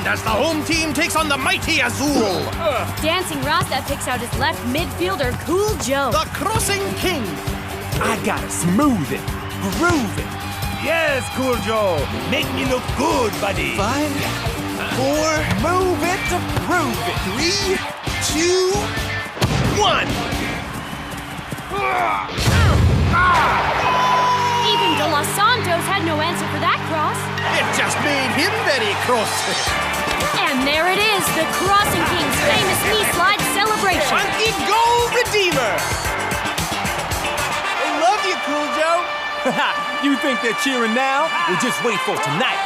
end as the home team takes on the mighty Azul. Dancing Rasta picks out his left midfielder, Cool Joe. The Crossing King. I gotta smooth it, groove it. Yes, Cool Joe. Make me look good, buddy. 5, 4, move it to prove it. 3, 2, 1. Even De Los Santos had no answer for that cross. It just made him very cross. And there it is, the Crossing King's famous knee slide celebration. Funky goal redeemer. They love you, Cool Joe. You think they're cheering now? Well, just wait for tonight.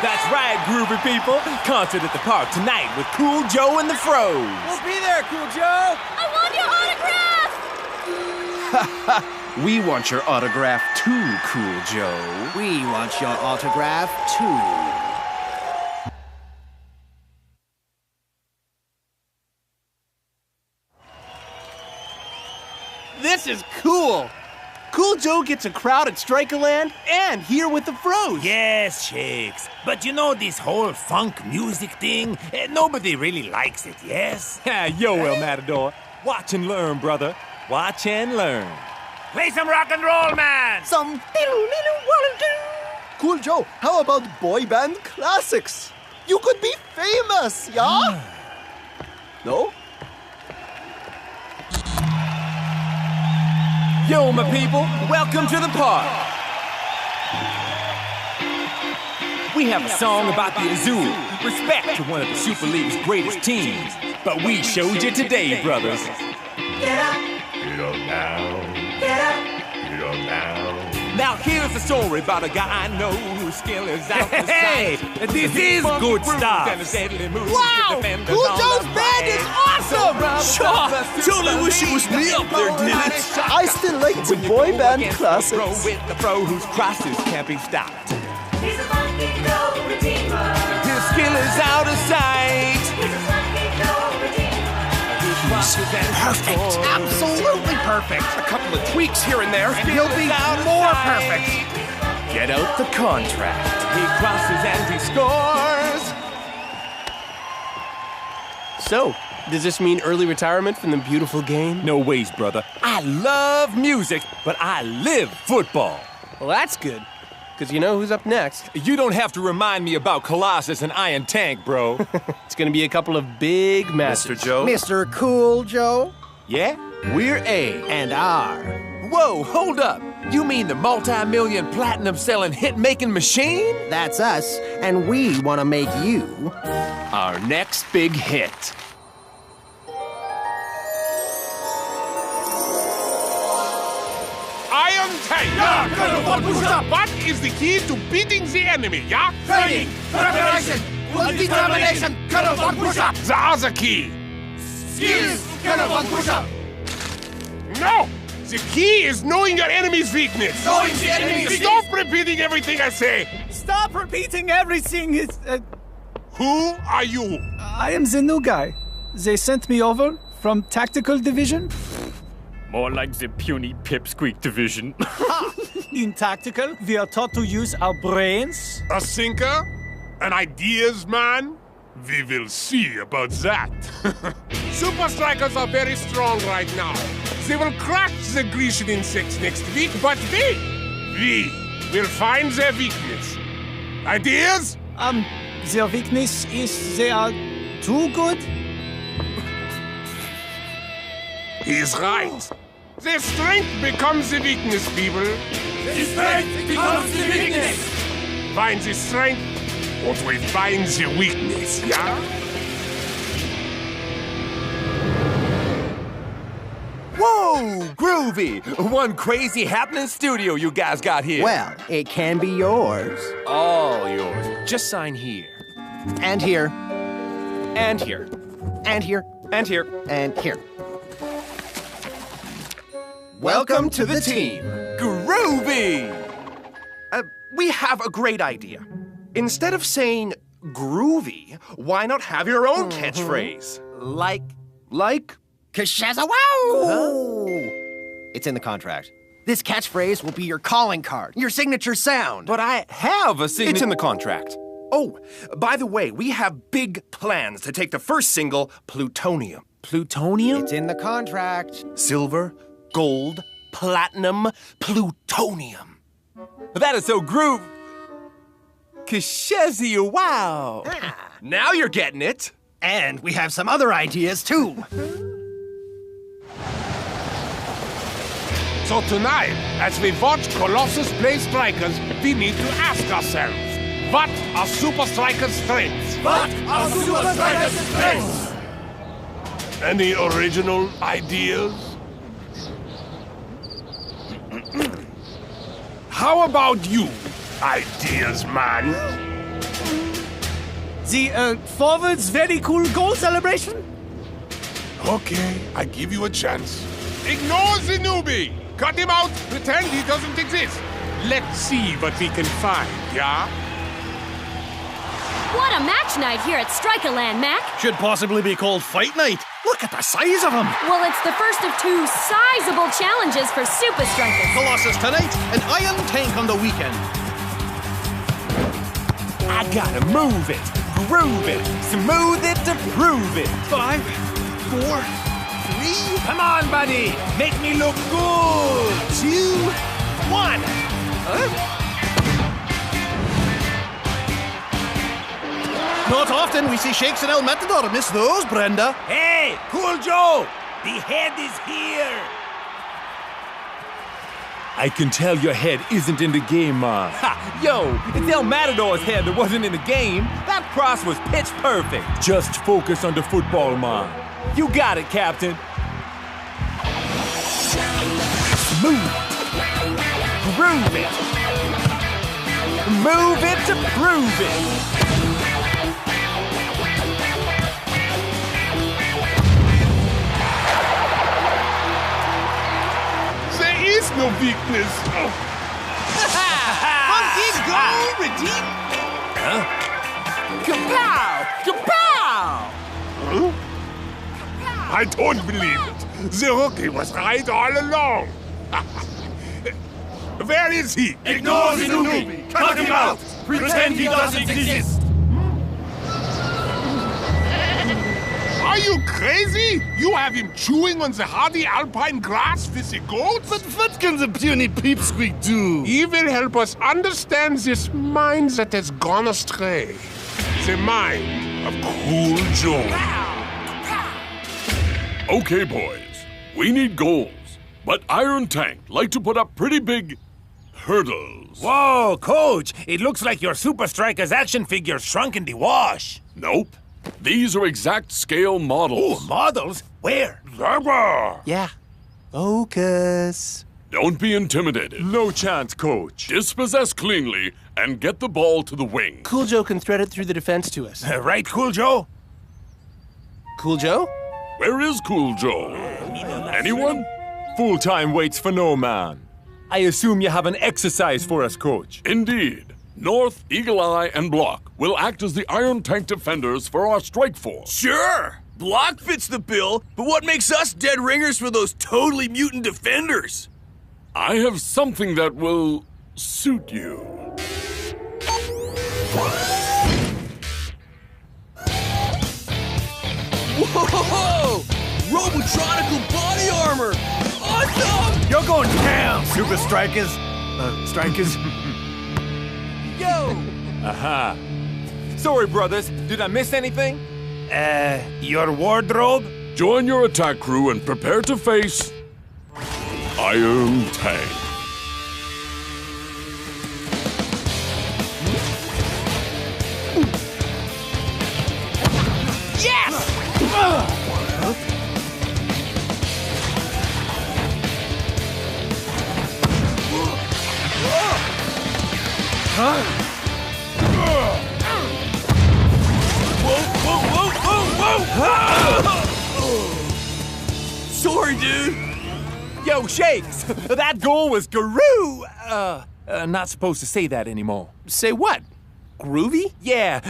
That's right, groovy people. Concert at the park tonight with Cool Joe and the Froze. We'll be there, Cool Joe. I want your autograph! We want your autograph too, Cool Joe. We want your autograph, too. This is cool. Cool Joe gets a crowd at Strikeas and here with the Froze. Yes, Shakes. But you know this whole funk music thing? Nobody really likes it, yes? Yo, El Matador. Watch and learn, brother. Watch and learn. Play some rock and roll, man! Some Cool Joe, how about boy band classics? You could be famous, yeah? No? Yo, my people, welcome to the park. We have a song about the Azul, respect to one of the Super League's greatest teams. But we showed you today, brothers. Get up. Get up now. Get up. Get up now. Now here's a story about a guy I know whose skill is out the Hey, sight. this is good stuff. Wow! Cool Joe's band is awesome! Sure, totally wish it was me up there, did it? I still like the boy band Pro classics. with the pro whose crosses can't be stopped. He's a funky goal redeemer. His skill is out of sight. He's a funky goal redeemer. Perfect. Absolutely perfect. A couple of tweaks here and there, and he'll be more perfect. Get out the contract. He crosses and he scores. So, does this mean early retirement from the beautiful game? No ways, brother. I love music, but I live football. Well, that's good. Because you know who's up next. You don't have to remind me about Colossus and Iron Tank, bro. It's going to be a couple of big matches. Mr. Joe? Mr. Cool Joe? Yeah? We're A. And R. Whoa, hold up. You mean the multi-million platinum-selling hit-making machine? That's us, and we want to make you Our next big hit. Iron Tank! What is the key to beating the enemy, yeah? Training, preparation, determination, push-up. The other key. Skills, push-up. No! The key is knowing your enemy's weakness. Knowing the enemy's Stop repeating everything I say. Stop repeating everything. Who are you? I am the new guy. They sent me over from Tactical Division. More like the puny pipsqueak division. In Tactical, we are taught to use our brains. A thinker? An ideas man? We will see about that. Super Strikers are very strong right now. They will crush the Grecian insects next week, but we will find their weakness. Ideas? Their weakness is they are too good. He's right. Their strength becomes the weakness, people. The strength becomes the weakness. Find the strength, or we find the weakness, yeah? Whoa, groovy. One crazy happening studio you guys got here. Well, it can be yours. All yours. Just sign here. And here. And here. And here. And here. And here. Welcome to the team. Groovy. We have a great idea. Instead of saying groovy, why not have your own catchphrase? Like Kashaza wow! Oh. It's in the contract. This catchphrase will be your calling card, your signature sound. But I have a signature. It's in the contract. Oh, by the way, we have big plans to take the first single, Plutonium. Plutonium? It's in the contract. Silver, gold, platinum, plutonium. That is so groove. Kashezi, wow. Now you're getting it. And we have some other ideas, too. So tonight, as we watch Colossus play Strikers, we need to ask ourselves, what are Super Strikers' strengths? What are Super Strikers' strengths? Any original ideas? How about you, ideas man? The forward's very cool goal celebration? Okay, I give you a chance. Ignore the newbie! Cut him out, pretend he doesn't exist. Let's see what we can find, yeah? What a match night here at Strikeland, Mac. Should possibly be called Fight Night. Look at the size of them. Well, it's the first of 2 sizable challenges for Super Strikers. Colossus tonight, an Iron Tank on the weekend. I gotta move it, groove it, smooth it to prove it. 5, 4, 3, Come on, buddy. Make me look good. 2, 1. Not often we see Shakes and El Matador. Miss those, Brenda? Hey, Cool Joe. The head is here. I can tell your head isn't in the game, man. Ha! Yo, it's El Matador's head that wasn't in the game. That cross was pitch perfect. Just focus on the football, man. You got it, Captain. Smooth it. Groove it. Move it to prove it. There is no weakness. Funky goal redeem. Kapow! Kapow! I don't believe it. The rookie was right all along. Where is he? Ignore the newbie. Cut him out. Pretend he doesn't exist. Are you crazy? You have him chewing on the hardy alpine grass with the goats? But what can the puny peepsqueak do? He will help us understand this mind that has gone astray. The mind of Cool Joe. Okay, boys. We need goals. But Iron Tank like to put up pretty big hurdles. Whoa, Coach. It looks like your Super Strikers action figure shrunk in the wash. Nope. These are exact scale models. Oh, models? Where? Yeah. Focus. Don't be intimidated. No chance, coach. Dispossess cleanly and get the ball to the wing. Cool Joe can thread it through the defense to us. Right, Cool Joe? Cool Joe? Where is Cool Joe? Anyone? Full-time waits for no man. I assume you have an exercise for us, coach. Indeed. North, Eagle Eye, and Block will act as the Iron Tank defenders for our strike force. Sure! Block fits the bill, but what makes us dead ringers for those totally mutant defenders? I have something that will suit you. Whoa! Robotronical body armor! Awesome! You're going down, Super Strikers. Strikers. Yo! Aha. Sorry, brothers. Did I miss anything? Your wardrobe? Join your attack crew and prepare to face Iron Tank. Sorry, dude. Yo, Shakes! That goal was guru! Not supposed to say that anymore. Say what? Groovy? Yeah,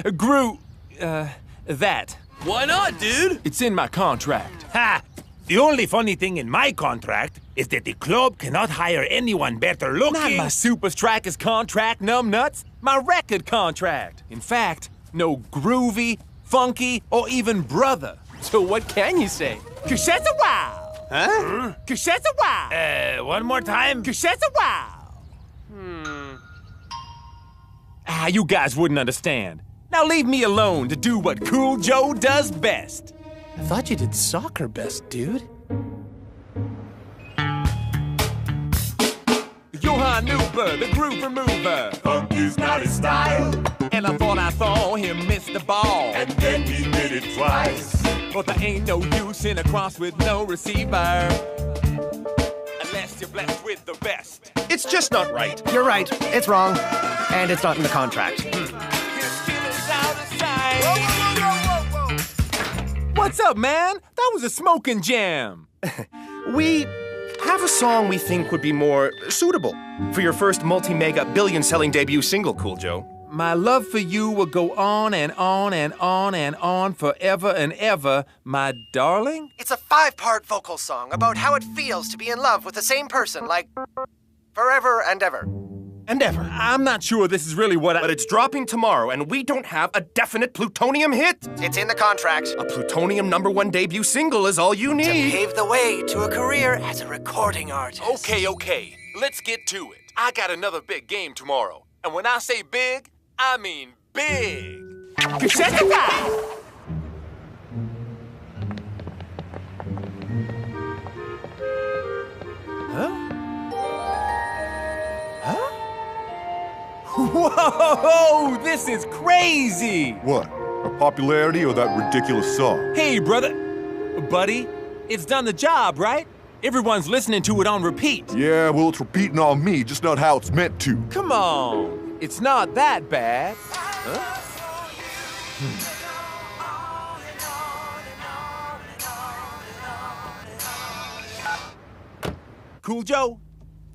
that. Why not, dude? It's in my contract. Ha! The only funny thing in my contract is that the club cannot hire anyone better looking. Not my Super Strikers contract, numbnuts. My record contract. In fact, no groovy, funky, or even brother. So what can you say? Kusheza wow! Huh? Kusheza wow! One more time. Kusheza wow! You guys wouldn't understand. Now leave me alone to do what Cool Joe does best. I thought you did soccer best, dude. Johann Newber, the groove remover. Funk is not his style. And I thought I saw him miss the ball. And then he did it twice. But there ain't no use in a cross with no receiver. Unless you're blessed with the best. It's just not right. You're right. It's wrong. And it's not in the contract. What's up, man? That was a smoking jam. We have a song we think would be more suitable for your first multi-mega billion-selling debut single, Cool Joe. My love for you will go on and on and on and on forever and ever, my darling. It's a 5-part vocal song about how it feels to be in love with the same person, like forever and ever. And ever. I'm not sure this is really what But it's dropping tomorrow, and we don't have a definite plutonium hit. It's in the contract. A plutonium #1 debut single is all you need. To pave the way to a career as a recording artist. Okay. Let's get to it. I got another big game tomorrow. And when I say big, I mean big. Whoa, this is crazy! What? Our popularity or that ridiculous song? Hey, brother. Buddy, it's done the job, right? Everyone's listening to it on repeat. Yeah, well, it's repeating on me, just not how it's meant to. Come on. It's not that bad. Huh? Cool Joe?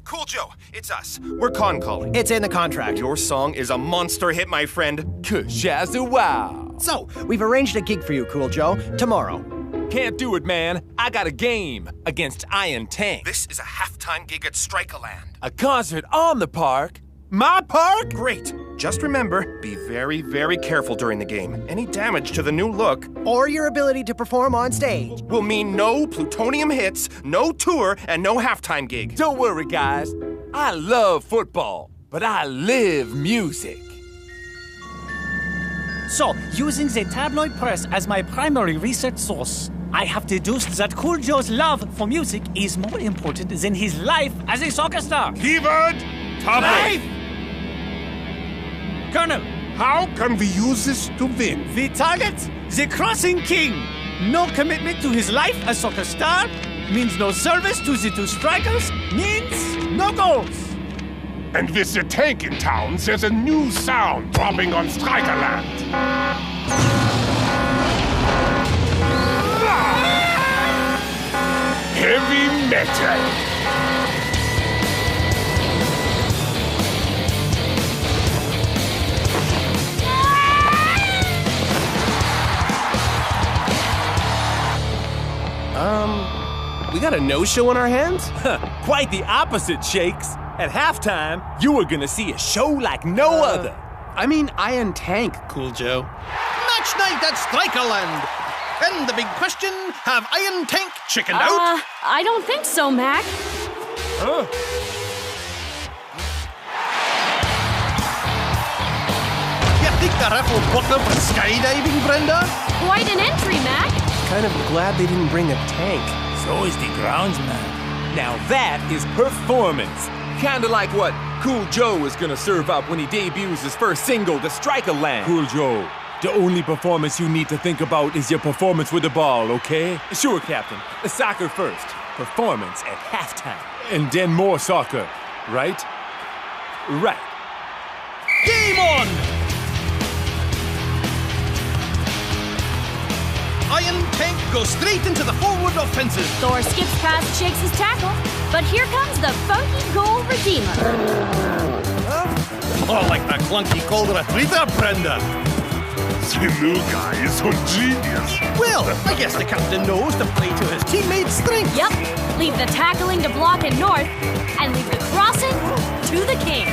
Cool Joe, it's us. We're con calling. It's in the contract. Your song is a monster hit, my friend. Kushazza wow. So, we've arranged a gig for you, Cool Joe, tomorrow. Can't do it, man. I got a game against Iron Tank. This is a halftime gig at Strikeas. A concert on the park. My park? Great. Just remember, be very, very careful during the game. Any damage to the new look or your ability to perform on stage will mean no plutonium hits, no tour, and no halftime gig. Don't worry, guys. I love football, but I live music. So, using the tabloid press as my primary research source, I have deduced that Cool Joe's love for music is more important than his life as a soccer star. Keyword, topic. Colonel, how can we use this to win? the target, the Crossing King. No commitment to his life as soccer star means no service to the 2 strikers, means no goals. And with the tank in town, there's a new sound dropping on Strikeas. Heavy metal. We got a no-show on our hands? Quite the opposite, Shakes. At halftime, you were gonna see a show like no other. I mean Iron Tank, Cool Joe. Match night at Strikeas. And the big question, have Iron Tank chickened out? I don't think so, Mac. Huh? You think the ref will book them for skydiving, Brenda? Quite an entry, Mac. Kind of glad they didn't bring a tank. So is the groundsman. Now that is performance. Kinda like what Cool Joe is gonna serve up when he debuts his first single, The Strikeas. Cool Joe, the only performance you need to think about is your performance with the ball, okay? Sure, Captain. The soccer first. Performance at halftime. And then more soccer, right? Right. Game on! Iron Tank goes straight into the forward offensive. Thor skips past Shakes' tackle, but here comes the funky goal redeemer. More like the clunky goal retriever, Brenda. The new guy is so genius. Well, I guess the captain knows to play to his teammates' strengths. Yep. Leave the tackling to blocking north, and leave the crossing to the king.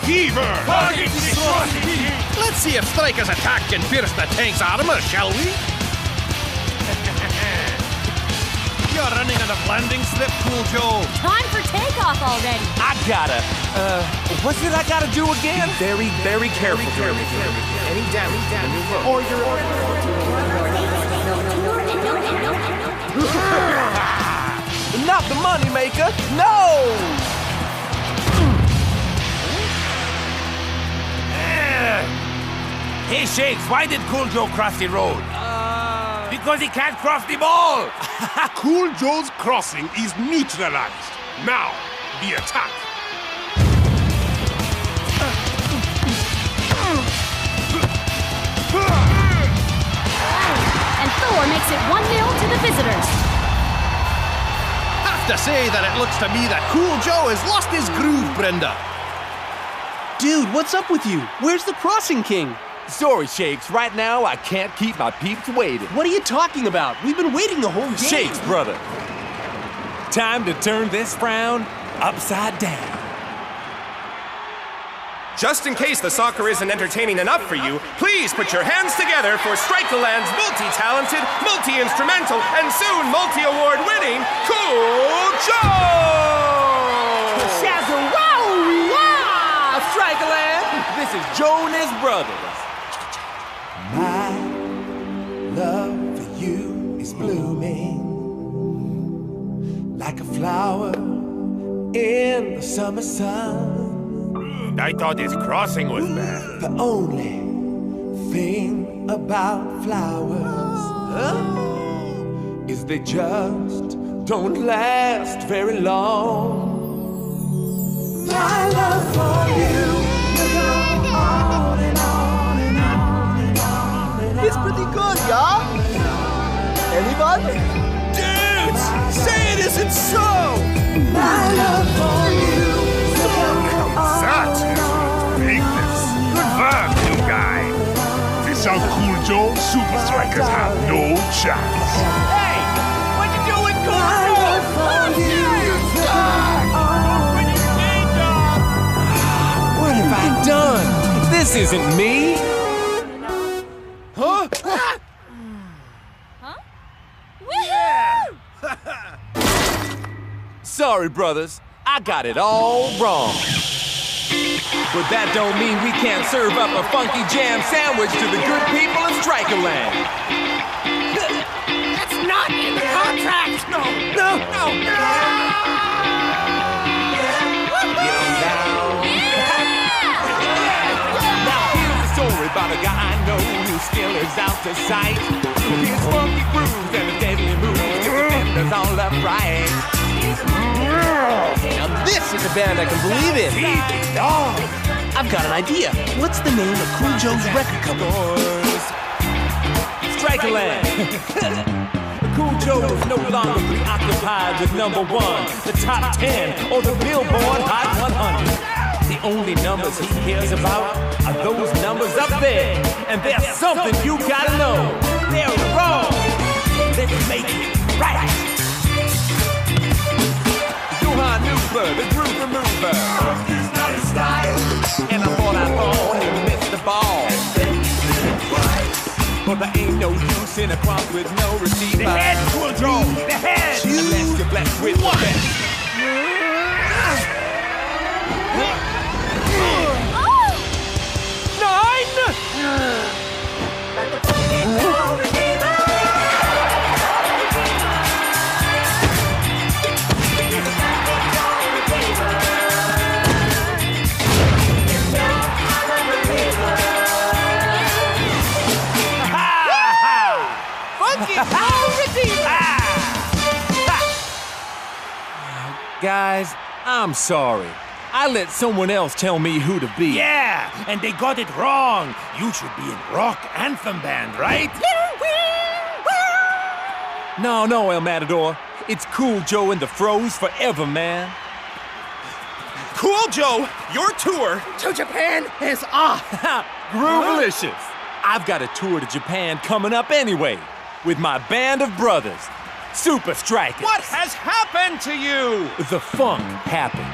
fever! Target destroyed! Let's see if Strikeas' attack can pierce the tank's armor, shall we? You're running on a landing slip, Cool Joe. Time for takeoff already. I gotta, what did I gotta do again? Very, very careful. Any damage to the new boat. Or your... Not the money maker, no! Hey, Shakes, why did Cool Joe cross the road? Because he can't cross the ball! Cool Joe's crossing is neutralized. Now, the attack. And Thor makes it 1-0 to the visitors. Have to say that it looks to me that Cool Joe has lost his groove, Brenda. Dude, what's up with you? Where's the Crossing King? Sorry, Shakes. Right now, I can't keep my peeps waiting. What are you talking about? We've been waiting the whole game. Shakes, brother. Time to turn this frown upside down. Just in case the soccer isn't entertaining enough for you, please put your hands together for Strikeland's multi-talented, multi-instrumental, and soon multi-award-winning Cool Joe! Shazza-wow-wah! Strikeland! This is Joe and his brothers. My love for you is blooming like a flower in the summer sun. I thought his crossing was bad. The only thing about flowers is they just don't last very long. My love for you will go on and on and on and on and on. It's pretty good, y'all. Anyone? Dudes, say it isn't so. My love for you. That is bigness. Good work, new guy. Without Cool Joe, Super Strikers have no chance. Hey! What you doing, Cool What have I done? This isn't me. Huh? Huh? Woohoo! Sorry, brothers. I got it all wrong. But that don't mean we can't serve up a funky jam sandwich to the good people of Strikeland. That's not in the contract! No! Now here's a story about a guy I know who still is out to sight. His funky grooves and the deadly moves get the fenders all upright. Now this is a band I can believe in. I've got an idea. What's the name of Cool Joe's record company? Strikeland. Cool Joe is no longer preoccupied with number 1, the top 10, or the Billboard Hot 100. The only numbers he cares about are those numbers up there. And there's something you gotta know. They're wrong. Let's make it right. The groove remover. It's not a style. And I thought he missed the ball. But there ain't no use in a cross with no receiver. The head, Cool Joe! The head! Unless you're blessed with the best. Guys, I'm sorry. I let someone else tell me who to be. Yeah, and they got it wrong. You should be in rock anthem band, right? No, El Matador. It's Cool Joe and the Froze forever, man. Cool Joe, your tour To Japan is off. Groovelicious. I've got a tour to Japan coming up anyway, with my band of brothers, Super Strikeas. What has happened to you? The funk happened.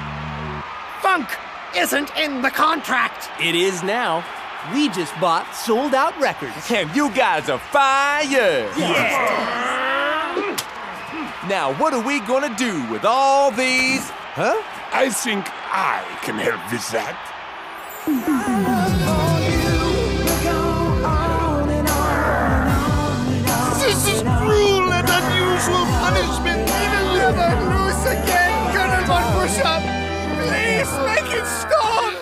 Funk. isn't in the contract. It is now. We just bought Sold Out Records. And you guys are fire! Yeah. Now, what are we gonna do with all these? Huh? I think I can help with that. This is cruel and unusual punishment. Never lose again, Colonel Von Push-Up. Please make it stop.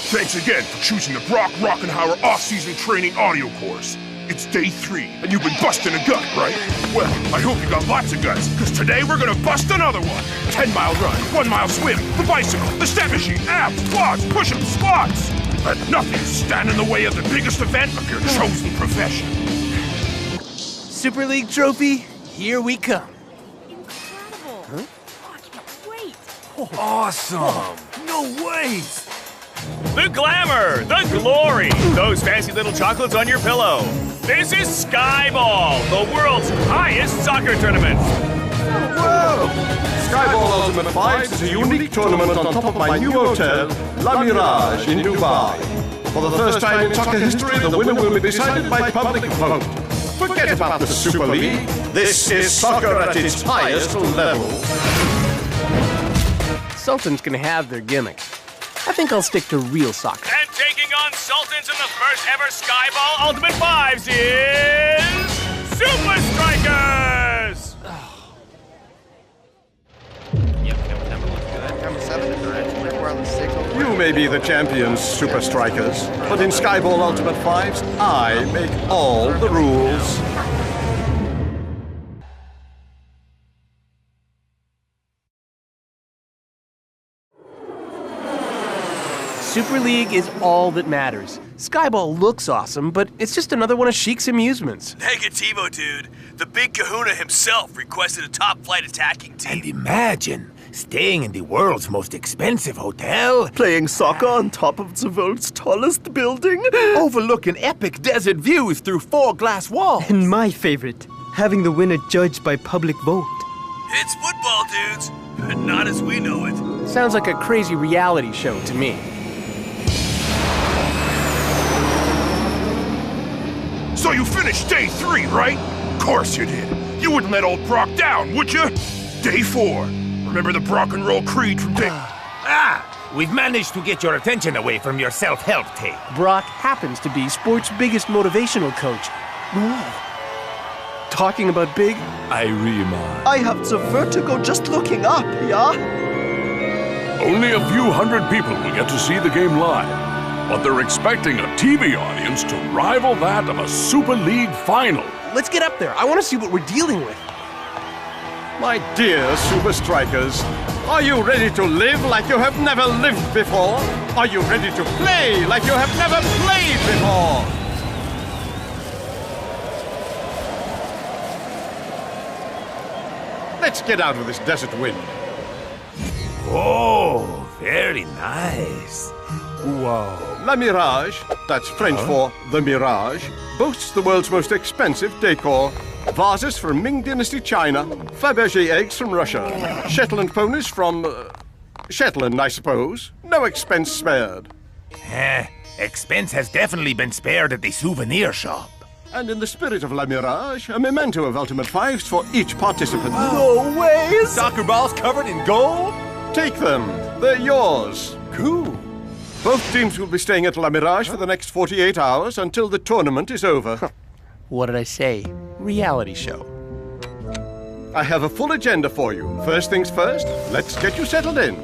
Thanks again for choosing the Brock Rockenhauer off-season training audio course. It's day 3, and you've been busting a gut, right? Well, I hope you got lots of guts, because today we're gonna bust another one. 10-mile run, 1-mile swim, the bicycle, the step machine, abs, quads, push-ups, squats. Let nothing stand in the way of the biggest event of your chosen profession. Super League trophy, here we come. Incredible. Huh? Oh, I can't wait. Awesome. No way. The glamour, the glory, those fancy little chocolates on your pillow. This is Skyball, the world's highest soccer tournament. Whoa! Skyball Ultimate 5 is a unique tournament on top of my new hotel, La Mirage in Dubai. For the first time in soccer history, the winner will be decided by public vote. Forget about the Super League. This is soccer at its highest level. Sultan's gonna have their gimmick. I think I'll stick to real soccer. And taking on Sultans in the first ever Skyball Ultimate 5s is Super Strikeas! Number 7 is red. We're on the 6. You may be the champions, Super Strikers, but in Skyball Ultimate 5s, I make all the rules. Super League is all that matters. Skyball looks awesome, but it's just another one of Sheik's amusements. Negativo, dude. The big kahuna himself requested a top-flight attacking team. And imagine staying in the world's most expensive hotel. Playing soccer on top of the world's tallest building. Overlooking epic desert views through 4 glass walls. And my favorite, having the winner judged by public vote. It's football, dudes, but not as we know it. Sounds like a crazy reality show to me. So you finished day 3, right? Course you did. You wouldn't let old Brock down, would you? Day 4. Remember the Brock and Roll Creed from day... We've managed to get your attention away from your self-help tape. Brock happens to be sports' biggest motivational coach. Whoa. Talking about big... I have the vertigo just looking up, yeah? Only a few hundred people will get to see the game live, but they're expecting a TV audience to rival that of a Super League final. Let's get up there. I want to see what we're dealing with. My dear Super Strikers, are you ready to live like you have never lived before? Are you ready to play like you have never played before? Let's get out of this desert wind. Oh, very nice. Whoa. La Mirage, that's French for the Mirage, boasts the world's most expensive decor. Vases from Ming Dynasty China, Fabergé eggs from Russia, Shetland ponies from... Shetland, I suppose. No expense spared. Expense has definitely been spared at the souvenir shop. And in the spirit of La Mirage, a memento of Ultimate 5s for each participant. No way! Soccer balls covered in gold? Take them. They're yours. Cool. Both teams will be staying at La Mirage for the next 48 hours until the tournament is over. What did I say? Reality show. I have a full agenda for you. First things first, let's get you settled in.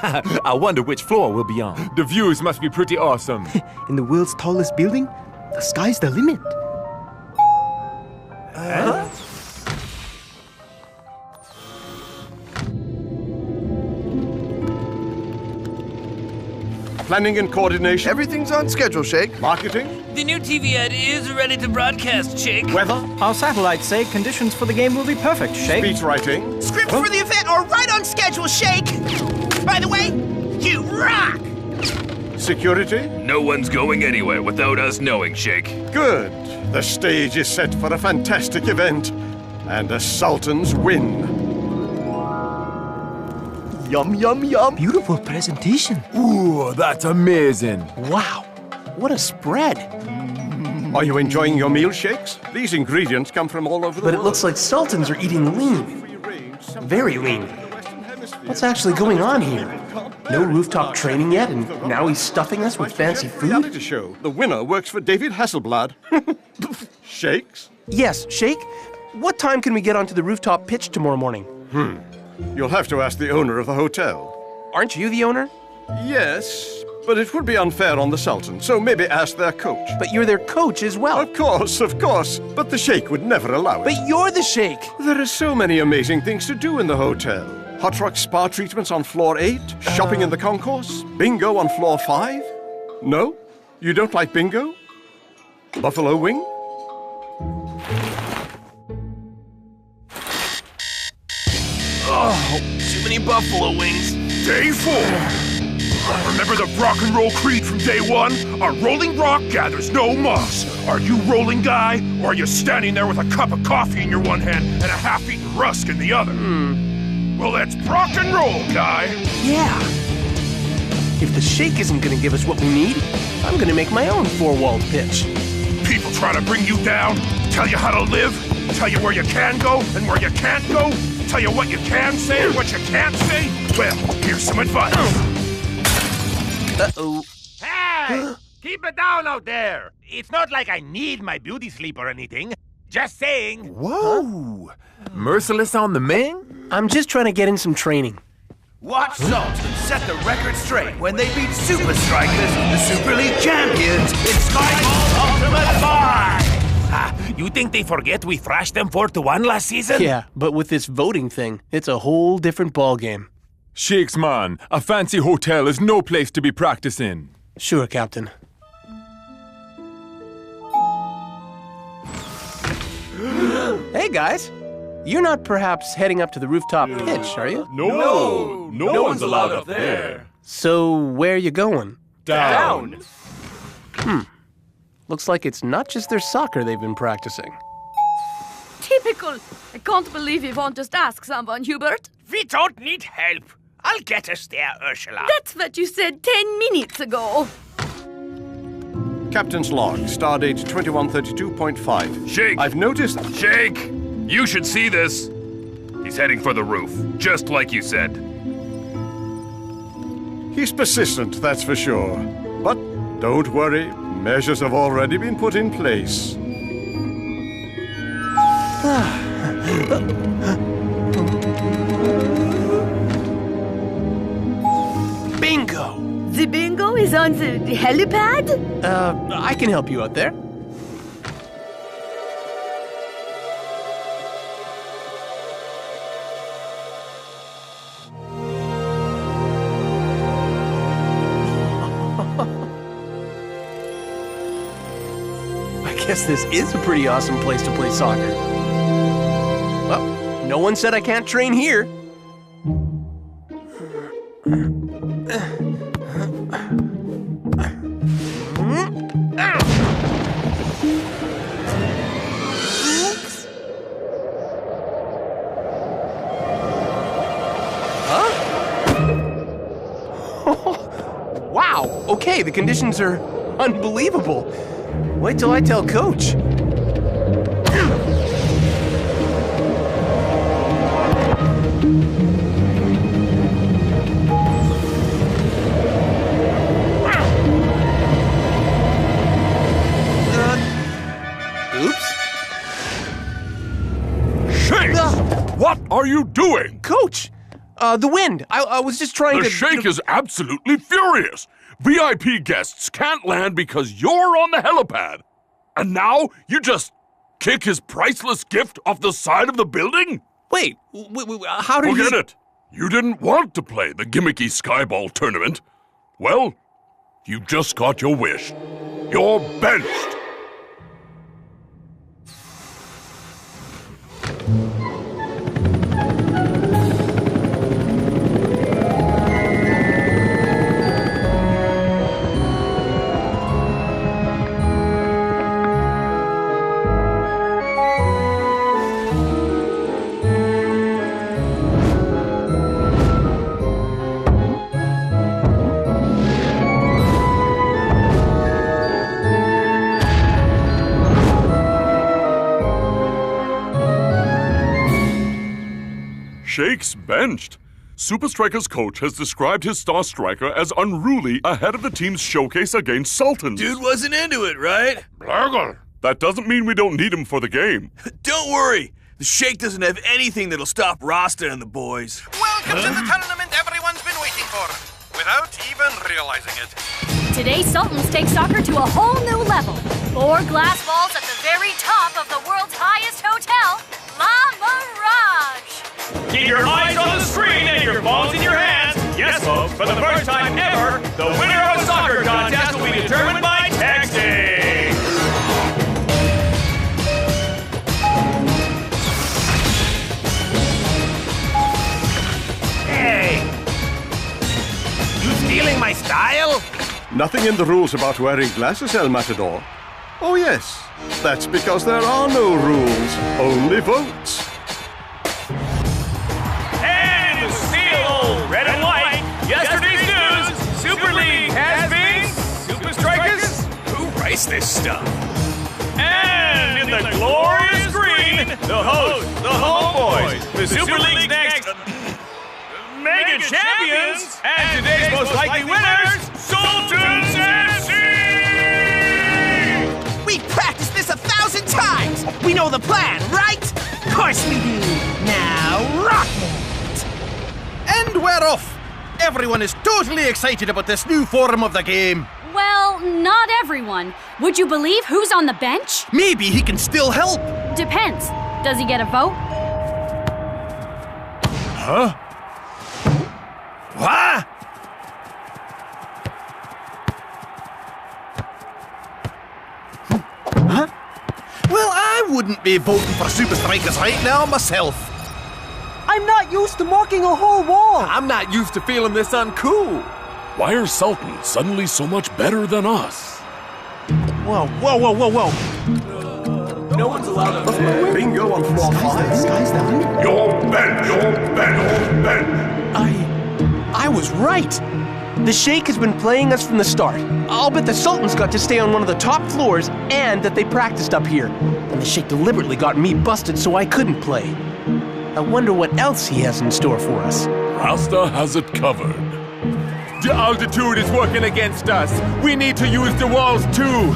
I wonder which floor we'll be on. The views must be pretty awesome. In the world's tallest building, the sky's the limit. Huh? Planning and coordination. Everything's on schedule, Shake. Marketing. The new TV ad is ready to broadcast, Shake. Weather. Our satellites say conditions for the game will be perfect, Shake. Speech writing. Scripts for the event are right on schedule, Shake. By the way, you rock! Security? No one's going anywhere without us knowing, Shake. Good. The stage is set for a fantastic event. And the Sultans win. Yum, yum, yum. Beautiful presentation. Ooh, that's amazing. Wow. What a spread. Are you enjoying your meal, Shakes? These ingredients come from all over the world. But it looks like Sultans are eating lean. Very lean. What's actually going on here? No rooftop training yet, and now he's stuffing us with fancy food? Reality show. The winner works for David Hasselblad. Shakes? Yes, Shake. What time can we get onto the rooftop pitch tomorrow morning? You'll have to ask the owner of the hotel. Aren't you the owner? Yes, but it would be unfair on the Sultan, so maybe ask their coach. But you're their coach as well. Of course. But the Sheikh would never allow it. But you're the Sheikh. There are so many amazing things to do in the hotel. Hot rock spa treatments on floor 8, shopping in the concourse, bingo on floor 5. No? You don't like bingo? Buffalo wing? Oh, too many buffalo wings. Day 4. Remember the rock and roll creed from day 1? A rolling rock gathers no moss. Are you rolling, guy? Or are you standing there with a cup of coffee in your one hand and a half-eaten rusk in the other? Well, let's rock and roll, guy. Yeah. If the Sheikh isn't gonna give us what we need, I'm gonna make my own four-walled pitch. People try to bring you down, tell you how to live, tell you where you can go and where you can't go, tell you what you can say and what you can't say. Well, here's some advice. Uh-oh. Hey! Keep it down out there! It's not like I need my beauty sleep or anything. Just saying. Whoa! Merciless on the Ming? I'm just trying to get in some training. Watch Sultans set the record straight when they beat Super Strikeas, the Super League champions, in Skyball Ultimate 5! You think they forget we thrashed them 4-1 last season? Yeah, but with this voting thing, it's a whole different ballgame. Shakes, man, a fancy hotel is no place to be practicing. Sure, Captain. Hey, guys. You're not perhaps heading up to the rooftop pitch, are you? No one's allowed up there. So, where are you going? Down. Looks like it's not just their soccer they've been practicing. Typical. I can't believe you won't just ask someone, Hubert. We don't need help. I'll get us there, Ursula. That's what you said 10 minutes ago. Captain's log, stardate 2132.5. Shake! I've noticed... Shake! You should see this. He's heading for the roof, just like you said. He's persistent, that's for sure. But don't worry, measures have already been put in place. Bingo! The bingo is on the helipad? I can help you out there. I guess this is a pretty awesome place to play soccer. Well, no one said I can't train here. Wow, okay, the conditions are unbelievable. Wait till I tell Coach. Oops. Shake! What are you doing? Coach! The wind. I was just trying to... The Sheikh is absolutely furious. VIP guests can't land because you're on the helipad. And now you just kick his priceless gift off the side of the building? Wait, how did Forget it. You didn't want to play the gimmicky Skyball tournament. Well, you just got your wish. You're benched. Shake's benched. Super Strikers' coach has described his star striker as unruly ahead of the team's showcase against Sultans. Dude wasn't into it, right? Blurgle. That doesn't mean we don't need him for the game. Don't worry. The Shake doesn't have anything that'll stop Rasta and the boys. Welcome to the tournament everyone's been waiting for, without even realizing it. Today, Sultans take soccer to a whole new level. 4 glass balls at the very top of the world's highest hotel, La Mirage. Keep your eyes on the screen and your phones in your hands. Yes, folks, for the first time ever, the winner of a soccer contest will be determined by texting. Hey! You stealing my style? Nothing in the rules about wearing glasses, El Matador. Oh yes, that's because there are no rules, only votes. And in the steel, red and white, yesterday's news, Super League has been Super Strikers. Who writes this stuff? And in the glorious green, the host, the homeboys, the Super League's next mega champions, and today's most likely winners, Sultans FC! We practiced this 1,000 times! We know the plan, right? Of course we do! Now rock it! And we're off! Everyone is totally excited about this new form of the game. Well, not everyone. Would you believe who's on the bench? Maybe he can still help. Depends. Does he get a vote? Huh? What? Huh? Well, I wouldn't be voting for Super Strikers right now myself. I'm not used to marking a whole wall. I'm not used to feeling this uncool. Why are Sultans suddenly so much better than us? Whoa, whoa, whoa, whoa, whoa. No one's allowed to play. Bingo on floor 5. You're bent, you're bent, you're bent. I was right. The Shake has been playing us from the start. I'll bet the Sultans got to stay on one of the top floors and that they practiced up here. And the Shake deliberately got me busted so I couldn't play. I wonder what else he has in store for us. Rasta has it covered. The altitude is working against us. We need to use the walls too.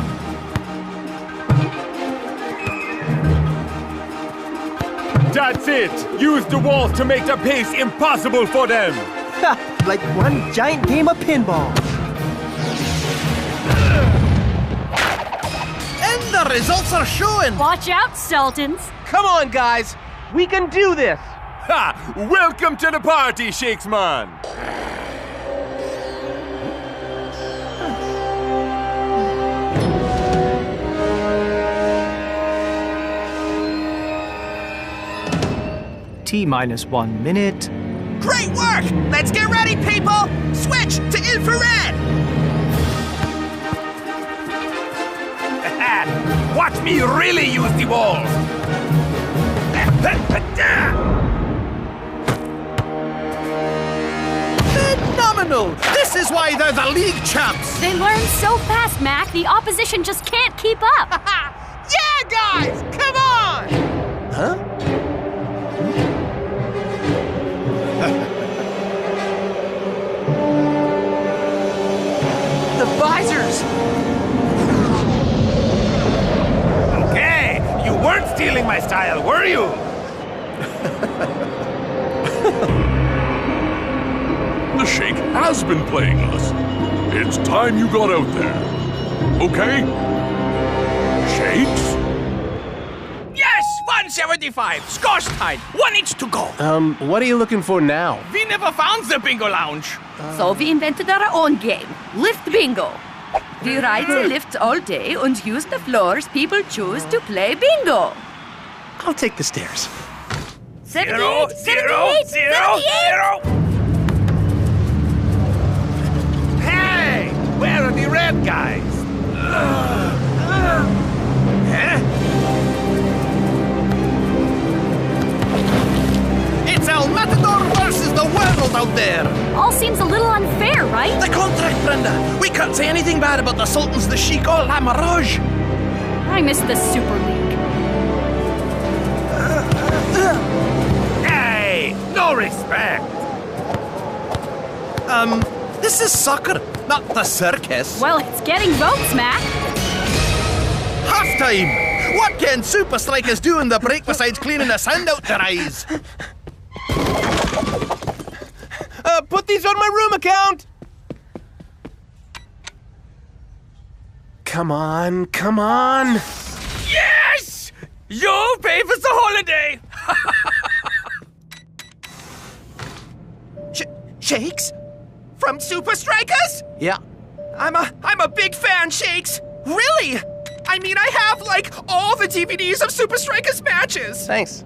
That's it. Use the walls to make the pace impossible for them. Like one giant game of pinball. And the results are showing. Watch out, Sultans. Come on, guys. We can do this. Ha! Welcome to the party, Shakesman. T-1 minute. Great work! Let's get ready, people! Switch to infrared! Watch me really use the walls! Phenomenal! This is why they're the league champs! They learn so fast, Mac, the opposition just can't keep up. Yeah, guys! Come on! Huh? The visors! Okay, you weren't stealing my style, were you? The Shake has been playing us. It's time you got out there. Okay? Shakes? Yes! 175! Scorch time! 1 inch to go! What are you looking for now? We never found the bingo lounge! So we invented our own game, Lift Bingo. We ride the lifts all day and use the floors people choose to play bingo. I'll take the stairs. 78, 0, 78, 0, 0! Hey! Where are the red guys? Huh? It's El Matador versus the world out there! All seems a little unfair, right? The contract, Brenda! We can't say anything bad about the Sultans, the Sheik, or La Mirage! I miss the Super League. Hey! No No respect. This is soccer, not the circus. Well, it's getting votes, Mac. Halftime! What can Super Strikers do in the break besides cleaning the sand out their eyes? Put these on my room account! Come on, come on! Yes! You pay for the holiday! Shakes? From Super Strikers? Yeah. I'm a big fan, Shakes. Really? I mean, I have, like, all the DVDs of Super Strikers matches. Thanks.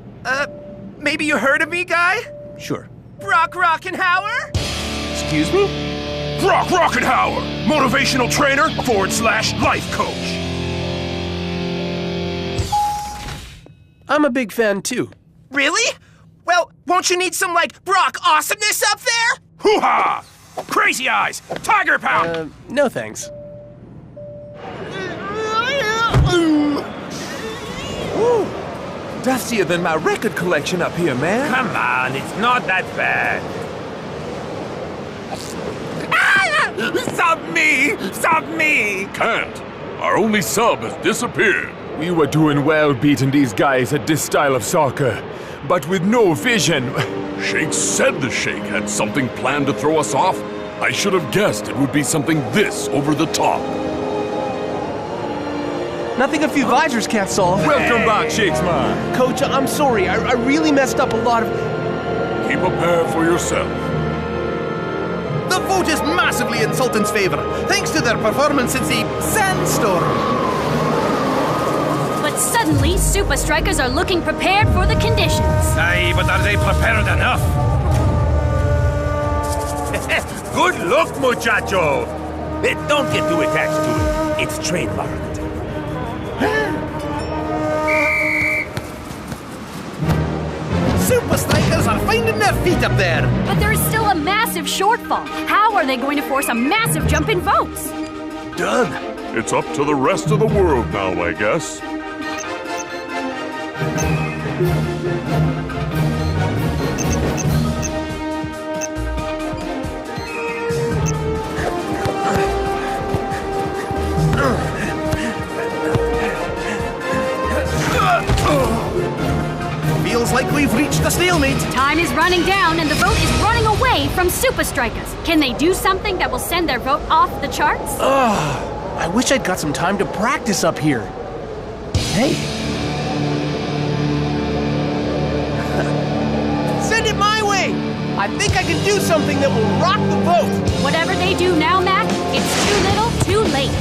Maybe you heard of me, guy? Sure. Brock Rockenhauer? Excuse me? Brock Rockenhauer, motivational trainer / life coach. I'm a big fan, too. Really? Well, won't you need some, like, Brock awesomeness up there? Hoo-ha! Crazy Eyes! Tiger Pound! No thanks. Woo! Dustier than my record collection up here, man. Come on, it's not that bad. Stop me! Stop me! Can't. Our only sub has disappeared. We were doing well beating these guys at this style of soccer, but with no vision. Shake said the Shake had something planned to throw us off. I should have guessed it would be something this over the top. Nothing a few visors can't solve. Welcome back, Shakesman. Coach, I'm sorry. I really messed up a lot of... Keep a pair for yourself. The vote is massively in Sultan's favor, thanks to their performance since the sandstorm. But suddenly, Super Strikers are looking prepared for the conditions. Aye, but are they prepared enough? Good luck, muchacho. Don't get too attached to it. It's trademarked. Super Strikers are finding their feet up there. But there is still a massive shortfall. How are they going to force a massive jump in votes? Doug. It's up to the rest of the world now, I guess. Feels like we've reached a stalemate. Time is running down and the vote is running away from Super Strikers. Can they do something that will send their vote off the charts? I wish I'd got some time to practice up here. Hey. Send it my way! I think I can do something that will rock the vote! Whatever they do now, Mac, it's too little, too late.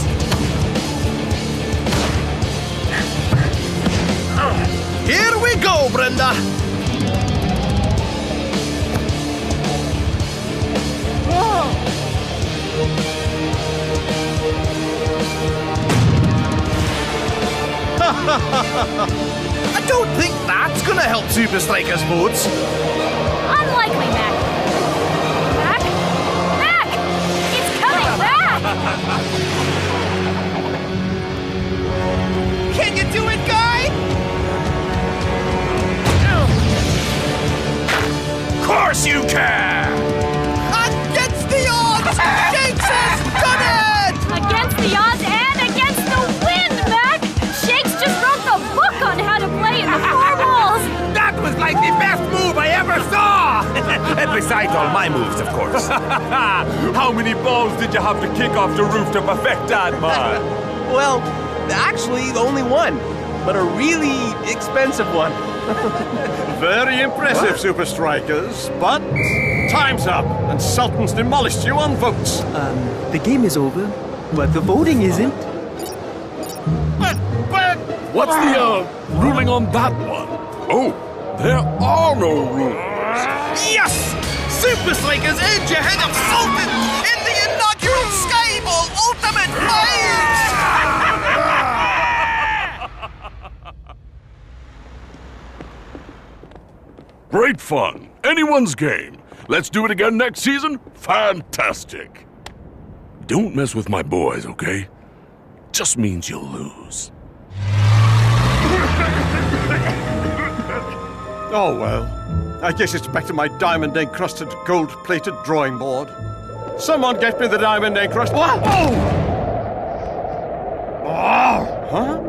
Here we go, Brenda! I don't think that's gonna help Super Strikers' votes. Unlikely, Mac. Mac? Mac! It's coming back! Can you do it, guy? Of course you can! Against the odds! Shakes has done it! Against the odds and against the wind, Mac! Shakes just wrote the book on how to play in the four walls! That was like the best move I ever saw! Besides all my moves, of course. How many balls did you have to kick off the roof to perfect that, man? Well, actually, only one, but a really expensive one. Very impressive, Super Strikers, but time's up, and Sultan's demolished you on votes. The game is over, but the voting isn't. What's the, ruling on that one? Oh, there are no rules. Yes! Super Strikers edge ahead of Sultan in the inaugural Skyball Ultimate Fight! Great fun. Anyone's game. Let's do it again next season? Fantastic. Don't mess with my boys, okay? Just means you'll lose. Oh well. I guess it's back to my diamond-encrusted, gold-plated drawing board. Someone get me the diamond-encrusted... What? Oh! Oh! Huh?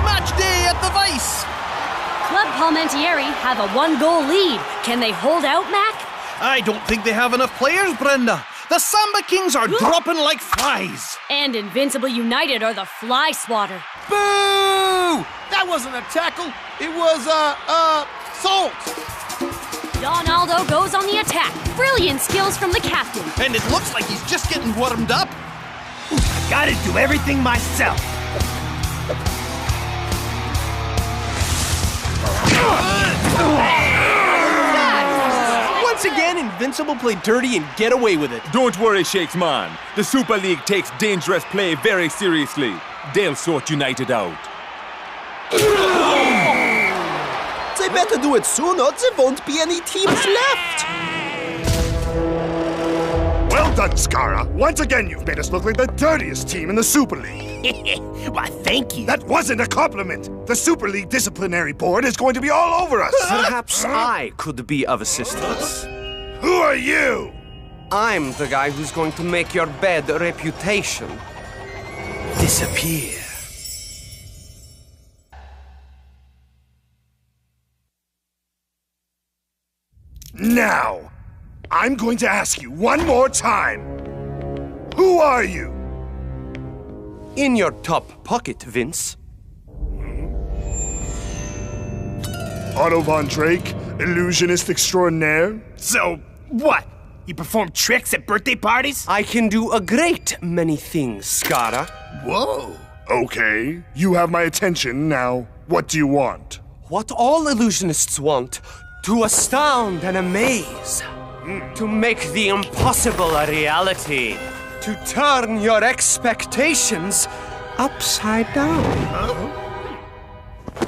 Match day at the Vice! Club Palmentieri have a 1-goal lead. Can they hold out, Mac? I don't think they have enough players, Brenda. The Samba Kings are dropping like flies. And Invincible United are the fly swatter. Boo! That wasn't a tackle. It was, salt. Donaldo goes on the attack. Brilliant skills from the captain. And it looks like he's just getting warmed up. I gotta do everything myself. Once again, Invincible played dirty and get away with it. Don't worry, Shakes man. The Super League takes dangerous play very seriously. They'll sort United out. They better do it soon or there won't be any teams left. Well done, Skara. Once again, you've made us look like the dirtiest team in the Super League. Why, thank you. That wasn't a compliment. The Super League disciplinary board is going to be all over us. Perhaps I could be of assistance. Who are you? I'm the guy who's going to make your bad reputation disappear. Now, I'm going to ask you one more time. Who are you? In your top pocket, Vince. Otto von Drake, illusionist extraordinaire? So, what? You perform tricks at birthday parties? I can do a great many things, Skara. Whoa. Okay, you have my attention. Now, what do you want? What all illusionists want, to astound and amaze. To make the impossible a reality. To turn your expectations upside down.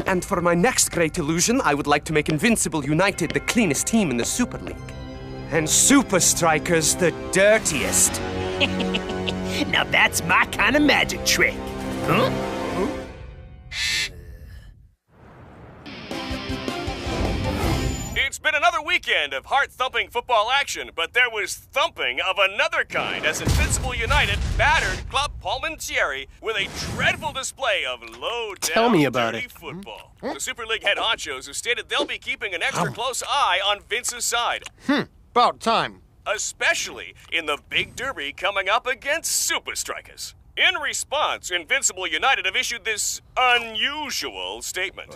And for my next great illusion, I would like to make Invincible United the cleanest team in the Super League. And Super Strikers the dirtiest. Now that's my kind of magic trick. Huh? It's been another weekend of heart-thumping football action, but there was thumping of another kind as Invincible United battered Club Palmentieri with a dreadful display of low-down, dirty football. The Super League head honchos have stated they'll be keeping an extra close eye on Vince's side. About time. Especially in the big derby coming up against Super Strikeas. In response, Invincible United have issued this unusual statement.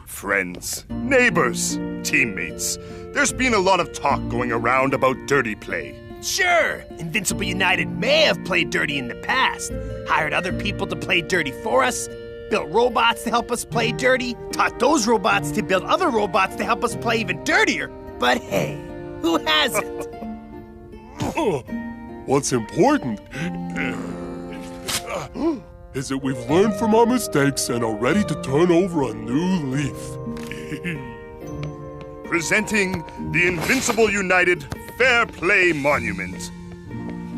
Friends, neighbors, teammates. There's been a lot of talk going around about dirty play. Sure, Invincible United may have played dirty in the past, hired other people to play dirty for us, built robots to help us play dirty, taught those robots to build other robots to help us play even dirtier. But hey, who hasn't? What's important is that we've learned from our mistakes and are ready to turn over a new leaf. Presenting the Invincible United Fair Play Monument.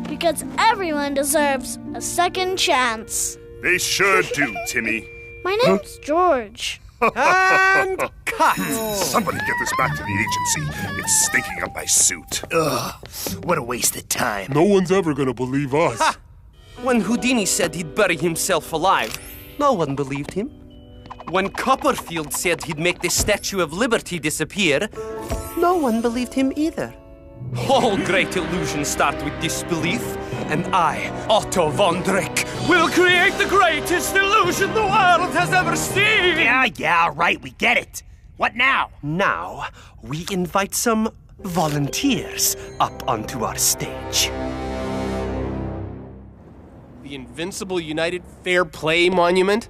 Because everyone deserves a second chance. They sure do, Timmy. My name's George. And cut! Somebody get this back to the agency. It's stinking up my suit. Ugh, what a waste of time. No one's ever gonna believe us. Ha! When Houdini said he'd bury himself alive, no one believed him. When Copperfield said he'd make the Statue of Liberty disappear, no one believed him either. All great illusions start with disbelief, and I, Otto von Drake, will create the greatest illusion the world has ever seen! Yeah, right, we get it. What now? Now, we invite some volunteers up onto our stage. The Invincible United Fair Play Monument?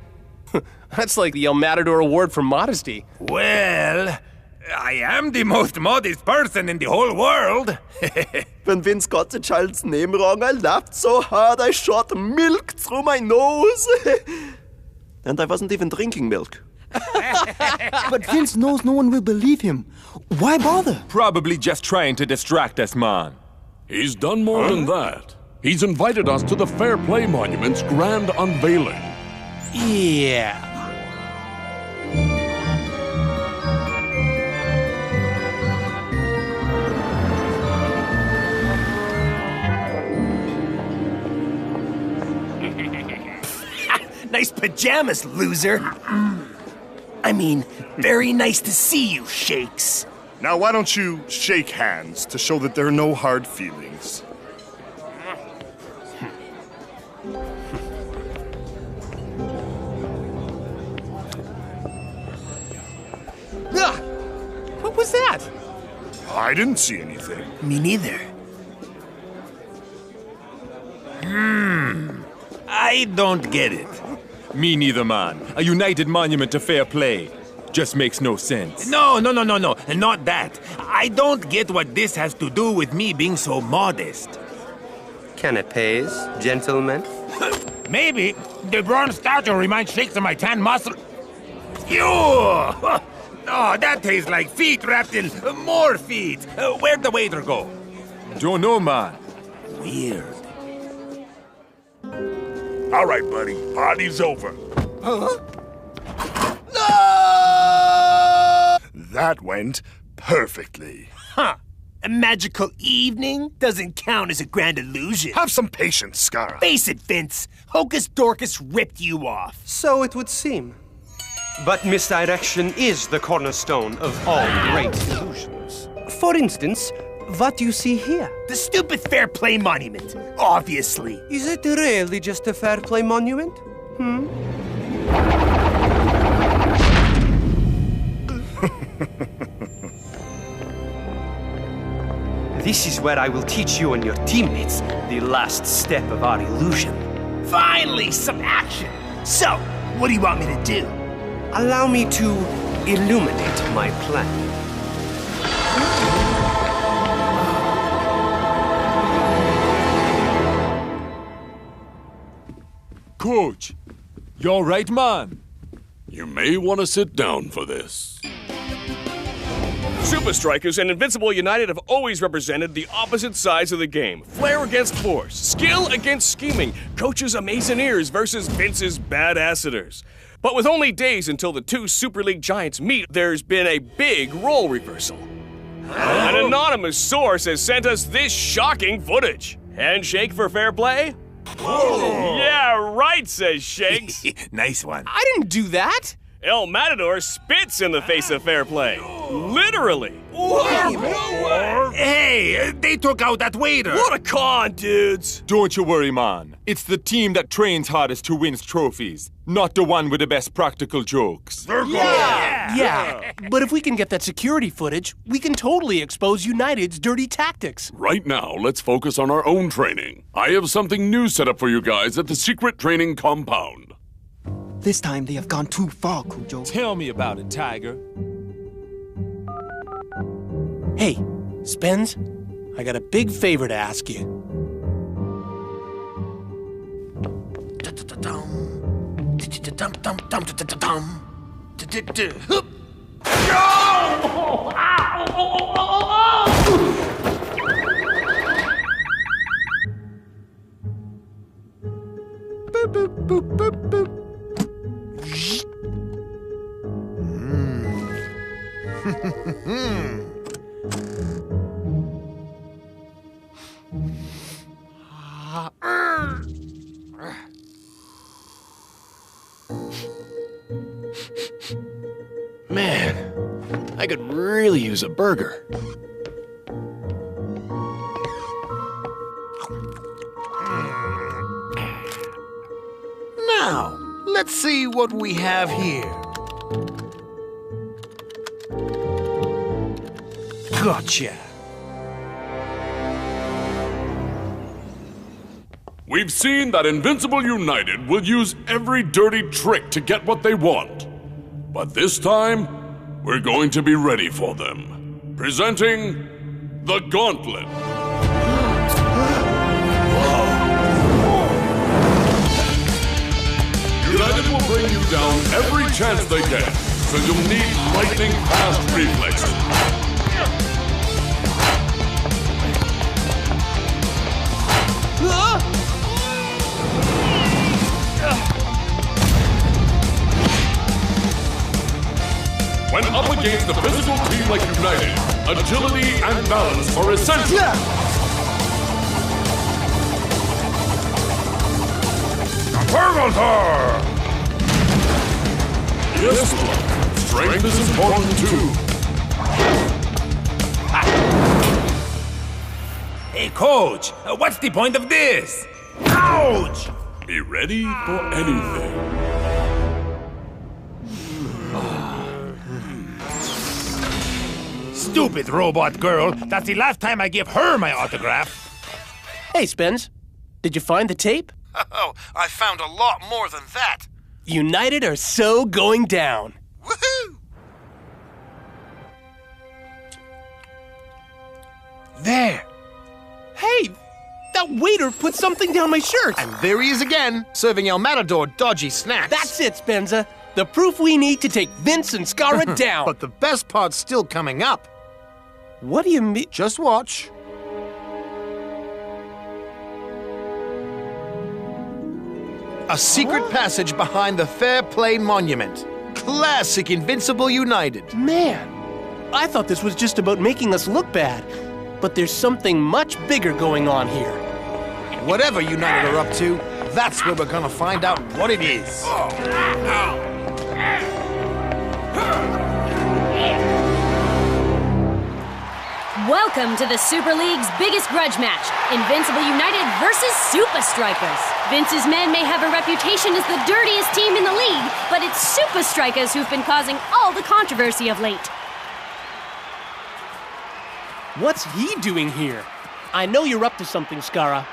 That's like the El Matador Award for modesty. Well, I am the most modest person in the whole world. When Vince got the child's name wrong, I laughed so hard I shot milk through my nose. And I wasn't even drinking milk. But Vince knows no one will believe him. Why bother? Probably just trying to distract us, man. He's done more than that. He's invited us to the Fair Play Monument's grand unveiling. Yeah. Nice pajamas, loser. I mean, very nice to see you, Shakes. Now, why don't you shake hands to show that there are no hard feelings? Ah, what was that? I didn't see anything. Me neither. I don't get it. Me neither, man. A united monument to fair play. Just makes no sense. No, not that. I don't get what this has to do with me being so modest. Canapes, gentlemen? Maybe the bronze statue reminds Shakes of my tan muscle. Ew! Oh, that tastes like feet wrapped in more feet. Where'd the waiter go? Don't know, man. Weird. All right, buddy. Party's over. Huh? That went perfectly. Huh. A magical evening doesn't count as a grand illusion. Have some patience, Scara. Face it, Vince. Hocus Dorcas ripped you off. So it would seem. But misdirection is the cornerstone of all great illusions. For instance, what you see here. The stupid Fair Play Monument, obviously. Is it really just a Fair Play Monument? This is where I will teach you and your teammates the last step of our illusion. Finally, some action. So, what do you want me to do? Allow me to illuminate my plan. Coach, you all right, man? You may want to sit down for this. Super Strikers and Invincible United have always represented the opposite sides of the game. Flair against force, skill against scheming, Coach's Amazoneers versus Vince's Badassadors. But with only days until the two Super League giants meet, there's been a big role reversal. An anonymous source has sent us this shocking footage. Handshake for fair play? Whoa. Yeah, right, says Shakes. Nice one. I didn't do that. El Matador spits in the face of fair play. Literally. Hey, they took out that waiter. What a con, dudes. Don't you worry, man. It's the team that trains hardest who wins trophies, not the one with the best practical jokes. Yeah, but if we can get that security footage, we can totally expose United's dirty tactics. Right now, let's focus on our own training. I have something new set up for you guys at the secret training compound. This time they have gone too far, Cujo. Tell me about it, Tiger. Hey, Spence, I got a big favor to ask you. Boop, boop, boop, boop, boop. Man, I could really use a burger. Now, let's see what we have here. Gotcha. We've seen that Invincible United will use every dirty trick to get what they want. But this time, we're going to be ready for them. Presenting the Gauntlet. United will bring you down every chance they get, so you'll need lightning-fast reflexes. When up against a physical team like United, agility and balance are essential. Pergaltar! Yes, Lord. Strength is important too. Hey, Coach, what's the point of this? Ouch! Be ready for anything. Stupid robot girl. That's the last time I give her my autograph. Hey, Spence. Did you find the tape? Oh, I found a lot more than that. United are so going down. Woohoo! There. Hey, that waiter put something down my shirt. And there he is again, serving El Matador dodgy snacks. That's it, Spenza. The proof we need to take Vince and Scarra down. But the best part's still coming up. What do you mean? Just watch. A secret passage behind the Fair Play Monument. Classic Invincible United. Man, I thought this was just about making us look bad. But there's something much bigger going on here. Whatever United are up to, that's where we're gonna find out what it is. Welcome to the Super League's biggest grudge match, Invincible United versus Super Strikers. Vince's men may have a reputation as the dirtiest team in the league, but it's Super Strikers who've been causing all the controversy of late. What's he doing here? I know you're up to something, Scarra.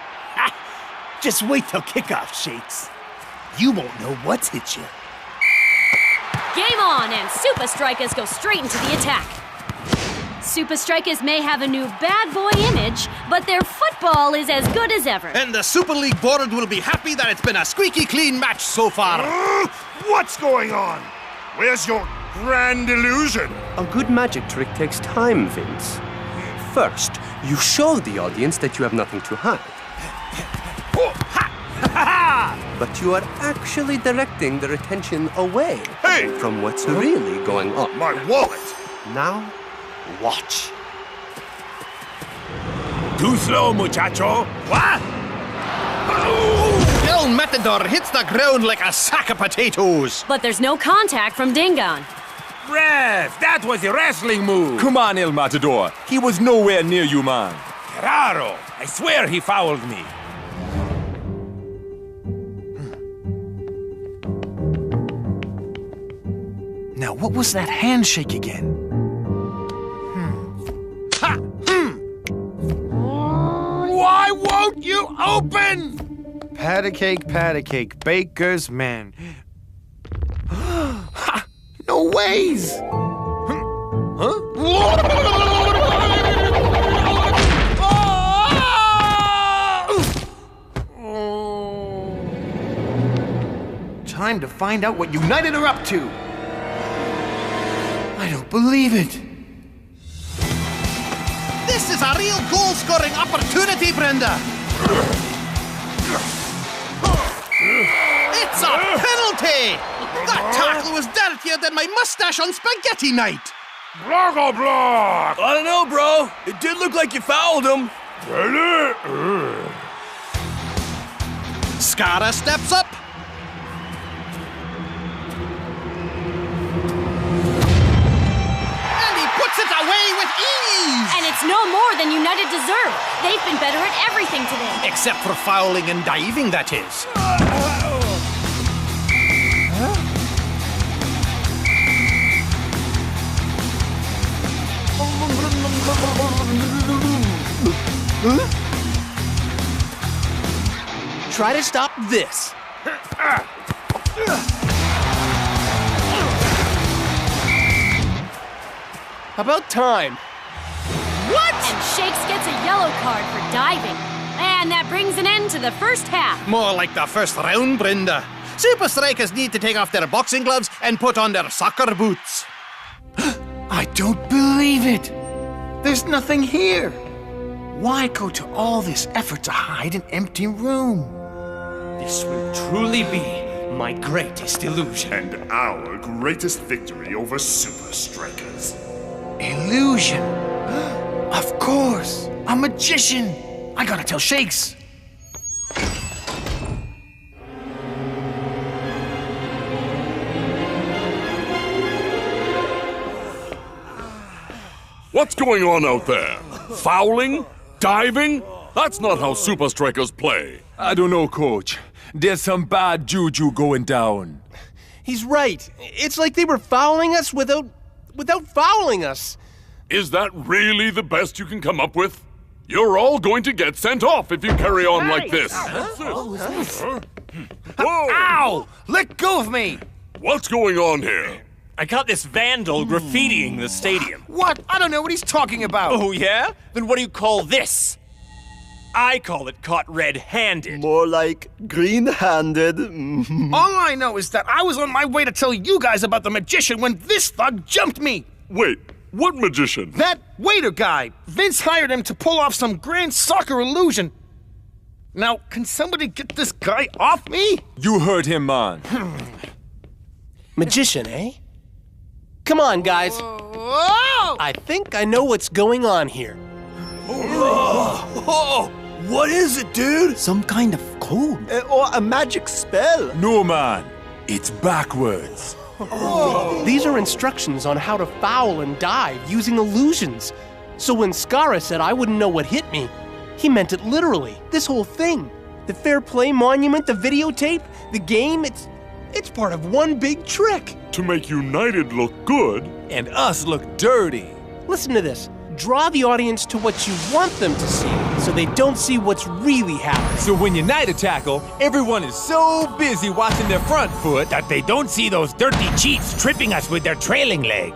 Just wait till kickoff, Shakes. You won't know what's hit you. Game on, and Super Strikers go straight into the attack. Super Strikers may have a new bad boy image, but their football is as good as ever. And the Super League board will be happy that it's been a squeaky clean match so far. What's going on? Where's your grand illusion? A good magic trick takes time, Vince. First, you show the audience that you have nothing to hide. But you are actually directing their attention away from what's really going on. My wallet! Now, watch. Too slow, muchacho. What? El Matador hits the ground like a sack of potatoes. But there's no contact from Dingon. Ref, that was a wrestling move. Come on, El Matador. He was nowhere near you, man. Raro. I swear he fouled me. Now, what was that handshake again? Why won't you open? Patty cake, baker's man. No ways! Time to find out what United are up to. I don't believe it. This is a real goal-scoring opportunity, Brenda. It's a penalty! That tackle was dirtier than my mustache on spaghetti night. Block. I don't know, bro. It did look like you fouled him. Scarra steps up. And he puts it away with ease. And it's no more than United deserve. They've been better at everything today. Except for fouling and diving, that is. Try to stop this. About time. What? And Shakes gets a yellow card for diving. And that brings an end to the first half. More like the first round, Brenda. Super Strikers need to take off their boxing gloves and put on their soccer boots. I don't believe it. There's nothing here. Why go to all this effort to hide an empty room? This will truly be My greatest illusion. And our greatest victory over Super Strikers. Illusion. Of course. A magician. I gotta tell Shakes. What's going on out there? Fouling? Diving? That's not how Super Strikers play. I don't know, Coach. There's some bad juju going down. He's right. It's like they were fouling us without fouling us. Is that really the best you can come up with? You're all going to get sent off if you carry on like this. Ow! Let go of me! What's going on here? I caught this vandal graffitiing the stadium. What? I don't know what he's talking about. Oh, yeah? Then what do you call this? I call it caught red-handed. More like green-handed. All I know is that I was on my way to tell you guys about the magician when this thug jumped me. Wait, what magician? That waiter guy. Vince hired him to pull off some grand soccer illusion. Now, can somebody get this guy off me? You heard him, man. Magician, eh? Come on, guys. Whoa! I think I know what's going on here. Oh, what is it, dude? Some kind of code. Or a magic spell. No, man. It's backwards. These are instructions on how to foul and dive using illusions. So when Skara said I wouldn't know what hit me, he meant it literally. This whole thing. The fair play monument, the videotape, the game, it's part of one big trick. To make United look good. And us look dirty. Listen to this. Draw the audience to what you want them to see, so they don't see what's really happening. So when United tackle, everyone is so busy watching their front foot that they don't see those dirty cheats tripping us with their trailing leg.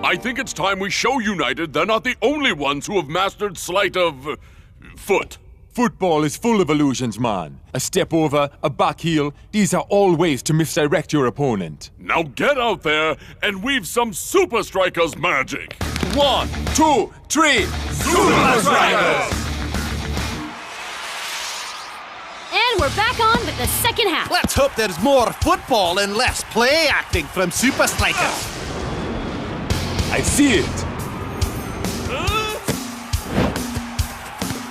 I think it's time we show United they're not the only ones who have mastered sleight of foot. Football is full of illusions, man. A step over, a back heel, these are all ways to misdirect your opponent. Now get out there and weave some Super Strikers magic. 1, 2, 3, Super Strikers! And we're back on with the second half. Let's hope there's more football and less play acting from Super Strikers. I see it.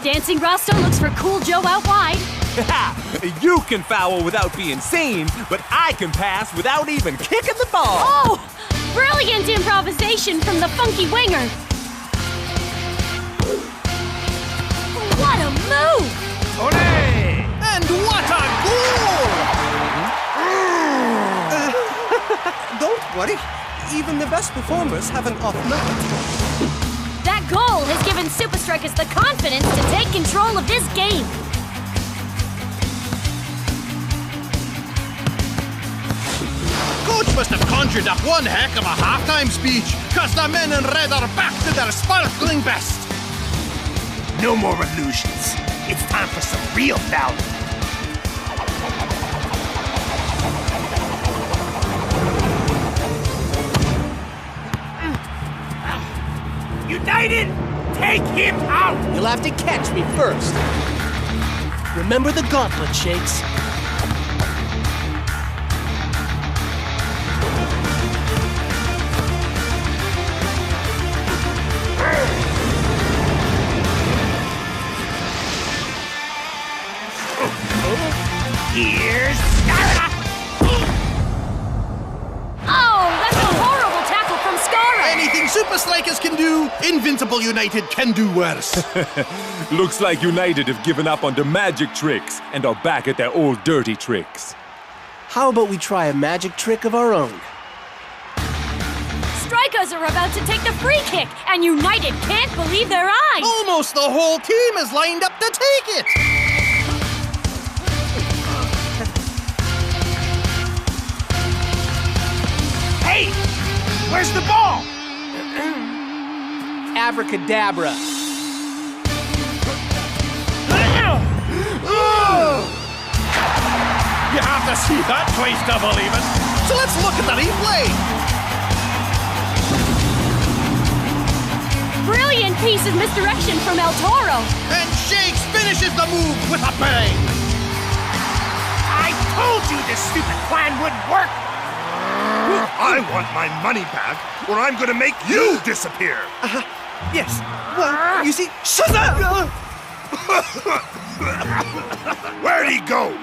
Dancing Rasta looks for Cool Joe out wide. You can foul without being seen, but I can pass without even kicking the ball. Oh! Brilliant improvisation from the funky winger. What a move! Olé! And what a goal! Don't worry. Even the best performers have an off night. That goal has given Super Strikers the confidence to take control of this game. Coach must have conjured up one heck of a halftime speech, cause the men in red are back to their sparkling best. No more illusions. It's time for some real fouling. United, take him out! You'll have to catch me first. Remember the gauntlet, Shakes. Here's Skara! Oh, that's a horrible tackle from Skara! Anything Super Strikers can do, Invincible United can do worse. Looks like United have given up on the magic tricks and are back at their old dirty tricks. How about we try a magic trick of our own? Strikers are about to take the free kick, and United can't believe their eyes! Almost the whole team is lined up to take it! Hey! Where's the ball? Abracadabra. You have to see that twice to believe it. So let's look at the replay. Brilliant piece of misdirection from El Toro. And Shakes finishes the move with a bang. I told you this stupid plan wouldn't work! I want my money back, or I'm gonna make you disappear! Yes. Well, you see... Shut up! Where'd he go?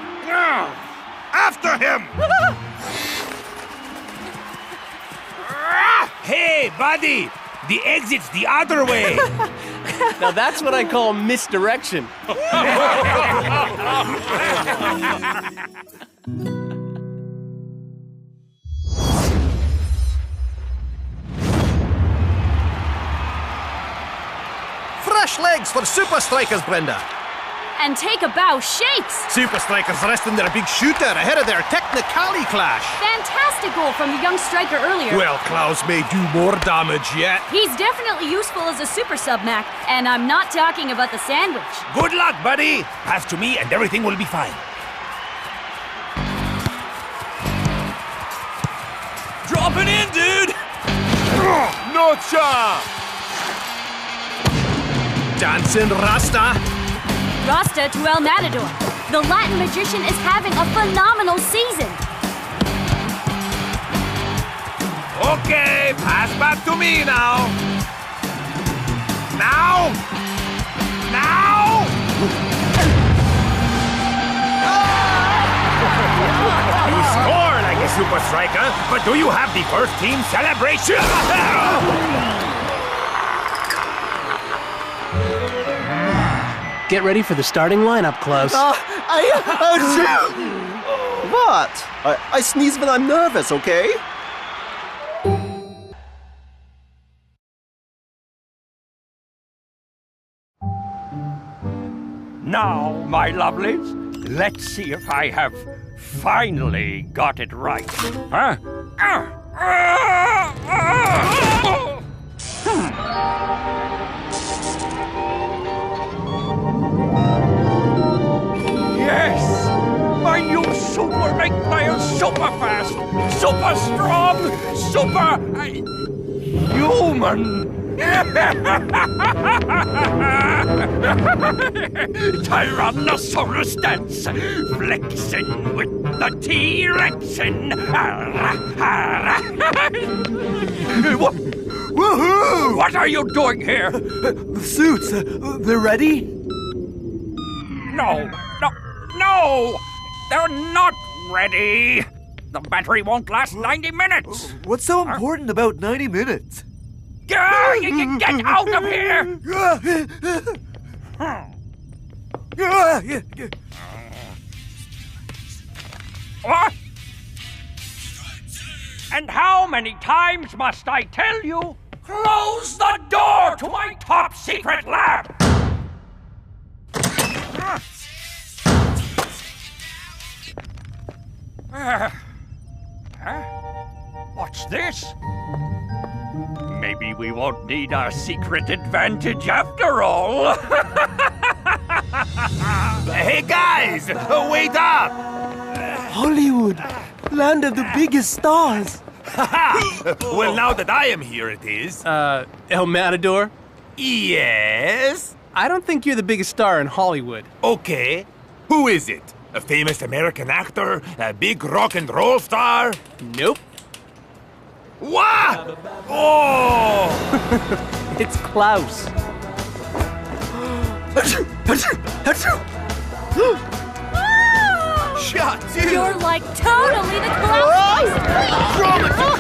After him! Hey, buddy! The exit's the other way! Now that's what I call misdirection. Fresh legs for Super Strikers, Brenda. And take a bow, Shakes! Super Strikers resting their big shooter ahead of their technicality clash. Fantastic goal from the young striker earlier. Well, Klaus may do more damage yet. He's definitely useful as a super sub, Mac. And I'm not talking about the sandwich. Good luck, buddy! Pass to me and everything will be fine. Dropping in, dude! No chance! Dancing Rasta. Rasta to El Matador. The Latin magician is having a phenomenal season. Okay, pass back to me now. Now! Now! You score like a super striker, but do you have the first team celebration? Get ready for the starting lineup, Klaus. What? I sneeze when I'm nervous, okay? Now, my lovelies, let's see if I have finally got it right. Huh? Yes! My new super make players super fast, super strong, super human! Tyrannosaurus dance, flexing with the T-Rexin. What? Woohoo! What are you doing here? The suits, they're ready? No! They're not ready! The battery won't last 90 minutes! What's so important about 90 minutes? Get out of here! What? And how many times must I tell you? Close the door to my top secret lab! What's this? Maybe we won't need our secret advantage after all. Hey guys, wait up! Hollywood, land of the biggest stars. Well, now that I am here, it is. El Matador? Yes? I don't think you're the biggest star in Hollywood. Okay. Who is it? A famous American actor? A big rock and roll star? Nope. What? Oh! It's Klaus. Shot, dude! You're like totally the Klaus.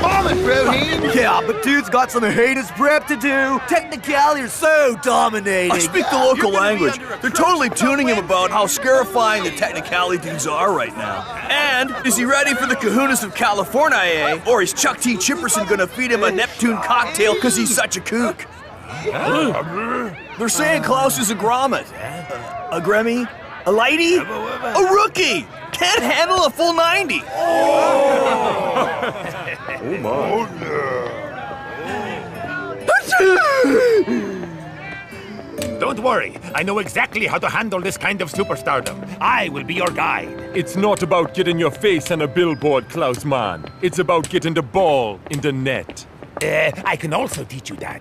Calm it, Brownie! Yeah, but dude's got some heinous prep to do. Technicality are so dominating. I speak the local language. They're totally tuning him about how scarifying the technicality dudes are right now. And is he ready for the kahunas of California, eh? Or is Chuck T. Chipperson gonna feed him a Neptune cocktail because he's such a kook? They're saying Klaus is a grommet. A Grammy? A lady? A rookie! Can't handle a full 90! Oh my. Don't worry, I know exactly how to handle this kind of superstardom. I will be your guide. It's not about getting your face on a billboard, Klaus man. It's about getting the ball in the net. I can also teach you that.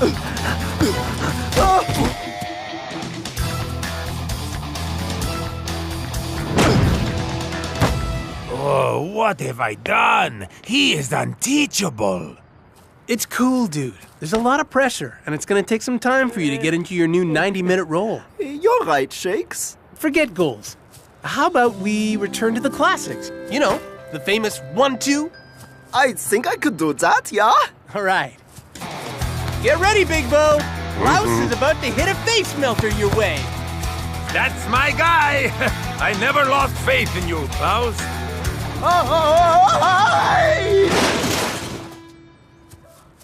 Oh, what have I done? He is unteachable. It's cool, dude. There's a lot of pressure, and it's gonna take some time for you to get into your new 90-minute role. You're right, Shakes. Forget goals. How about we return to the classics? You know, the famous 1-2? I think I could do that, yeah? All right. Get ready, Big Bo. Klaus is about to hit a face melter your way. That's my guy. I never lost faith in you, Klaus.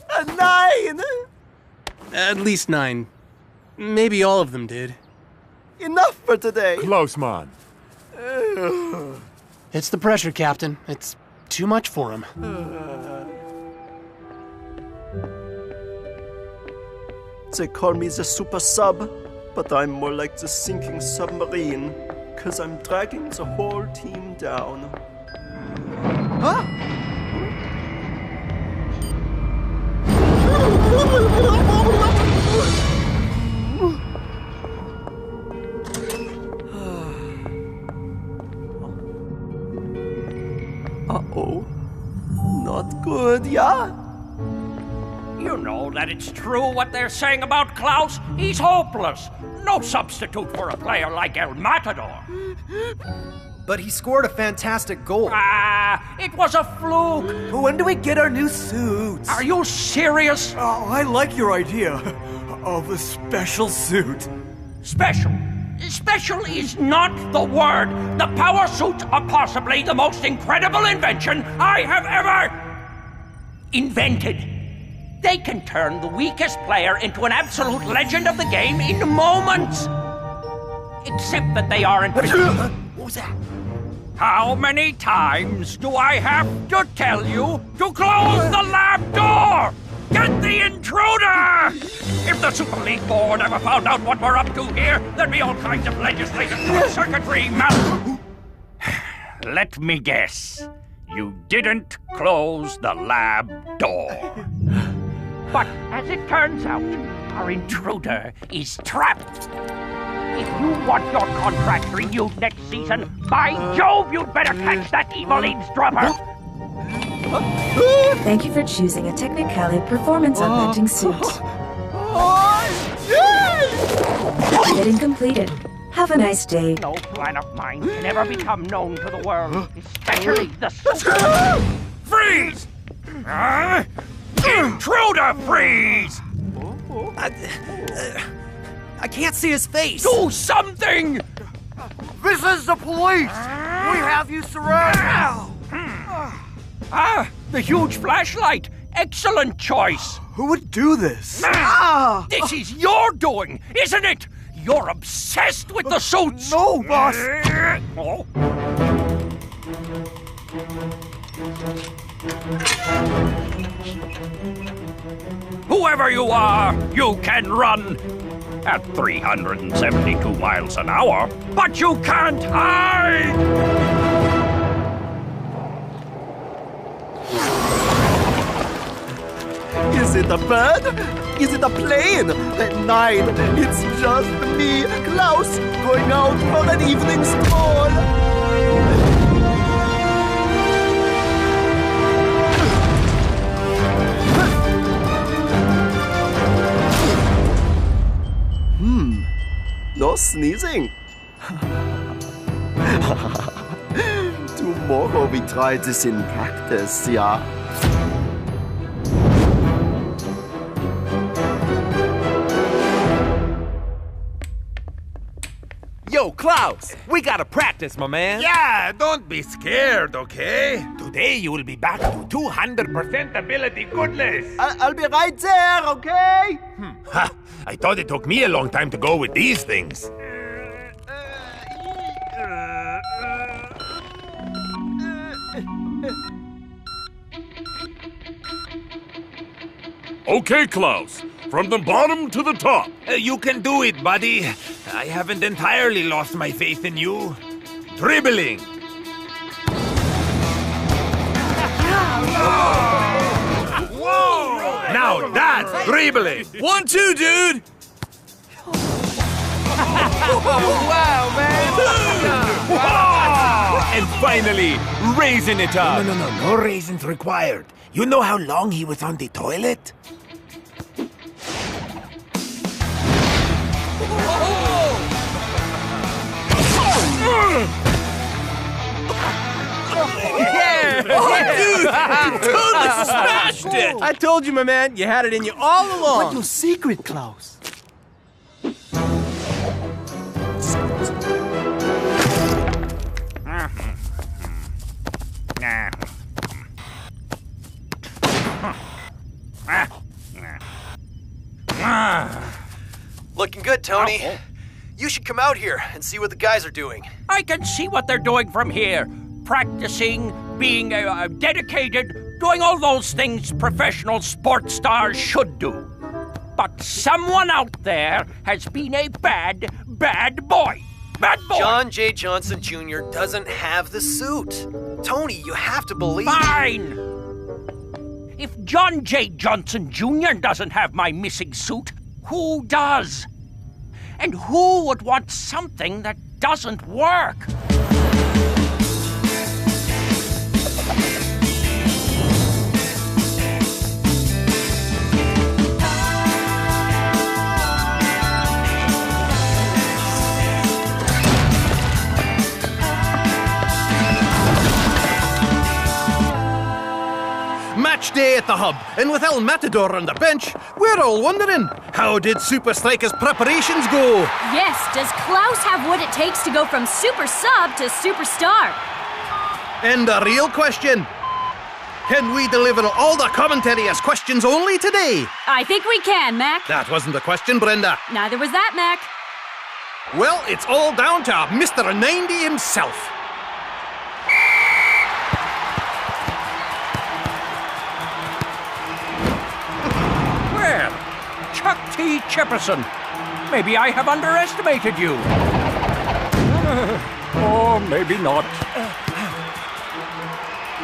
A 9! At least 9. Maybe all of them did. Enough for today. Close, man. It's the pressure, Captain. It's too much for him. They call me the super sub, but I'm more like the sinking submarine, 'cause I'm dragging the whole team down. Huh? Uh-oh. Not good, yeah? You know that it's true what they're saying about Klaus. He's hopeless. No substitute for a player like El Matador. But he scored a fantastic goal. It was a fluke. When do we get our new suits? Are you serious? Oh, I like your idea of a special suit. Special? Special is not the word. The power suits are possibly the most incredible invention I have ever invented. They can turn the weakest player into an absolute legend of the game in moments. Except that they aren't... What was that? How many times do I have to tell you to close the lab door? Get the intruder! If the Super League board ever found out what we're up to here, there'd be all kinds of legislative circuitry. Let me guess. You didn't close the lab door. But as it turns out, our intruder is trapped. If you want your contract renewed next season, by Jove, you'd better catch that evil eavesdropper! Thank you for choosing a Technicali performance-augmenting suit. Getting completed. Have a nice day. No plan of mine can ever become known to the world, especially the super... Freeze! Intruder freeze! I can't see his face. Do something! This is the police! We have you surrounded! The huge flashlight! Excellent choice! Who would do this? This is your doing, isn't it? You're obsessed with the suits! No, boss! Oh. Whoever you are, you can run at 372 miles an hour, but you can't hide! Is it a bird? Is it a plane? 9. It's just me, Klaus, going out for an evening stroll. No sneezing. Tomorrow we try this in practice, yeah? Yo, Klaus, we gotta practice, my man. Yeah, don't be scared, okay? Today you will be back to 200% ability goodness. I'll be right there, okay? Ha! I thought it took me a long time to go with these things. Okay, Klaus. From the bottom to the top. You can do it, buddy. I haven't entirely lost my faith in you. Dribbling. Whoa! Now that's dribbling. 1-2, dude. Wow, man! And finally, raising it up. No raisins required. You know how long he was on the toilet? Yeah! Dude, you totally smashed it! I told you, my man, you had it in you all along. What's your secret, Klaus? Looking good, Tony. You should come out here and see what the guys are doing. I can see what they're doing from here. Practicing, being dedicated, doing all those things professional sports stars should do. But someone out there has been a bad boy. Bad boy. John J. Johnson Jr. doesn't have the suit. Tony, you have to believe... Fine! If John J. Johnson Jr. doesn't have my missing suit, who does? And who would want something that doesn't work? Match day at the hub, and with El Matador on the bench, we're all wondering, how did Super Strikers' preparations go? Yes, does Klaus have what it takes to go from super sub to superstar? And the real question, can we deliver all the commentary as questions only today? I think we can, Mac. That wasn't the question, Brenda. Neither was that, Mac. Well, it's all down to Mr. 90 himself. Well, Chuck T. Chipperson, maybe I have underestimated you. Or maybe not.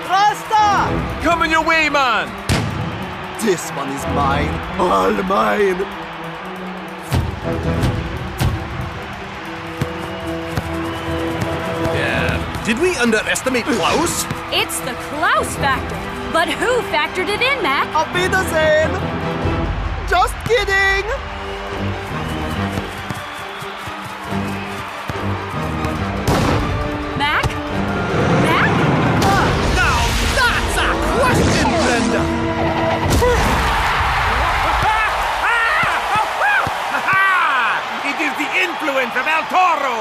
Rasta! Coming your way, man! This one is mine. All mine. Did we underestimate Klaus? It's the Klaus factor. But who factored it in, Mac? Auf Wiedersehen. Just kidding. Mac? Mac? Now that's a question, Brenda! It is the influence of El Toro!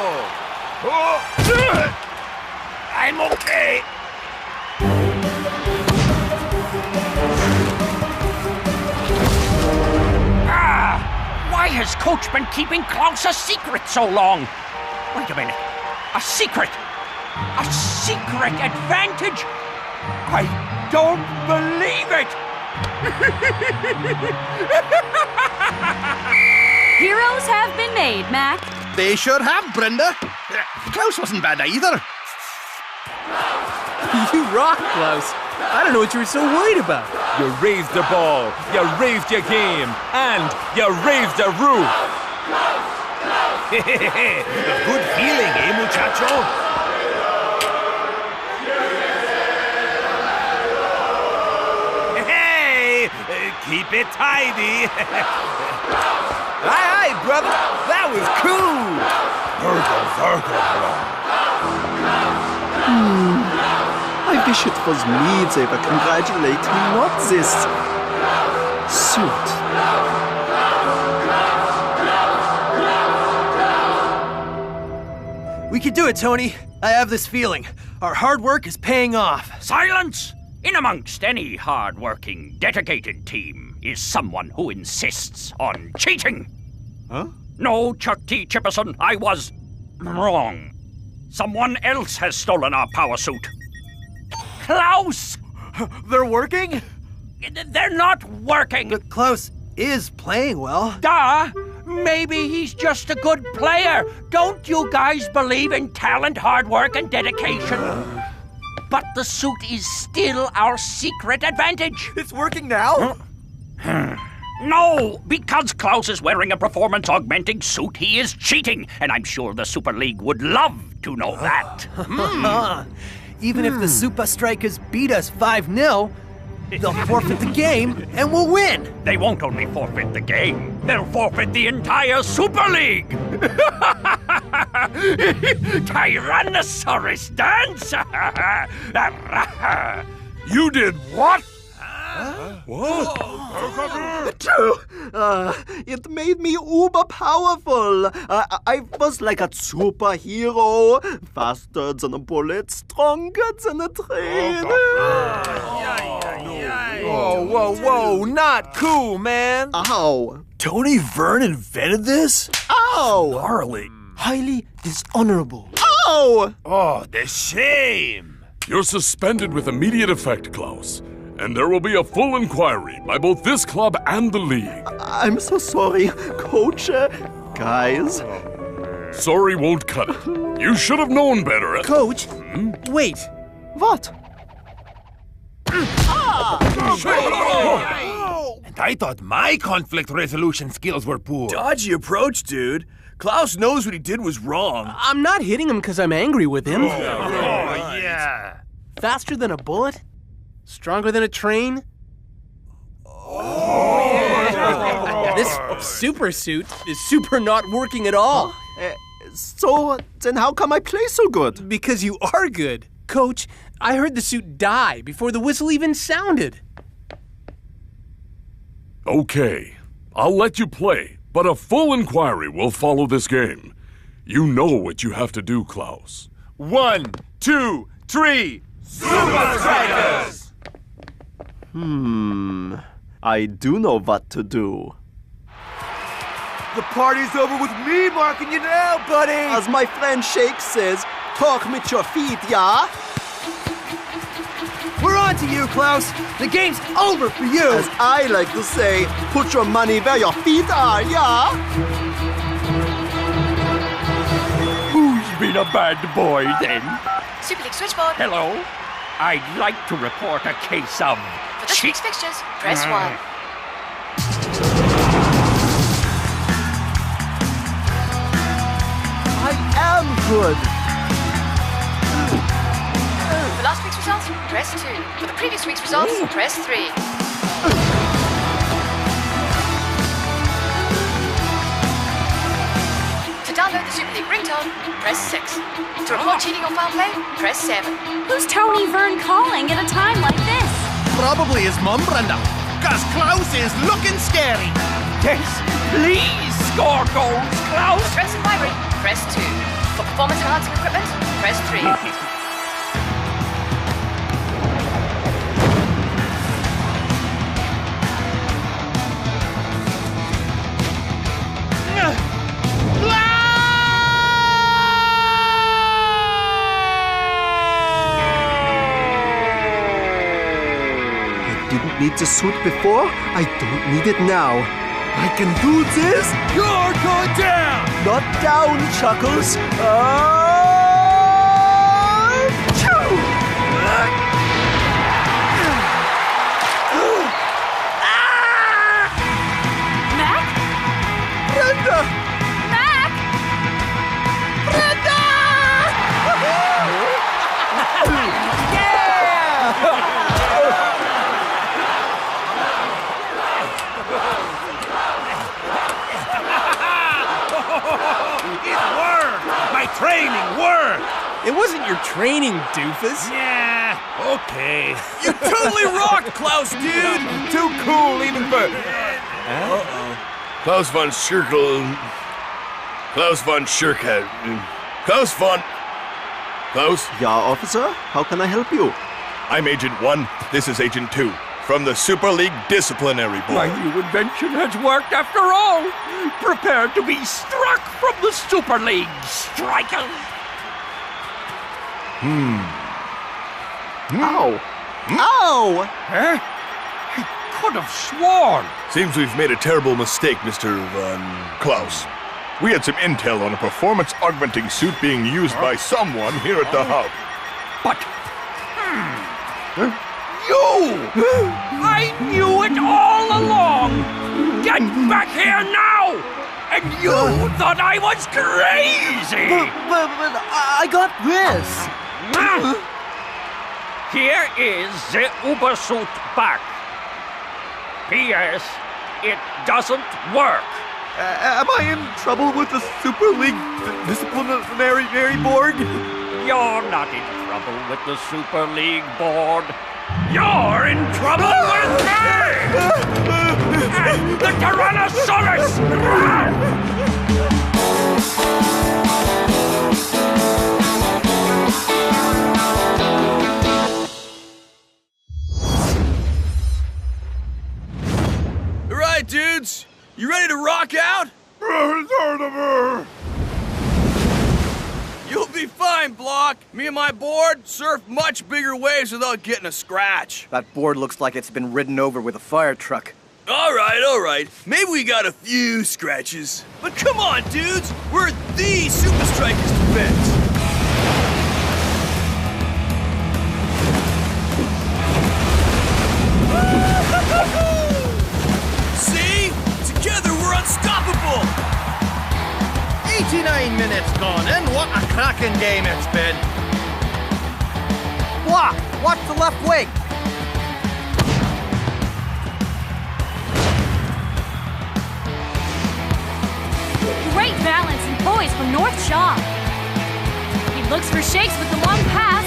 I'm okay. Why has Coach been keeping Klaus a secret so long? Wait a minute. A secret? A secret advantage? I don't believe it! Heroes have been made, Mac. They sure have, Brenda. Klaus wasn't bad either. You rock, Klaus. I don't know what you were so worried about. You raised the ball, you raised your game, and you raised the roof. Good feeling, eh, muchacho? Hey, keep it tidy. Aye, brother. That was cool. I wish it was me they were congratulating, not this suit. We can do it, Tony. I have this feeling. Our hard work is paying off. Silence! In amongst any hard-working, dedicated team is someone who insists on cheating. Huh? No, Chuck T. Chipperson, I was wrong. Someone else has stolen our power suit. Klaus! They're working? They're not working. But Klaus is playing well. Duh! Maybe he's just a good player. Don't you guys believe in talent, hard work, and dedication? But the suit is still our secret advantage. It's working now? No, because Klaus is wearing a performance-augmenting suit, he is cheating, and I'm sure the Super League would love to know that. Even if the Super Strikers beat us 5-0, they'll forfeit the game and we'll win. They won't only forfeit the game, they'll forfeit the entire Super League. Tyrannosaurus dance. You did what? What? It made me uber powerful. I was like a superhero, faster than a bullet, stronger than a train. Whoa, not cool, man. Ow. Tony Vern invented this? Ow. Gnarly. Highly dishonorable. Ow. Oh, the shame. You're suspended with immediate effect, Klaus. And there will be a full inquiry by both this club and the league. I'm so sorry, Coach. Guys. Sorry won't cut it. You should have known better. Coach, wait. What? And I thought my conflict resolution skills were poor. Dodgy approach, dude. Klaus knows what he did was wrong. I'm not hitting him because I'm angry with him. Yeah. Faster than a bullet? Stronger than a train? This super suit is super not working at all. So, then how come I play so good? Because you are good. Coach, I heard the suit die before the whistle even sounded. Okay, I'll let you play, but a full inquiry will follow this game. You know what you have to do, Klaus. 1, 2, 3, Super Strikers! I do know what to do. The party's over with me marking you now, buddy! As my friend Shake says, talk with your feet, yeah? We're on to you, Klaus. The game's over for you. As I like to say, put your money where your feet are, yeah? Who's been a bad boy then? Super League switchboard. Hello? I'd like to report a case of For this week's fixtures, press 1. I am good. For last week's results, press 2. For the previous week's results, press 3. To download the Super League ringtone, press 6. To report cheating or foul play, press 7. Who's Tony Vern calling at a time like this? Probably his mum, Brenda. Cause Klaus is looking scary. Yes, please score goals, Klaus. For Trends and Library, press 2. For performance enhancing equipment, press 3. Didn't need the suit before, I don't need it now. I can do this. You're going down! Not down, Chuckles. Mac? Brenda! Mac? Brenda! My training worked! It wasn't your training, doofus. Yeah, okay. You totally rocked, Klaus, dude! Too cool even for... Klaus von Schirkel. Klaus von Schirkel. Klaus von... Klaus? Yeah, officer? How can I help you? I'm Agent 1. This is Agent 2. From the Super League Disciplinary Board. My new invention has worked after all. Prepare to be struck from the Super League, Strikeas. Ow! Ow! Huh? I could have sworn. Seems we've made a terrible mistake, Mr. Klaus. We had some intel on a performance-augmenting suit being used by someone here at the hub. But... You! I knew it all along! Get back here now! And you thought I was crazy! But I got this! Here is the Ubersuit back. P.S. It doesn't work. Am I in trouble with the Super League Disciplinary Board? You're not in trouble with the Super League Board. You're in trouble with me! And the Tyrannosaurus! All right, dudes. You ready to rock out? You'll be fine, Block. Me and my board surf much bigger waves without getting a scratch. That board looks like it's been ridden over with a fire truck. All right. Maybe we got a few scratches. But come on, dudes. We're the Super Strikers defense. See? Together we're unstoppable. 89 minutes gone, and what a cracking game it's been. Block, watch the left wing. Great balance and poise from North Shaw. He looks for Shakes with the long pass.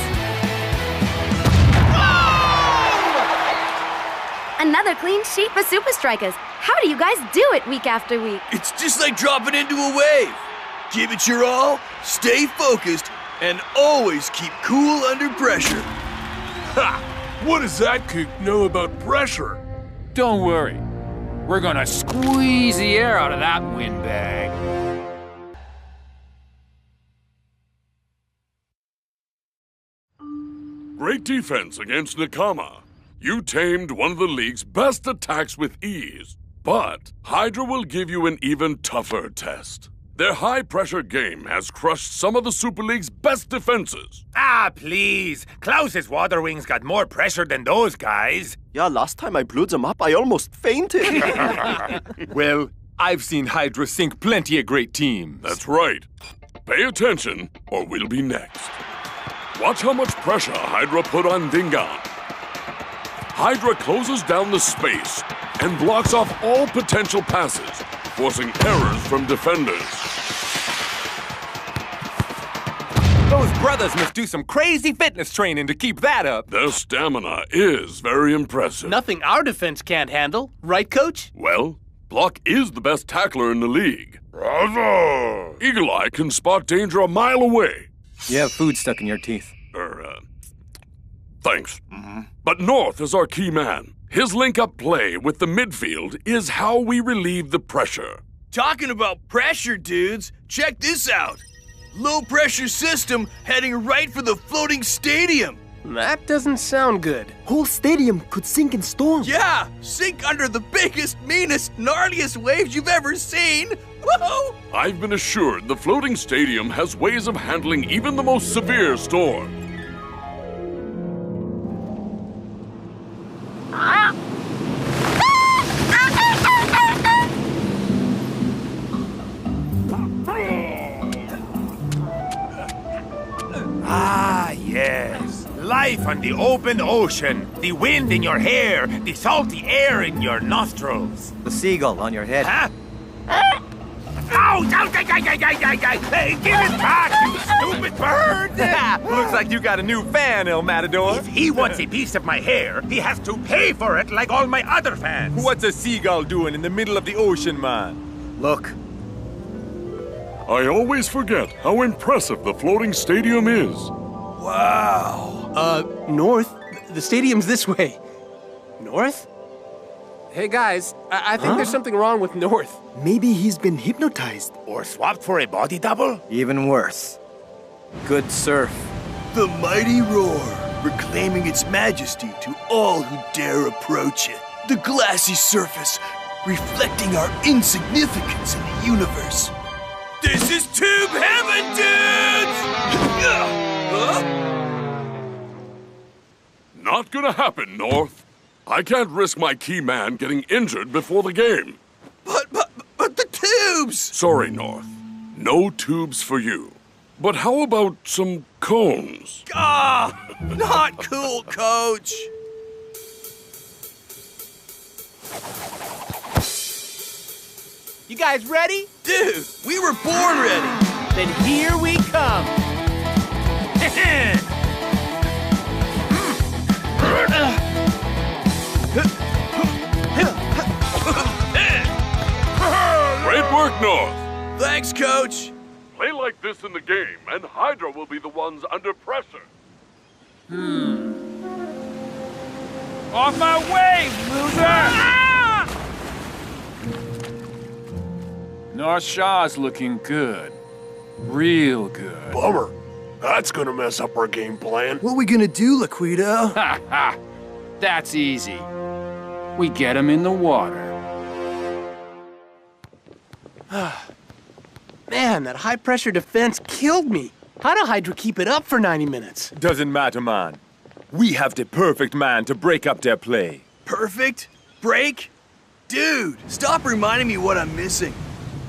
Another clean sheet for Super Strikers. How do you guys do it week after week? It's just like dropping into a wave. Give it your all, stay focused, and always keep cool under pressure. Ha! What does that kook know about pressure? Don't worry. We're gonna squeeze the air out of that windbag. Great defense against Nakama. You tamed one of the league's best attacks with ease. But Hydra will give you an even tougher test. Their high-pressure game has crushed some of the Super League's best defenses. Ah, please. Klaus's Water Wings got more pressure than those guys. Yeah, last time I blew them up, I almost fainted. Well, I've seen Hydra sink plenty of great teams. That's right. Pay attention, or we'll be next. Watch how much pressure Hydra put on Dingaan. Hydra closes down the space and blocks off all potential passes, forcing errors from defenders. Those brothers must do some crazy fitness training to keep that up. Their stamina is very impressive. Nothing our defense can't handle, right, Coach? Well, Block is the best tackler in the league. Bravo! Eagle Eye can spot danger a mile away. You have food stuck in your teeth. Thanks. But North is our key man. His link-up play with the midfield is how we relieve the pressure. Talking about pressure, dudes, check this out. Low-pressure system heading right for the floating stadium. That doesn't sound good. Whole stadium could sink in storm. Yeah, sink under the biggest, meanest, gnarliest waves you've ever seen. Whoa! I've been assured the floating stadium has ways of handling even the most severe storm. Ah, yes. Life on the open ocean. The wind in your hair. The salty air in your nostrils. The seagull on your head. Huh? Ow! Hey, give it back, you stupid bird! Looks like you got a new fan, El Matador. If he wants a piece of my hair, he has to pay for it like all my other fans. What's a seagull doing in the middle of the ocean, man? Look. I always forget how impressive the floating stadium is. Wow. North? The stadium's this way. North? Hey, guys, I think there's something wrong with North. Maybe he's been hypnotized. Or swapped for a body double? Even worse. Good surf. The mighty roar, proclaiming its majesty to all who dare approach it. The glassy surface, reflecting our insignificance in the universe. This is Tube Heaven, dudes! Not gonna happen, North. I can't risk my key man getting injured before the game. But the tubes! Sorry, North. No tubes for you. But how about some cones? Ah! Not cool, Coach! You guys ready? Dude, we were born ready! Then here we come! Great work, North! Thanks, Coach! Play like this in the game, and Hydra will be the ones under pressure. Off my way, loser! North Shaw's looking good. Real good. Bummer. That's gonna mess up our game plan. What we gonna do, Laquito? Ha ha! That's easy. We get him in the water. Man, that high-pressure defense killed me. How did Hydra keep it up for 90 minutes? Doesn't matter, man. We have the perfect man to break up their play. Perfect? Break? Dude, stop reminding me what I'm missing.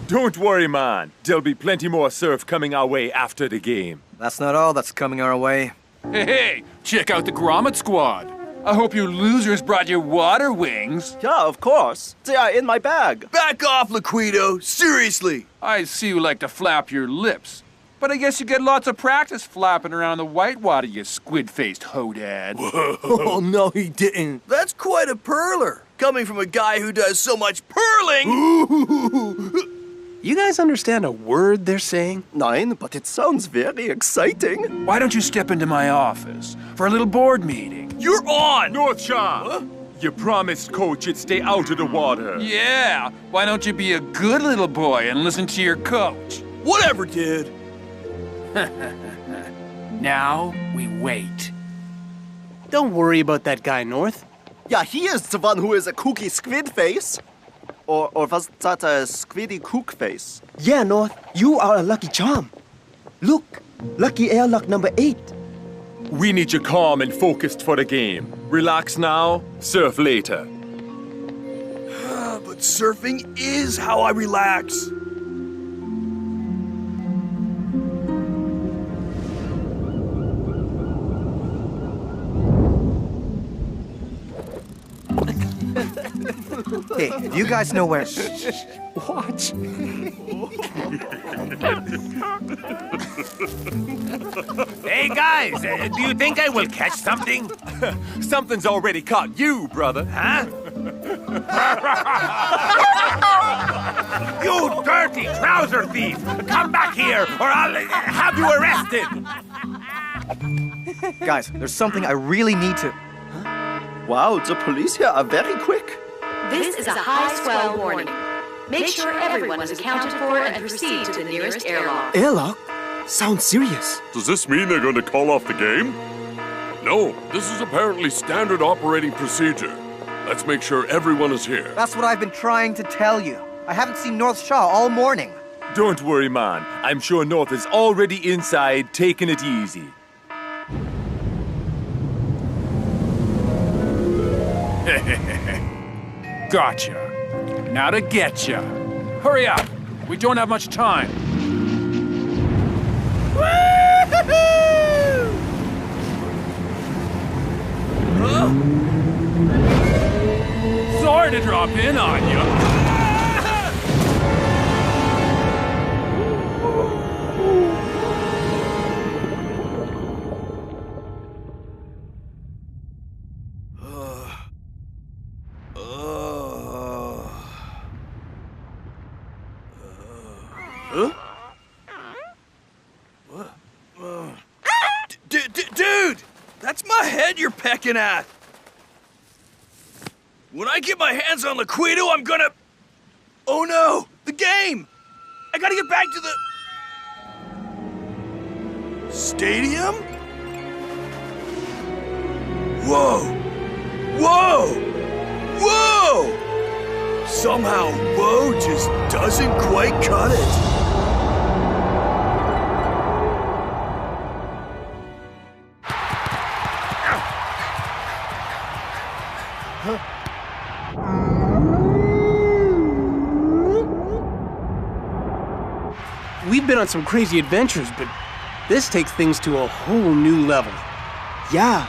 Don't worry, man. There'll be plenty more surf coming our way after the game. That's not all that's coming our way. Hey, check out the Grommet Squad. I hope you losers brought your water wings. Yeah, of course. They are in my bag. Back off, Laquito. Seriously. I see you like to flap your lips. But I guess you get lots of practice flapping around the whitewater, you squid-faced hodad. Oh, no, he didn't. That's quite a perler. Coming from a guy who does so much purling. You guys understand a word they're saying? Nein, but it sounds very exciting. Why don't you step into my office for a little board meeting? You're on! North Shaw! You promised Coach you'd stay out of the water. Yeah, why don't you be a good little boy and listen to your coach? Whatever, dude. Now we wait. Don't worry about that guy, North. Yeah, he is the one who is a kooky squid face. Or was that a squiddy cook face? Yeah, North, you are a lucky charm. Look, lucky airlock number 8. We need you calm and focused for the game. Relax now, surf later. But surfing is how I relax. Hey, do you guys know where... Watch. Hey, guys, do you think I will catch something? Something's already caught you, brother. Huh? You dirty trouser thief! Come back here, or I'll have you arrested! Guys, there's something I really need to... Wow, the police here are very quick. This is a high swell warning. Make sure everyone is accounted for and proceed to the nearest airlock. Airlock? Sounds serious. Does this mean they're going to call off the game? No, this is apparently standard operating procedure. Let's make sure everyone is here. That's what I've been trying to tell you. I haven't seen North Shaw all morning. Don't worry, man. I'm sure North is already inside, taking it easy. Gotcha. Now to get ya. Hurry up. We don't have much time. Sorry to drop in on you. Dude! That's my head you're pecking at! When I get my hands on Laquito, I'm gonna... Oh no! The game! I gotta get back to the... Stadium? Whoa! Whoa! Whoa! Somehow, whoa just doesn't quite cut it. We've been on some crazy adventures, but this takes things to a whole new level. Yeah,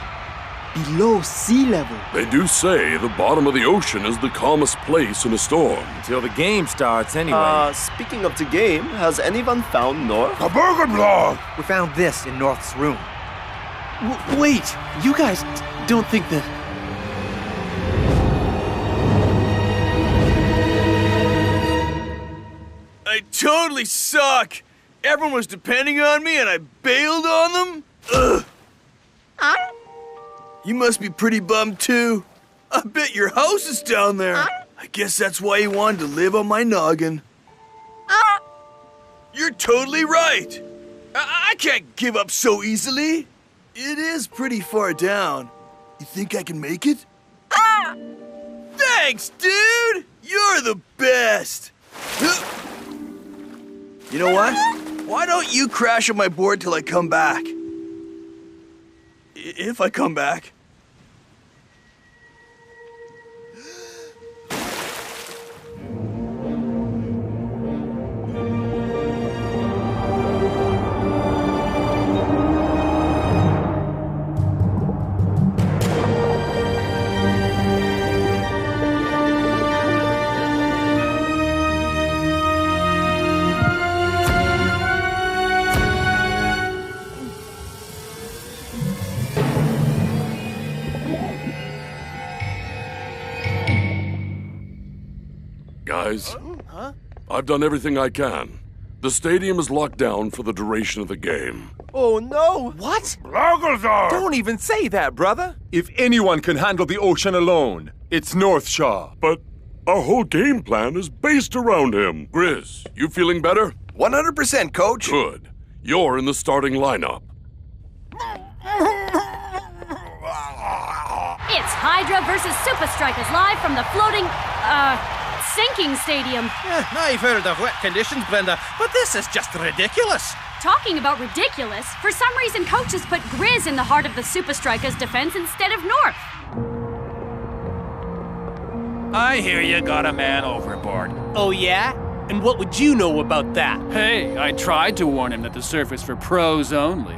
below sea level. They do say the bottom of the ocean is the calmest place in a storm. Until the game starts, anyway. Speaking of the game, has anyone found North? A burger block! We found this in North's room. Wait, you guys don't think that... I totally suck! Everyone was depending on me and I bailed on them? Ugh! You must be pretty bummed too. I bet your house is down there. I guess that's why you wanted to live on my noggin. You're totally right. I can't give up so easily. It is pretty far down. You think I can make it? Thanks, dude! You're the best! You know what? Why don't you crash on my board till I come back? If I come back. Guys, I've done everything I can. The stadium is locked down for the duration of the game. Oh no! What? Logazar! Don't even say that, brother. If anyone can handle the ocean alone, it's North Shaw. But our whole game plan is based around him. Grizz, you feeling better? 100%, Coach. Good. You're in the starting lineup. It's Hydra versus Super Strikers live from the floating, sinking stadium. I've heard of wet conditions, Brenda, but this is just ridiculous. Talking about ridiculous, for some reason coaches put Grizz in the heart of the Super Strikers defense instead of North. I hear you got a man overboard. Oh yeah? And what would you know about that? Hey, I tried to warn him that the surf is for pros only.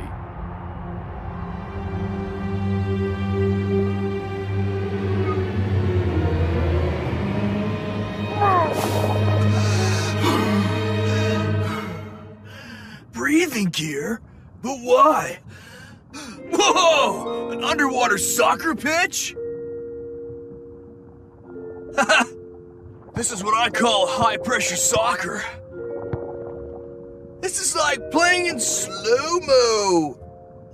Breathing gear? But why? Whoa! An underwater soccer pitch? This is what I call high-pressure soccer. This is like playing in slow-mo.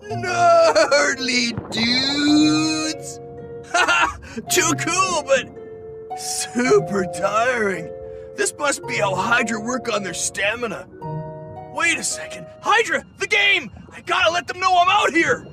Gnarly dudes! Too cool, but super tiring. This must be how Hydra work on their stamina. Wait a second. Hydra, the game! I gotta let them know I'm out here!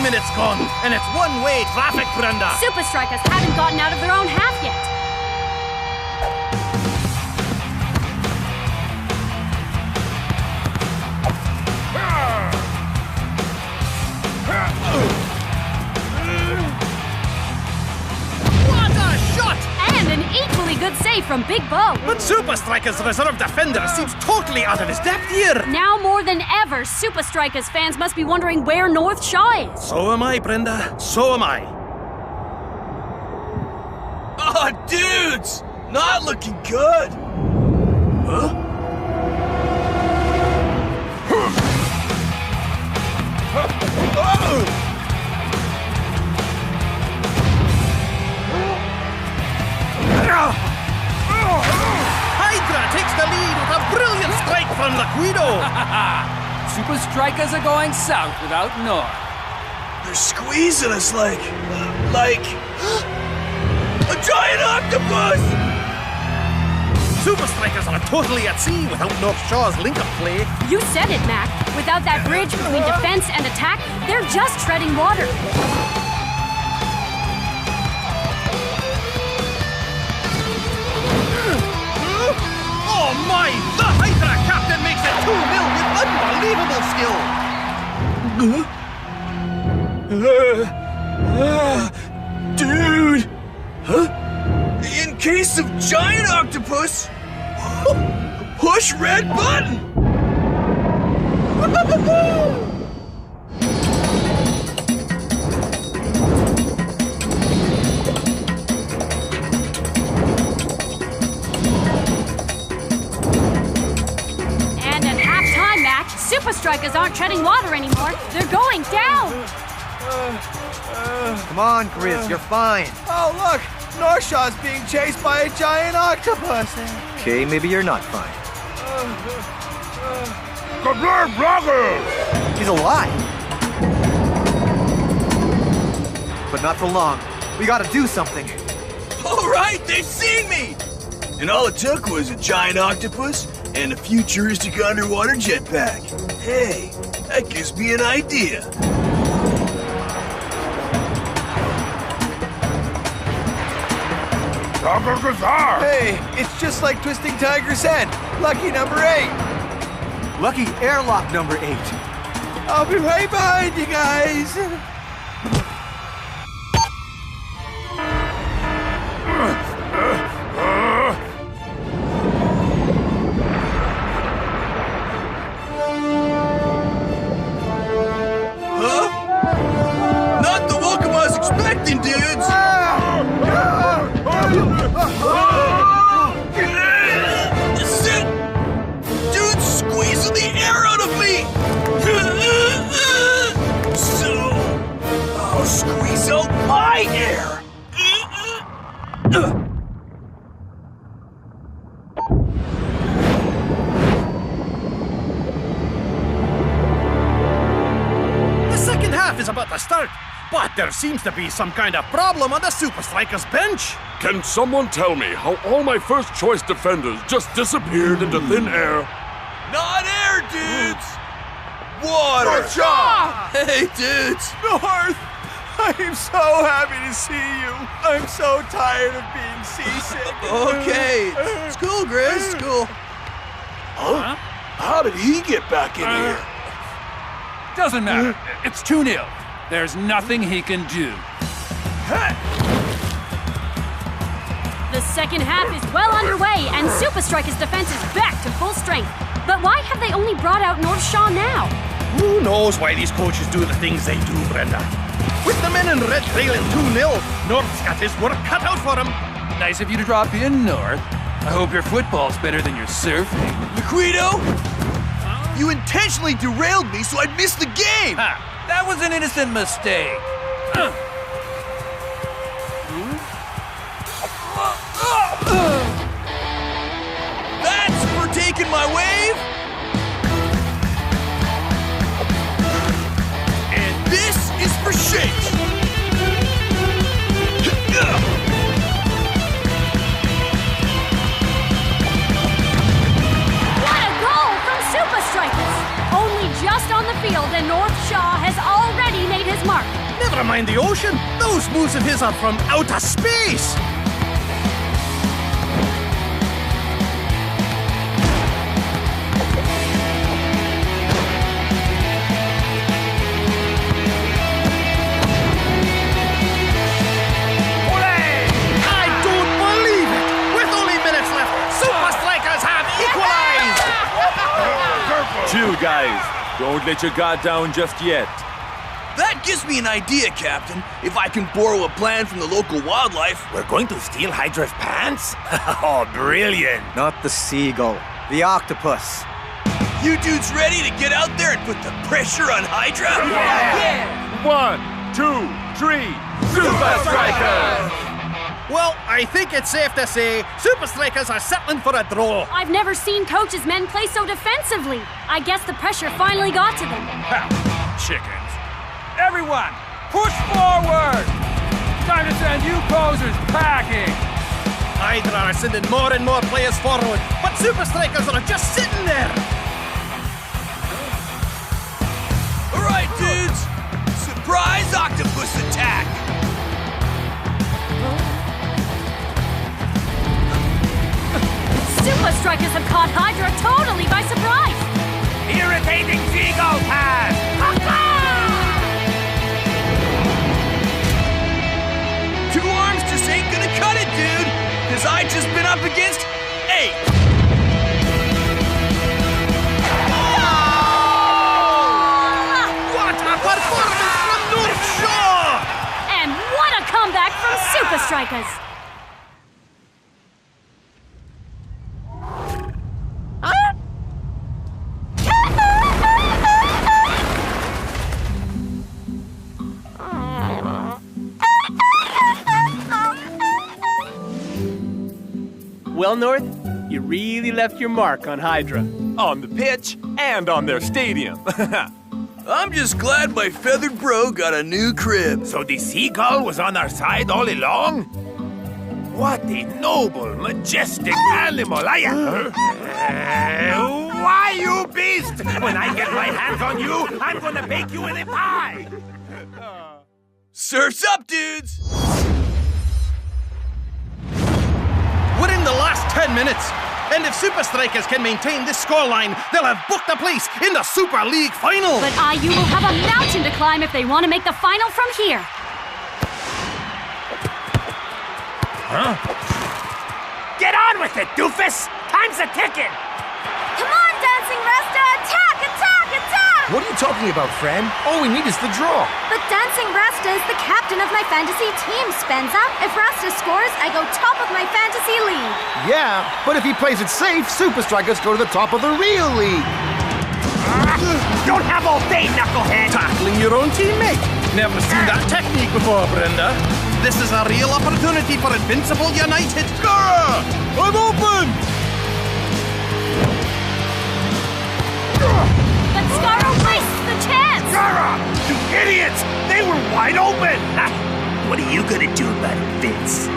Minutes gone, and it's one-way traffic, Brenda. Super Strikers haven't gotten out of their own half yet. What a shot! And an equally good save from Big Bo. But Super Strikers' reserve defender seems totally out of his depth here. Now more than ever, Super Strikers fans must be wondering where North Shaw is. So am I, Brenda. So am I. Oh, dudes! Not looking good! Huh? Hydra takes the lead with a brilliant strike from the Guido. Super Strikers are going south without North. They're squeezing us like a giant octopus! Super Strikers are totally at sea without North Shaw's link-up play. You said it, Mac. Without that bridge between defense and attack, they're just treading water. Dude! Huh? In case of giant octopus, push red button! And at halftime match, Super Strikers aren't treading water anymore. They're going down. Come on, Grizz, you're fine. Oh, look! North Shaw's being chased by a giant octopus. Okay, maybe you're not fine. Kablam, Blogger! He's alive. But not for long. We gotta do something. All right, they've seen me! And all it took was a giant octopus and a futuristic underwater jetpack. Hey, that gives me an idea. Hey, it's just like twisting Tiger's head. Lucky number 8. Lucky airlock number 8. I'll be right behind you guys. Huh? Not the welcome I was expecting, dudes! Dude's squeezing the air out of me! So, I'll squeeze out my air! The second half is about to start, but there seems to be some kind of problem on the Super Strikers bench. Can someone tell me how all my first choice defenders just disappeared into thin air? Not air, dudes! Water! North Shaw! Hey, dudes! North! I'm so happy to see you. I'm so tired of being seasick. Okay, it's cool, Grizz, it's cool. Huh? How did he get back in here? Doesn't matter. It's 2-0. There's nothing he can do. The second half is well underway, and Super Strikers' defense is back to full strength. But why have they only brought out North Shaw now? Who knows why these coaches do the things they do, Brenda? With the men in red trailing 2-0, North's got his work cut out for him. Nice of you to drop in, North. I hope your football's better than your surfing. Liquido? You intentionally derailed me so I'd miss the game! Ha! That was an innocent mistake. That's for taking my wave! And this is for shakes! What a goal from Super Strikers! Only just on the field, and North Shaw has already made his mark. Never mind the ocean. Those moves of his are from outer space. I don't believe it. With only minutes left, Super Strikers have equalized. Chill, guys. Don't let your guard down just yet. That gives me an idea, Captain. If I can borrow a plan from the local wildlife. We're going to steal Hydra's pants? Oh, brilliant. Not the seagull, the octopus. You dudes ready to get out there and put the pressure on Hydra? Yeah! 1, 2, 3, Super Strikers! Well, I think it's safe to say Super Strikers are settling for a draw. I've never seen coaches' men play so defensively. I guess the pressure finally got to them. Ha! Chickens. Everyone, push forward! Time to send you posers packing! Hydra are sending more and more players forward, but Super Strikers are just sitting there! All right, dudes! Surprise octopus attack! Super Strikers have caught Hydra totally by surprise! Irritating seagull pass! Two arms just ain't gonna cut it, dude! Cause I just been up against 8! What a performance from North Shore! And what a comeback from Super Strikers! Well, North, you really left your mark on Hydra. On the pitch and on their stadium. I'm just glad my feathered bro got a new crib. So the seagull was on our side all along? What a noble, majestic animal I am. Why, you beast? When I get my hands on you, I'm gonna bake you in a pie. Surf's up, dudes! We're in the last 10 minutes, and if Super Strikers can maintain this scoreline, they'll have booked a place in the Super League Final! But IU will have a mountain to climb if they want to make the final from here. Huh? Get on with it, doofus! Time's a-ticking! Come on, Dancing Rasta! Attack! Attack! Attack! What are you talking about, Fran? All we need is the draw. But Dancing Rasta is the captain of my fantasy team, Spenza. If Rasta scores, I go top of my fantasy league. Yeah, but if he plays it safe, Super Strikers go to the top of the real league. Don't have all day, knucklehead! Tackling your own teammate. Never seen that technique before, Brenda. This is a real opportunity for Invincible United. Score! I'm open! But Scarra wastes the chance! Scarra! You idiots! They were wide open! What are you gonna do about it, Vince?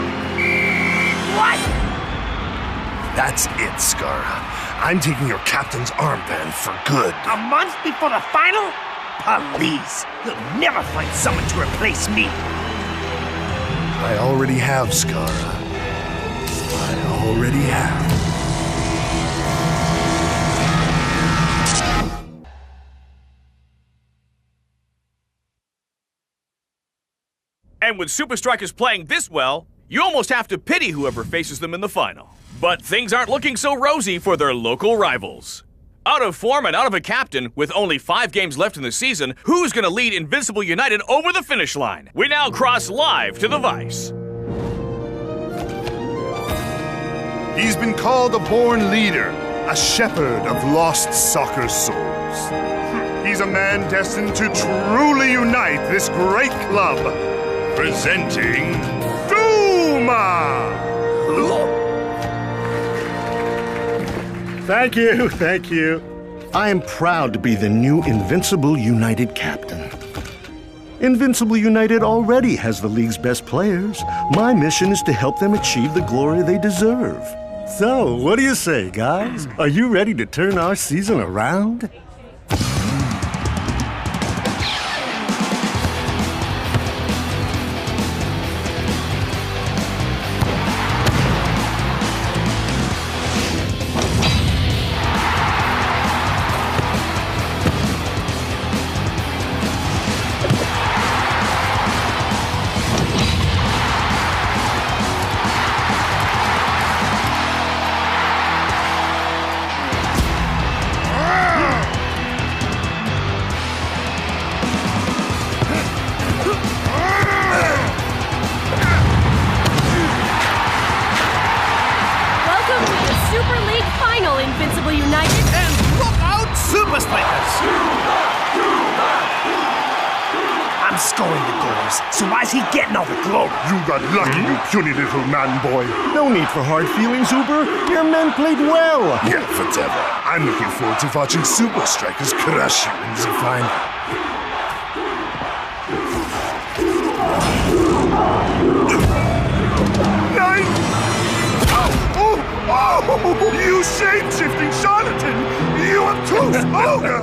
What? That's it, Scarra. I'm taking your captain's armband for good. A month before the final? Please, you'll never find someone to replace me. I already have, Scarra. I already have. And with Super Strikers playing this well, you almost have to pity whoever faces them in the final. But things aren't looking so rosy for their local rivals. Out of form and out of a captain, with only 5 games left in the season, who's gonna lead Invincible United over the finish line? We now cross live to the Vice. He's been called a born leader, a shepherd of lost soccer souls. He's a man destined to truly unite this great club. Presenting Duma! Thank you. I am proud to be the new Invincible United captain. Invincible United already has the league's best players. My mission is to help them achieve the glory they deserve. So, what do you say, guys? Are you ready to turn our season around? Invincible United. And look out, Super Strikers! I'm scoring the goals, so why's he getting all the glory? You got lucky, you puny little man boy. No need for hard feelings, Uber. Your men played well. Yeah, whatever. I'm looking forward to watching Super Strikers crush you in the final. Oh, you shape-shifting charlatan! You obtuse ogre!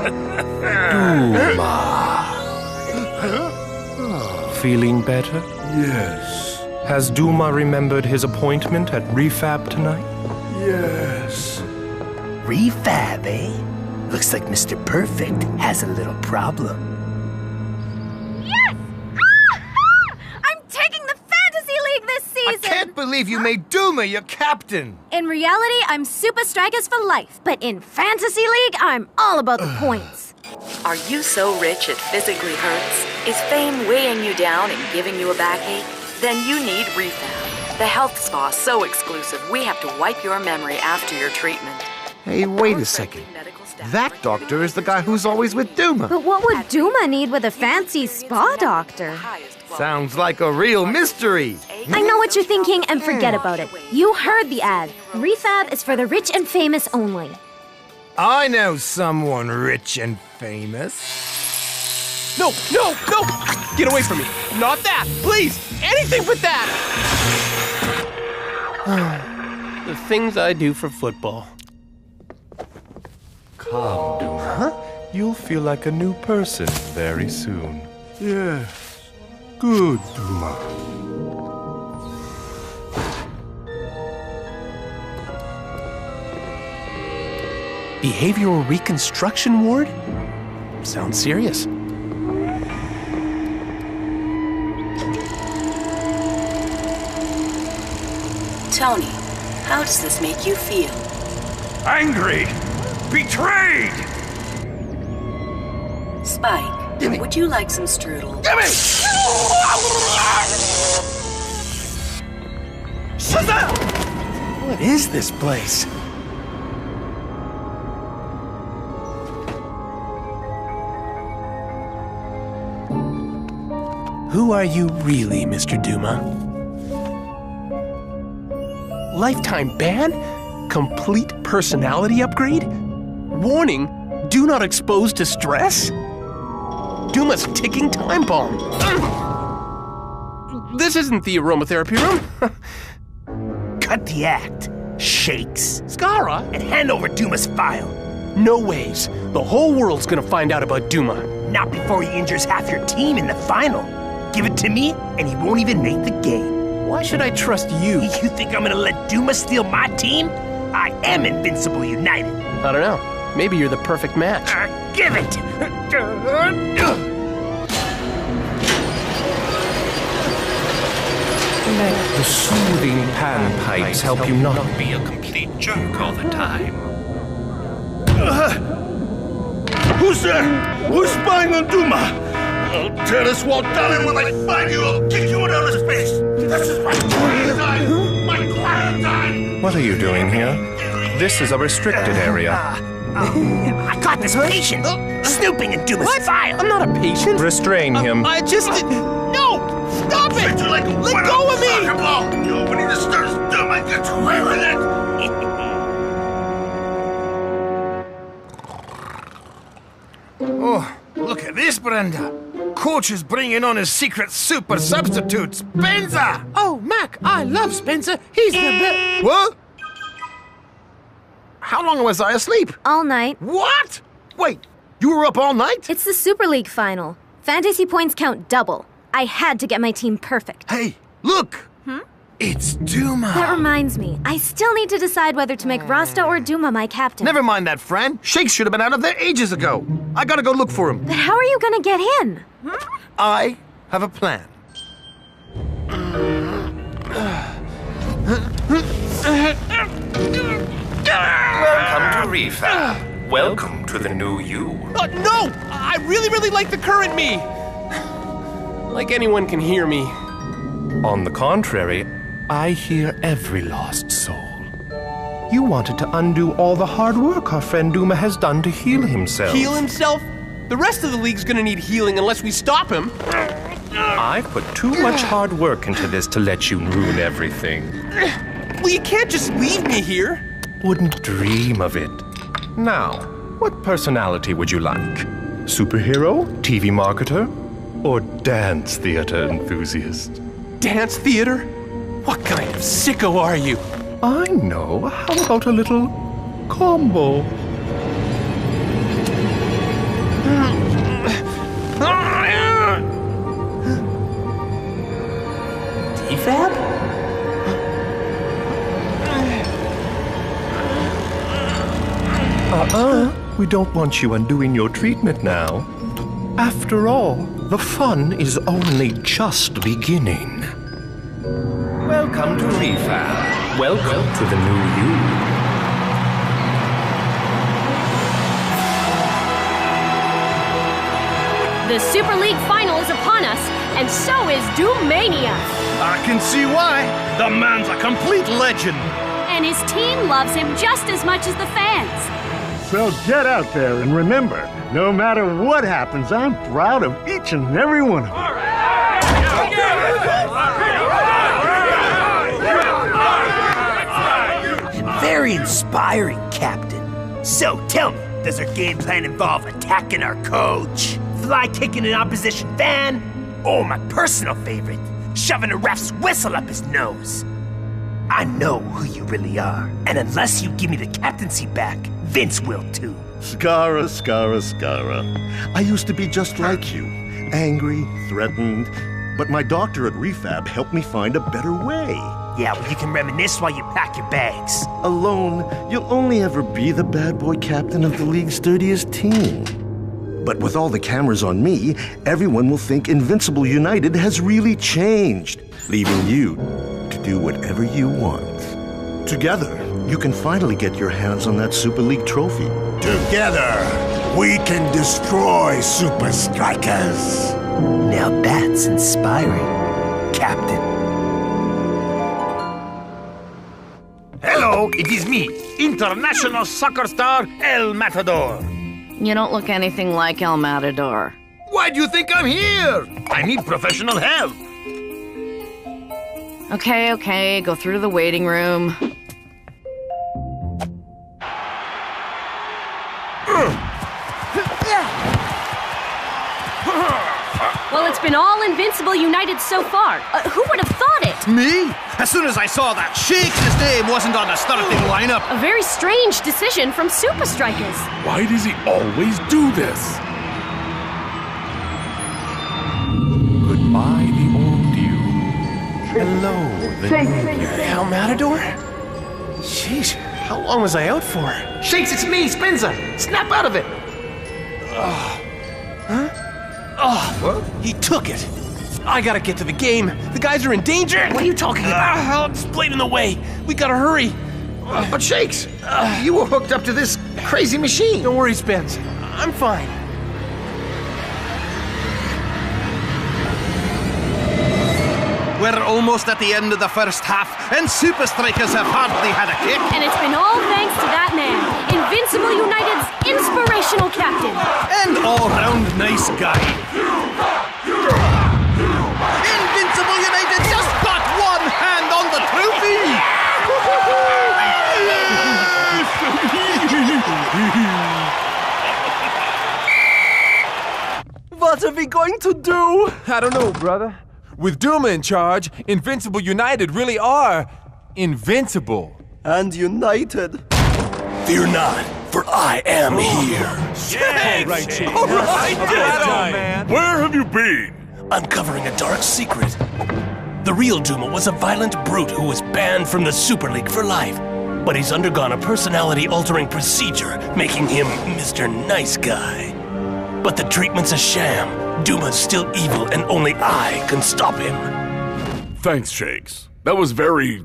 Feeling better? Yes. Has Duma remembered his appointment at Refab tonight? Yes. Refab, eh? Looks like Mr. Perfect has a little problem. Yes! I'm taking the Fantasy League this season! I can't believe you made Duma your captain! In reality, I'm Super Strikeas for life, but in Fantasy League, I'm all about the points. Are you so rich it physically hurts? Is fame weighing you down and giving you a backache? Then you need Refab, the health spa so exclusive we have to wipe your memory after your treatment. Hey, wait a second. That doctor is the guy who's always with Duma. But what would Duma need with a fancy spa doctor? Sounds like a real mystery. I know what you're thinking, and forget about it. You heard the ad. Refab is for the rich and famous only. I know someone rich and famous. No, no, no! Get away from me! Not that! Please! Anything but that! The things I do for football. Calm, Duma. Huh? You'll feel like a new person very soon. Yes. Good, Duma. Behavioral reconstruction ward? Sounds serious. Tony, how does this make you feel? Angry! Betrayed! Spike, would you like some strudel? Gimme! Shut up! What is this place? Who are you really, Mr. Duma? Lifetime ban? Complete personality upgrade? Warning, do not expose to stress? Duma's ticking time bomb. This isn't the aromatherapy room. Cut the act, Shakes. Skara? And hand over Duma's file. No ways. The whole world's gonna find out about Duma. Not before he injures half your team in the final. Give it to me, and he won't even make the game. Why should I trust you? You think I'm gonna let Duma steal my team? I am Invincible United. I don't know. Maybe you're the perfect match. Give it! Let the soothing panpipes help you not be a complete jerk all the time. Who's there? Who's spying on Duma? I'll tear this wall down, and when I find you, I'll kick you in his face. This is my quarantine! My quarantine! What are you doing here? This is a restricted area. I caught this patient snooping in Duma's file. I'm not a patient. Restrain him. I just... No! Stop it! Like Let go of me! You opening the stairs, Duma gets away with it! Oh, look at this, Brenda. Coach is bringing on his secret super substitute, Spencer! Oh, Mac, I love Spencer. He's the best. What? How long was I asleep? All night. What? Wait, you were up all night? It's the Super League final. Fantasy points count double. I had to get my team perfect. Hey, look! It's Duma. That reminds me, I still need to decide whether to make Rasta or Duma my captain. Never mind that, friend. Shakes should have been out of there ages ago. I gotta go look for him. But how are you gonna get in? I have a plan. Welcome to Refab. Welcome to the new you. No! I really, really like the current me. Like anyone can hear me. On the contrary, I hear every lost soul. You wanted to undo all the hard work our friend Duma has done to heal himself. Heal himself? The rest of the league's gonna need healing unless we stop him. I've put too much hard work into this to let you ruin everything. Well, you can't just leave me here. Wouldn't dream of it. Now, what personality would you like? Superhero? TV marketer? Or dance theater enthusiast? Dance theater? What kind of sicko are you? I know. How about a little combo? Defab? We don't want you undoing your treatment now. After all, the fun is only just beginning. Welcome to Refab. Welcome to the new you. The Super League final is upon us, and so is Doomania. I can see why. The man's a complete legend. And his team loves him just as much as the fans. So get out there and remember, no matter what happens, I'm proud of each and every one of them. Very inspiring, Captain. So tell me, does our game plan involve attacking our coach, fly kicking an opposition fan, or my personal favorite, shoving a ref's whistle up his nose? I know who you really are, and unless you give me the captaincy back, Vince will too. Scara. I used to be just like you, angry, threatened, but my doctor at Refab helped me find a better way. Yeah, well, you can reminisce while you pack your bags. Alone, you'll only ever be the bad boy captain of the league's dirtiest team. But with all the cameras on me, everyone will think Invincible United has really changed, leaving you to do whatever you want. Together, you can finally get your hands on that Super League trophy. Together, we can destroy Super Strikers. Now that's inspiring, Captain. Hello, it is me, international soccer star El Matador. You don't look anything like El Matador. Why do you think I'm here? I need professional help. Okay, go through the waiting room. Well, it's been all Invincible United so far. Who would have thought it? Me? As soon as I saw that Shakes' name wasn't on the starting lineup. A very strange decision from Super Strikers. Why does he always do this? Goodbye, the old you. Hello, the new you. El Matador? Sheesh, how long was I out for? Shakes, it's me, Spencer. Snap out of it. What? He took it. I gotta get to the game. The guys are in danger. What are you talking about? I'll explain in the way. We gotta hurry. But Shakes, you were hooked up to this crazy machine. Don't worry, Spence. I'm fine. We're almost at the end of the first half, and Super Strikers have hardly had a kick. And it's been all thanks to that man, Invincible United's inspirational captain. And all-round nice guy. Invincible United just got one hand on the trophy! What are we going to do? I don't know, brother. With Duma in charge, Invincible United really are invincible. And united. Fear not, for I am here. All right, man. Where have you been? Uncovering a dark secret. The real Duma was a violent brute who was banned from the Super League for life. But he's undergone a personality-altering procedure, making him Mr. Nice Guy. But the treatment's a sham. Duma's still evil, and only I can stop him. Thanks, Shakes. That was very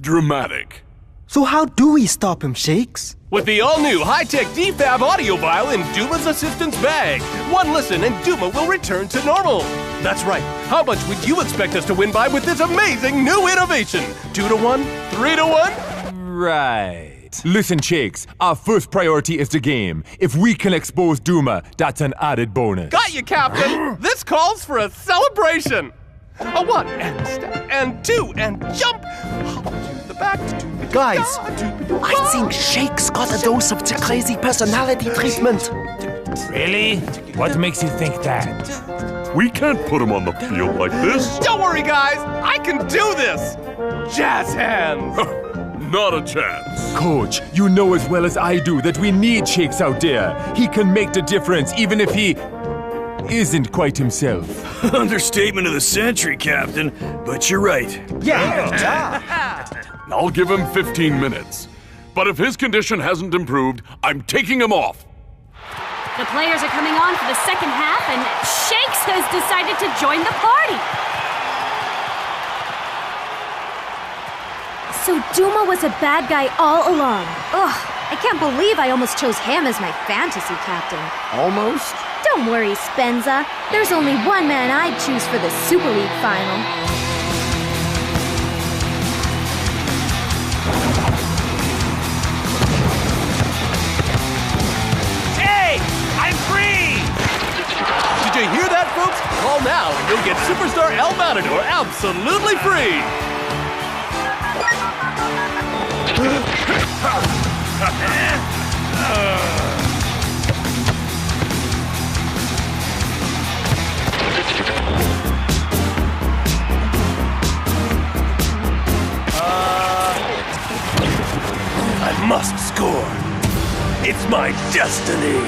dramatic. So how do we stop him, Shakes? With the all-new high-tech DFAB audio vial in Duma's assistant's bag. One listen and Duma will return to normal. That's right. How much would you expect us to win by with this amazing new innovation? 2-1? 3-1? Right. Listen, Shakes, our first priority is the game. If we can expose Duma, that's an added bonus. Got you, Captain! This calls for a celebration! A 1 and step and 2 and jump! To the back, to the Guys, I think Shakes got a dose of the crazy personality treatment. Really? What makes you think that? We can't put him on the field like this. Don't worry, guys! I can do this! Jazz hands! Not a chance. Coach, you know as well as I do that we need Shakes out there. He can make the difference even if he isn't quite himself. Understatement of the century, Captain, but you're right. Yeah. I'll give him 15 minutes. But if his condition hasn't improved, I'm taking him off. The players are coming on for the second half, and Shakes has decided to join the party. So Duma was a bad guy all along. Ugh, I can't believe I almost chose him as my fantasy captain. Almost? Don't worry, Spenza. There's only one man I'd choose for the Super League final. Hey! I'm free! Did you hear that, folks? Call now and you'll get Superstar El Matador absolutely free! I must score. It's my destiny.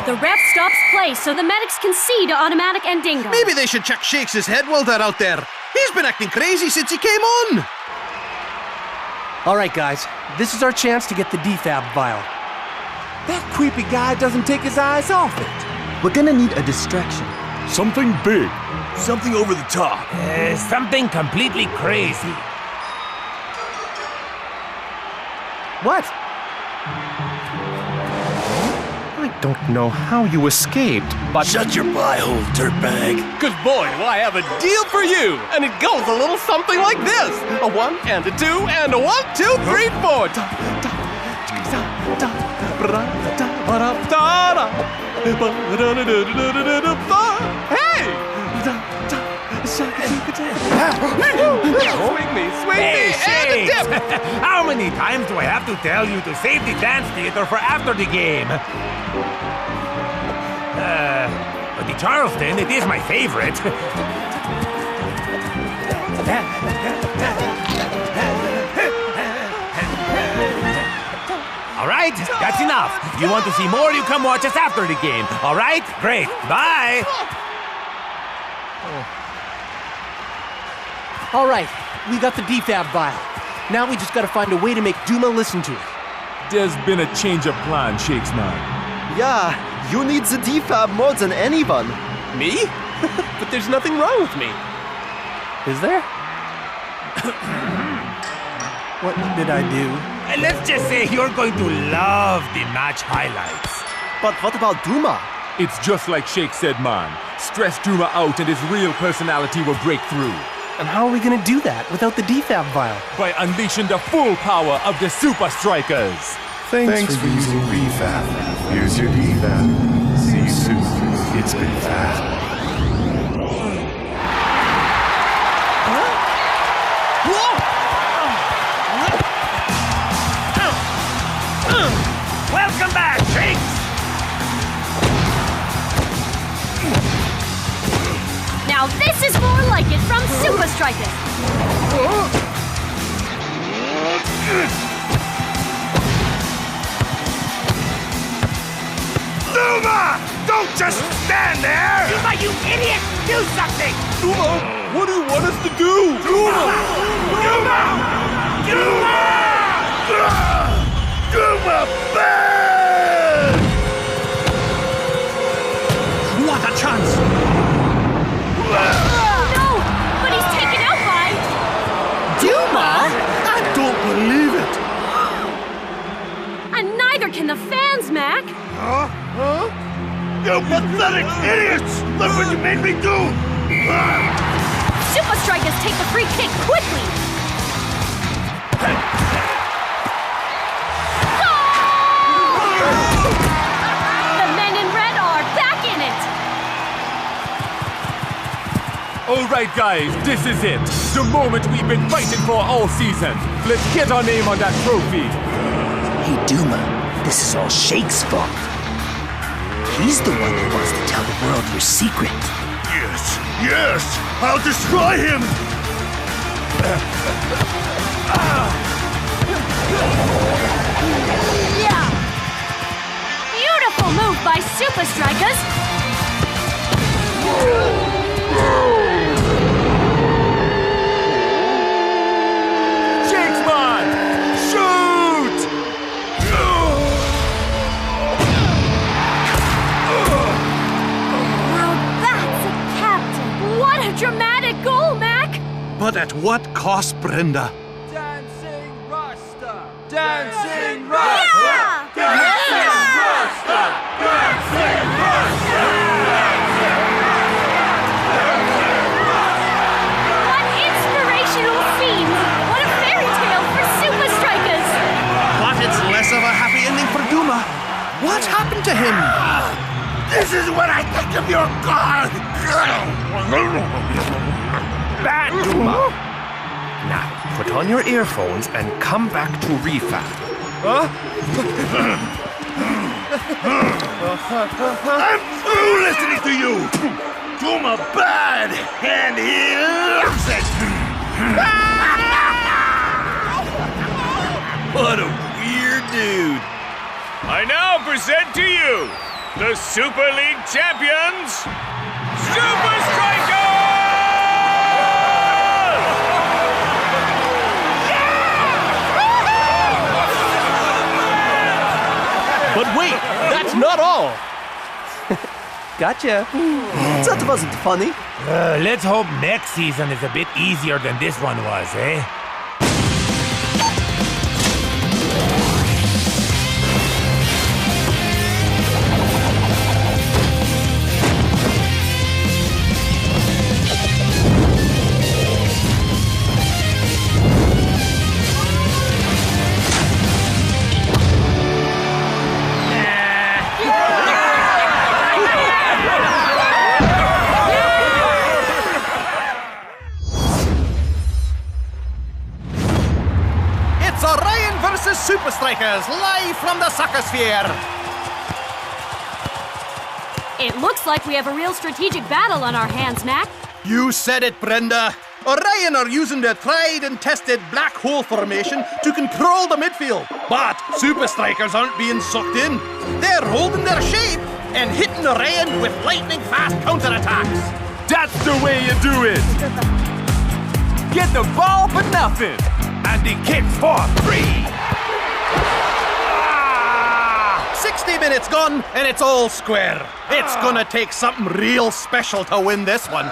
The ref stops play so the medics can see to automatic and dingo. Maybe they should check Shakes' head while they're out there. He's been acting crazy since he came on. All right, guys. This is our chance to get the defab vial. That creepy guy doesn't take his eyes off it. We're gonna need a distraction. Something big. Something over the top. Something completely crazy. What? I don't know how you escaped, but... Shut your pie hole, dirtbag. Cause boy, do I have a deal for you! And it goes a little something like this. A 1 and a 2 and a 1, 2, 3, 4. Hey! Swing me, Hey, and a Shakes! dip! How many times do I have to tell you to save the dance theater for after the game? But the Charleston, it is my favorite. All right, that's enough. If you want to see more, you come watch us after the game. All right? Great. Bye. All right, we got the defab vial. Now we just gotta find a way to make Duma listen to it. There's been a change of plan, Shakes man. Yeah, you need the defab more than anyone. Me? But there's nothing wrong with me. Is there? What did I do? Let's just say you're going to love the match highlights. But what about Duma? It's just like Shake said, man. Stress Duma out and his real personality will break through. And how are we gonna do that without the defab vial? By unleashing the full power of the Super Strikers. Thanks for using refab. Here's your defab. See you soon. It's been fast. Welcome back, Shakes! Now this is more like it from Super Strikers. Duma! Don't just stand there! Duma, you idiot! Do something! Duma, what do you want us to do? Duma! Duma! Duma! Duma bad! What a chance! No! But he's taken out by... Duma? I don't believe it! And neither can the fans, Mac! You pathetic idiots! Look what you made me do! Super Strikers take the free kick quickly! The men in red are back in it! All right, guys, this is it. The moment we've been fighting for all season. Let's get our name on that trophy. Hey, Duma, this is all Shake's fault. He's the one who wants to tell the world your secret. Yes, yes! I'll destroy him! Yeah! Beautiful move by Super Strikers! Shakes, man! But at what cost, Brenda? Dancing Rasta! Dancing Rasta! Dancing Rasta! Dancing Rasta! What inspirational scenes! What a fairy tale for Super Strikers! But it's less of a happy ending for Duma. What happened to him? This is what I think of your god! Bad Duma! Now, put on your earphones and come back to Refab. I'm through listening to you! Duma bad, and he loves it! What a weird dude. I now present to you the Super League champions, Super Strikers! But wait, that's not all. Gotcha. That wasn't funny. Let's hope next season is a bit easier than this one was, eh? Super Strikers, live from the soccer sphere. It looks like we have a real strategic battle on our hands, Mac. You said it, Brenda. Orion are using their tried and tested black hole formation to control the midfield. But Super Strikers aren't being sucked in. They're holding their shape and hitting Orion with lightning-fast counterattacks. That's the way you do it! Get the ball for nothing! And he kicks for 3. 60 minutes gone, and it's all square. It's gonna take something real special to win this one.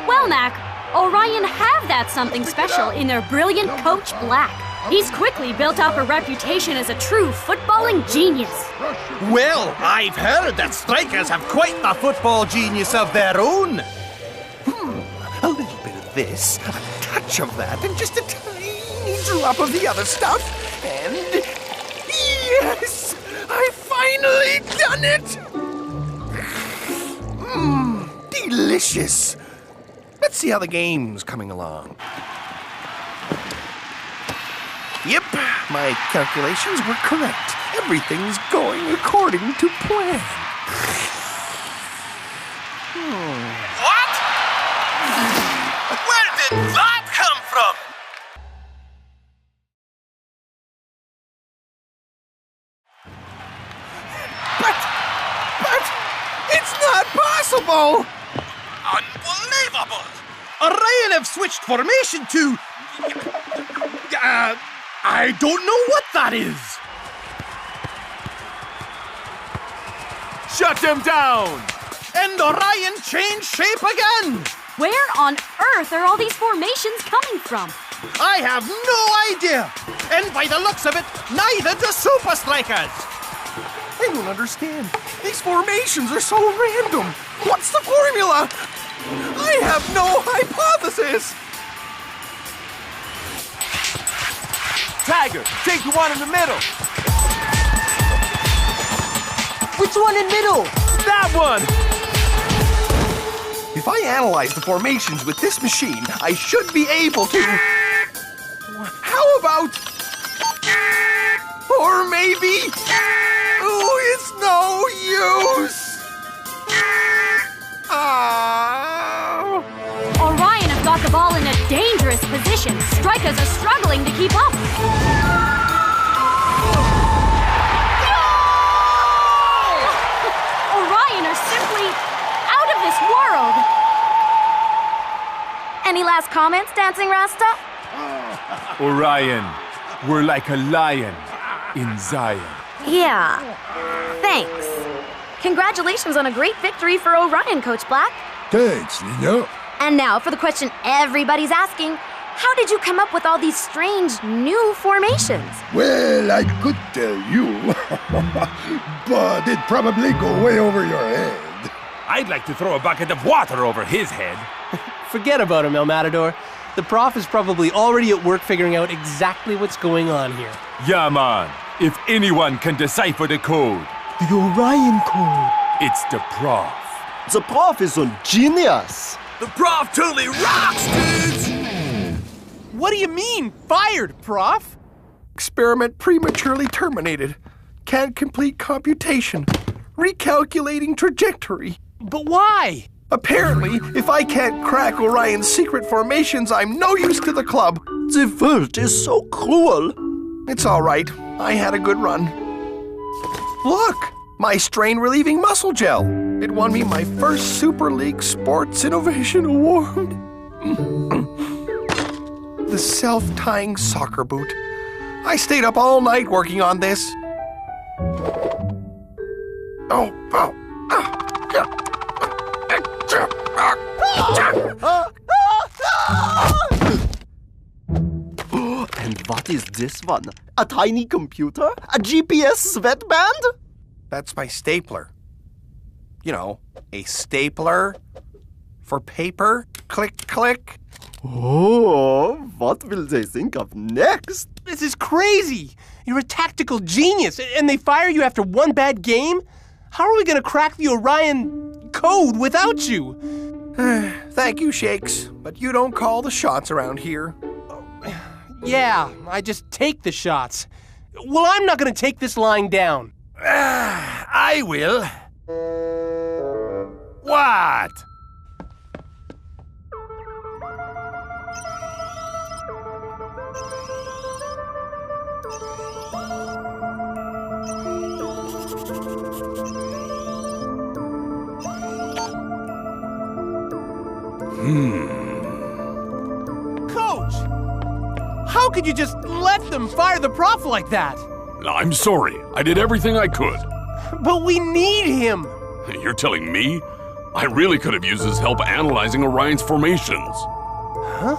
Well, Mac, Orion have that something special in their brilliant coach, Black. He's quickly built up a reputation as a true footballing genius. Well, I've heard that Strikers have quite the football genius of their own. A little bit of this, a touch of that, and just a tiny drop of the other stuff, and... yes! I've finally done it! Delicious! Let's see how the game's coming along. Yep, my calculations were correct. Everything's going according to plan. What? Where did that come from? But it's not possible! Unbelievable! Orion have switched formation to... I don't know what that is. Shut them down! And Orion changed shape again! Where on earth are all these formations coming from? I have no idea! And by the looks of it, neither do Super Strikers! I don't understand. These formations are so random. What's the formula? I have no hypothesis. Tiger, take the one in the middle. Which one in middle? That one! If I analyze the formations with this machine, I should be able to... How about... Or maybe... Oh, it's no use! Orion have got the ball in a dangerous position. Strikers are struggling to keep up. Orion are simply out of this world. Any last comments, Dancing Rasta? Orion, we're like a lion in Zion. Yeah. Thanks. Congratulations on a great victory for Orion, Coach Black. Thanks, Nina. And now for the question everybody's asking. How did you come up with all these strange new formations? Well, I could tell you, but it'd probably go way over your head. I'd like to throw a bucket of water over his head. Forget about him, El Matador. The prof is probably already at work figuring out exactly what's going on here. Yeah, man. If anyone can decipher the code, the Orion code, it's the prof. The prof is a genius. The prof totally rocks, dudes! What do you mean, fired, prof? Experiment prematurely terminated. Can't complete computation. Recalculating trajectory. But why? Apparently, if I can't crack Orion's secret formations, I'm no use to the club. The world is so cruel. It's all right. I had a good run. Look! My strain-relieving muscle gel. It won me my first Super League Sports Innovation Award. The self-tying soccer boot. I stayed up all night working on this. And what is this one? A tiny computer? A GPS sweatband? That's my stapler. You know, a stapler for paper. Click, click. Oh, what will they think of next? This is crazy. You're a tactical genius, and they fire you after one bad game? How are we going to crack the Orion code without you? Thank you, Shakes, but you don't call the shots around here. Yeah, I just take the shots. Well, I'm not going to take this lying down. I will. What? Coach! How could you just let them fire the prof like that? I'm sorry. I did everything I could. But we need him. You're telling me? I really could have used his help analyzing Orion's formations. Huh?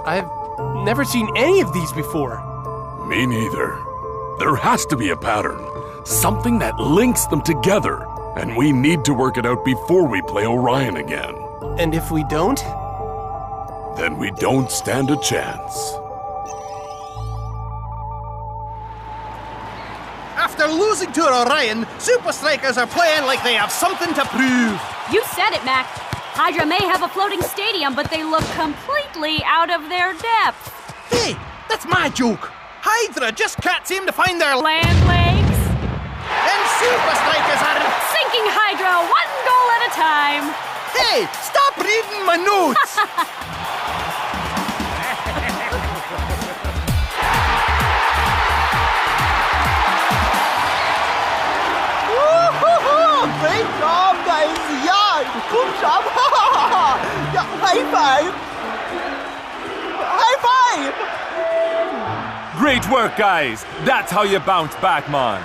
I've never seen any of these before. Me neither. There has to be a pattern. Something that links them together. And we need to work it out before we play Orion again. And if we don't? Then we don't stand a chance. After losing to Orion, Super Strikers are playing like they have something to prove. You said it, Mac. Hydra may have a floating stadium, but they look completely out of their depth. Hey, that's my joke. Hydra just can't seem to find their land legs. And Super Strikers are sinking Hydra one goal at a time. Hey, stop reading my notes. Great job, guys! Yeah, good job! Yeah, high five! High five! Great work, guys! That's how you bounce back, man.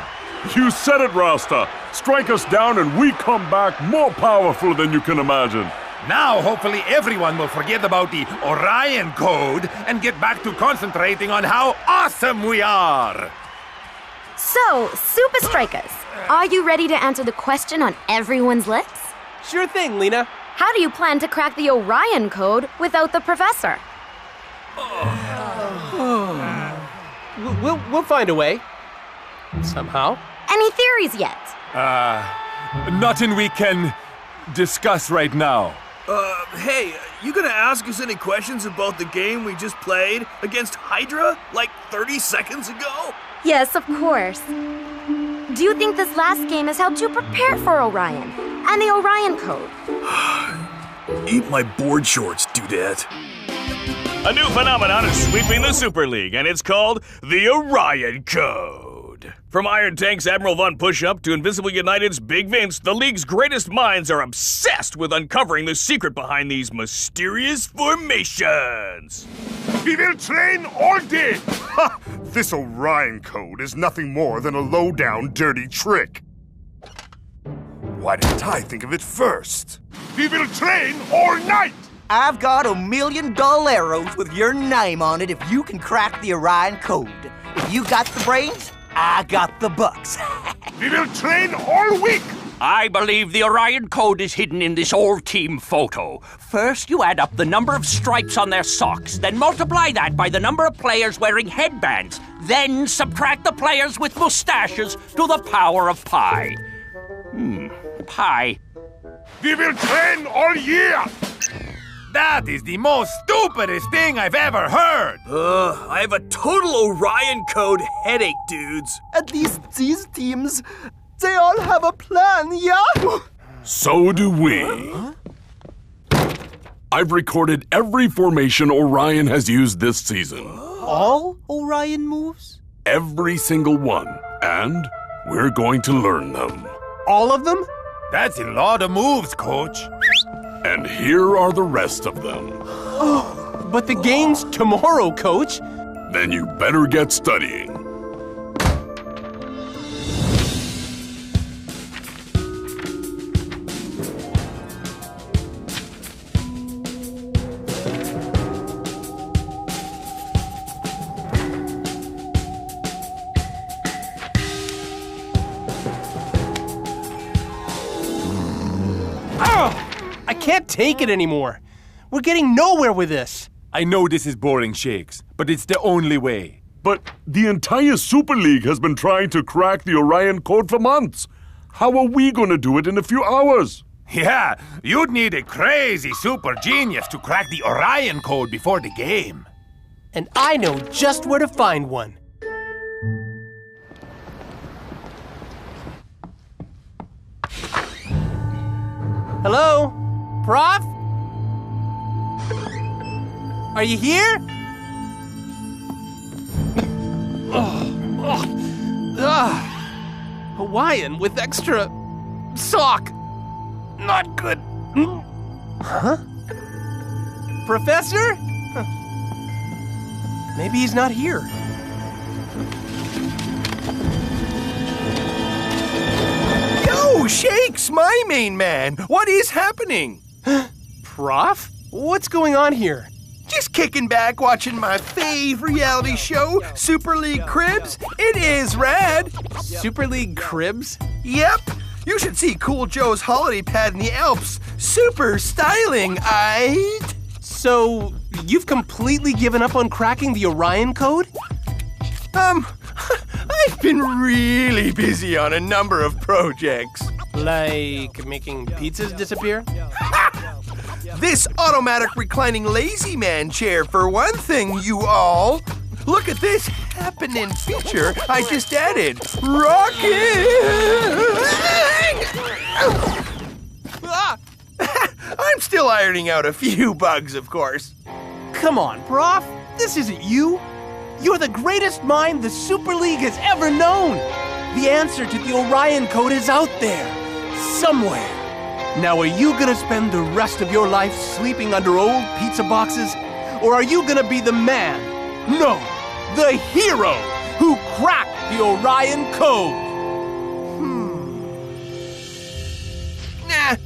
You said it, Rasta. Strike us down and we come back more powerful than you can imagine. Now, hopefully everyone will forget about the Orion code and get back to concentrating on how awesome we are. So, Super Strikers, are you ready to answer the question on everyone's lips? Sure thing, Lena. How do you plan to crack the Orion code without the professor? We'll find a way. Somehow. Any theories yet? Nothing we can discuss right now. Hey, you gonna ask us any questions about the game we just played against Hydra like 30 seconds ago? Yes, of course. Do you think this last game has helped you prepare for Orion and the Orion code? Eat my board shorts, dudette. A new phenomenon is sweeping the Super League, and it's called the Orion Code. From Iron Tank's Admiral Von Pushup to Invincible United's Big Vince, the league's greatest minds are obsessed with uncovering the secret behind these mysterious formations. We will train all day! Ha! This Orion code is nothing more than a low-down, dirty trick. Why didn't I think of it first? We will train all night! I've got $1 million arrows with your name on it if you can crack the Orion code. If you got the brains, I got the bucks. We will train all week! I believe the Orion code is hidden in this all-team photo. First, you add up the number of stripes on their socks, then multiply that by the number of players wearing headbands, then subtract the players with mustaches to the power of pi. Pi. We will train all year! That is the most stupidest thing I've ever heard! I have a total Orion code headache, dudes. At least these teams, they all have a plan, yeah? So do we. I've recorded every formation Orion has used this season. All Orion moves? Every single one. And we're going to learn them. All of them? That's a lot of moves, Coach. And here are the rest of them. Oh, but the game's tomorrow, Coach. Then you better get studying. I can't take it anymore. We're getting nowhere with this. I know this is boring, Shakes, but it's the only way. But the entire Super League has been trying to crack the Orion code for months. How are we going to do it in a few hours? Yeah, you'd need a crazy super genius to crack the Orion code before the game. And I know just where to find one. Hello? Prof? Are you here? Hawaiian with extra sock. Not good. Huh? Professor? Huh. Maybe he's not here. Yo, Shakes, my main man. What is happening? Prof? What's going on here? Just kicking back, watching my fave reality show, Super League Cribs. It is rad. Super League Cribs? Yep. You should see Cool Joe's holiday pad in the Alps. Super styling, aight? So, you've completely given up on cracking the Orion code? I've been really busy on a number of projects. Like making pizzas disappear? This automatic reclining lazy man chair, for one thing, you all. Look at this happening feature I just added. I'm still ironing out a few bugs, of course. Come on, Prof. This isn't you. You're the greatest mind the Super League has ever known. The answer to the Orion code is out there, somewhere. Now, are you gonna spend the rest of your life sleeping under old pizza boxes? Or are you gonna be the man, no, the hero, who cracked the Orion code? Nah.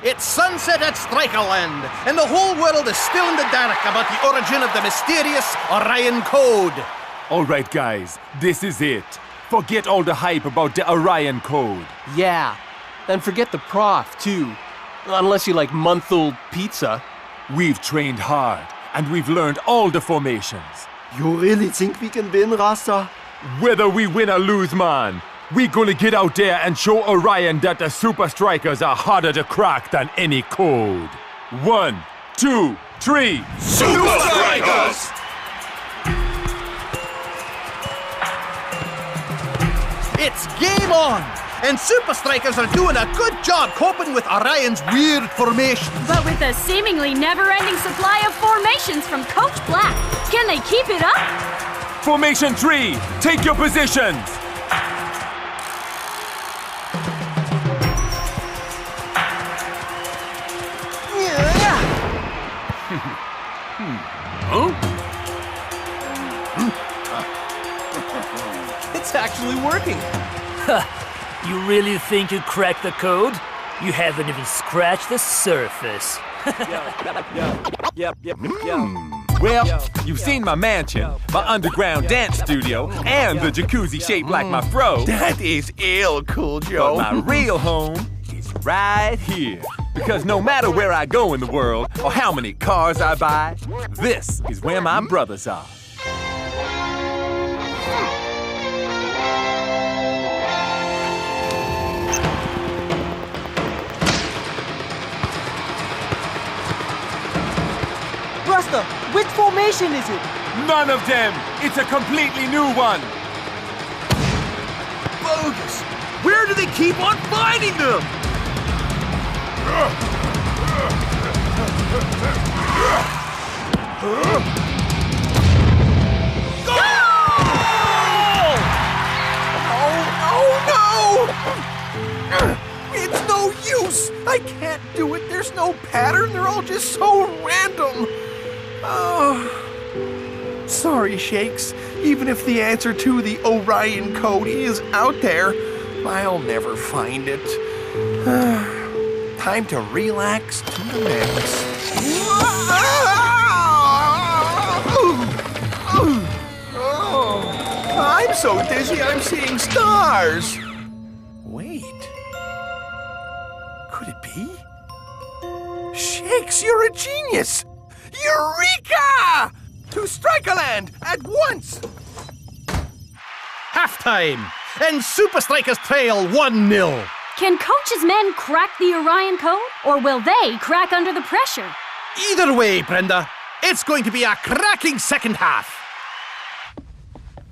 It's sunset at Strikeland, and the whole world is still in the dark about the origin of the mysterious Orion code. All right, guys, this is it. Forget all the hype about the Orion code. Yeah, and forget the prof, too. Unless you like month-old pizza. We've trained hard, and we've learned all the formations. You really think we can win, Rasta? Whether we win or lose, man, we're gonna get out there and show Orion that the Super Strikers are harder to crack than any code. 1, 2, 3, Super Strikers! It's game on! And Super Strikers are doing a good job coping with Orion's weird formations. But with a seemingly never-ending supply of formations from Coach Black, can they keep it up? Formation 3, take your positions! It's actually working. You really think you cracked the code? You haven't even scratched the surface. Well, you've seen my mansion, my underground dance studio, and the jacuzzi shaped like my fro. That is ill, Cool Joe. But my real home is right here. Because no matter where I go in the world, or how many cars I buy, this is where my brothers are. Rasta, which formation is it? None of them! It's a completely new one! Bogus! Where do they keep on finding them? Oh, no! It's no use! I can't do it. There's no pattern. They're all just so random. Oh. Sorry, Shakes. Even if the answer to the Orion code is out there, I'll never find it. Time to relax to the max. I'm so dizzy I'm seeing stars. Wait. Could it be? Shakes, you're a genius! Eureka! To Strikeland at once! Halftime, and Super Strikers trail 1-0. Can Coach's men crack the Orion code, or will they crack under the pressure? Either way, Brenda, it's going to be a cracking second half.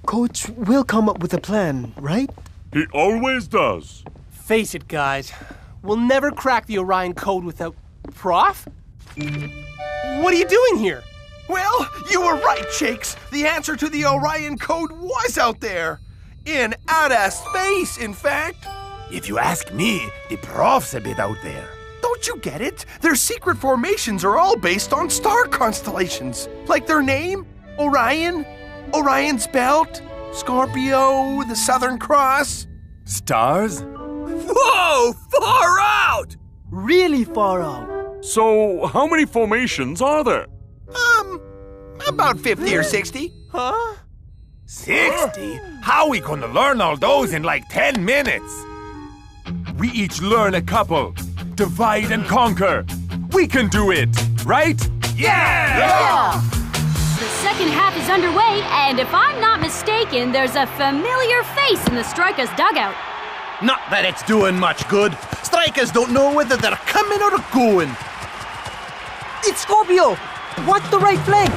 Coach will come up with a plan, right? He always does. Face it, guys. We'll never crack the Orion code without... Prof? What are you doing here? Well, you were right, Shakes. The answer to the Orion code was out there. In outer space, in fact. If you ask me, the prof's a bit out there. Don't you get it? Their secret formations are all based on star constellations. Like their name, Orion, Orion's Belt, Scorpio, the Southern Cross. Stars? Whoa! Far out! Really far out. So, how many formations are there? About 50 or 60. Huh? 60? How are we gonna learn all those in like 10 minutes? We each learn a couple. Divide and conquer. We can do it, right? Yeah! The second half is underway, and if I'm not mistaken, there's a familiar face in the Strikeas dugout. Not that it's doing much good. Strikers don't know whether they're coming or going. It's Scorpio! Watch the right flank!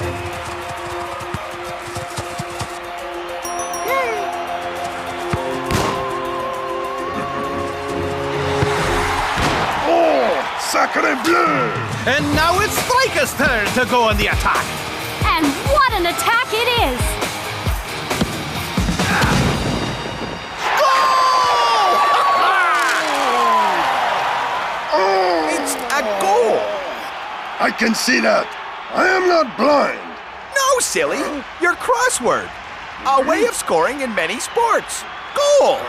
Sacre bleu! And now it's Strikers' turn to go on the attack. And what an attack it is! It's a goal! I can see that. I am not blind. No, silly. Your crossword. A way of scoring in many sports. Goal!